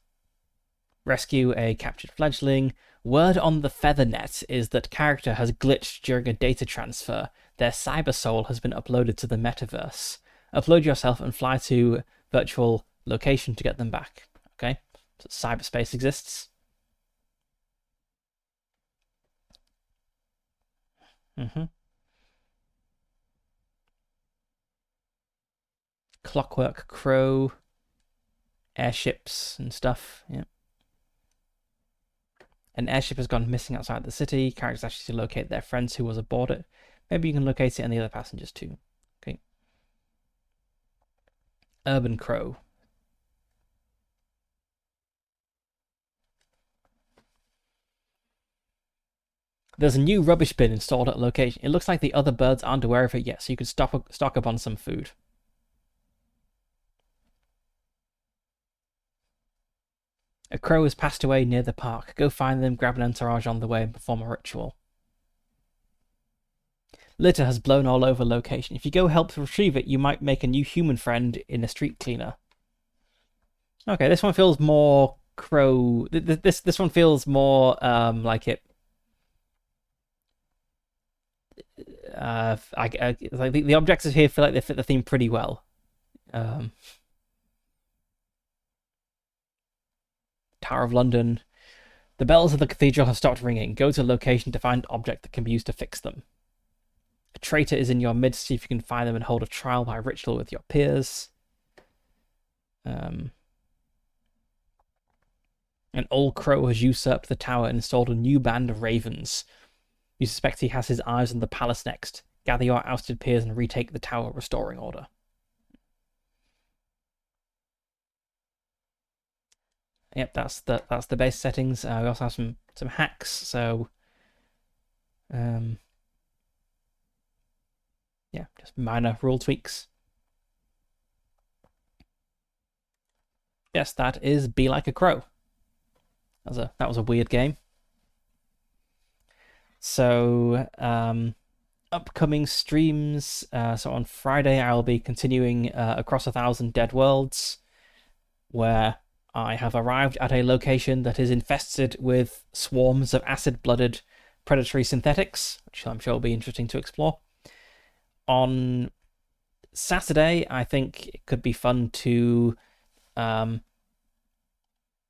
Rescue a captured fledgling. Word on the feather net is that character has glitched during a data transfer. Their cyber soul has been uploaded to the metaverse. Upload yourself and fly to virtual location to get them back. Okay, so cyberspace exists. Clockwork Crow, airships and stuff. Yeah. An airship has gone missing outside the city. Characters actually to locate their friends who was aboard it. Maybe you can locate it and the other passengers too. Okay. Urban Crow. There's a new rubbish bin installed at a location. It looks like the other birds aren't aware of it yet, so you could stock up on some food. A crow has passed away near the park. Go find them, grab an entourage on the way, and perform a ritual. Litter has blown all over location. If you go help to retrieve it, you might make a new human friend in a street cleaner. Okay, this one feels more crow. This one feels more like it. Like the objectives here feel like they fit the theme pretty well. Tower of London. The bells of the cathedral have stopped ringing. Go to a location to find an object that can be used to fix them. A traitor is in your midst. See if you can find them and hold a trial by ritual with your peers. An old crow has usurped the tower and installed a new band of ravens. You suspect he has his eyes on the palace next. Gather your ousted peers and retake the tower, restoring order. Yep, that's the base settings. We also have some hacks. So, yeah, just minor rule tweaks. Yes, that is Be Like a Crow. That was a weird game. So, upcoming streams. So on Friday, I'll be continuing Across 1,000 Dead Worlds, where I have arrived at a location that is infested with swarms of acid-blooded predatory synthetics, which I'm sure will be interesting to explore. On Saturday, I think it could be fun to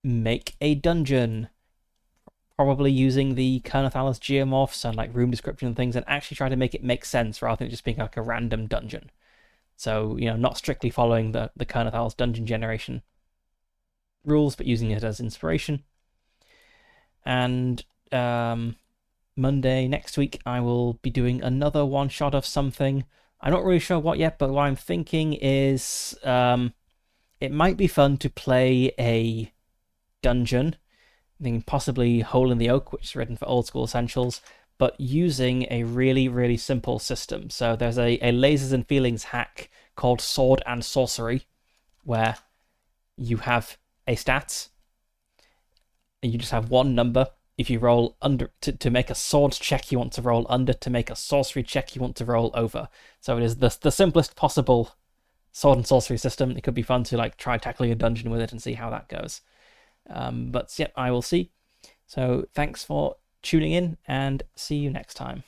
make a dungeon, probably using the Kernathalas geomorphs and like room description and things, and actually try to make it make sense rather than just being like a random dungeon. So, not strictly following the Kernathalas dungeon generation rules, but using it as inspiration. And Monday next week, I will be doing another one-shot of something. I'm not really sure what yet, but what I'm thinking is it might be fun to play a dungeon, I think possibly Hole in the Oak, which is written for Old School Essentials, but using a really, really simple system. So there's a lasers and feelings hack called Sword and Sorcery, where you have a stat, and you just have one number. If you roll under to make a sword check, you want to roll under. To make a sorcery check, you want to roll over. So it is the simplest possible sword and sorcery system. It could be fun to like try tackling a dungeon with it and see how that goes. But yep, I will see. So thanks for tuning in, and see you next time.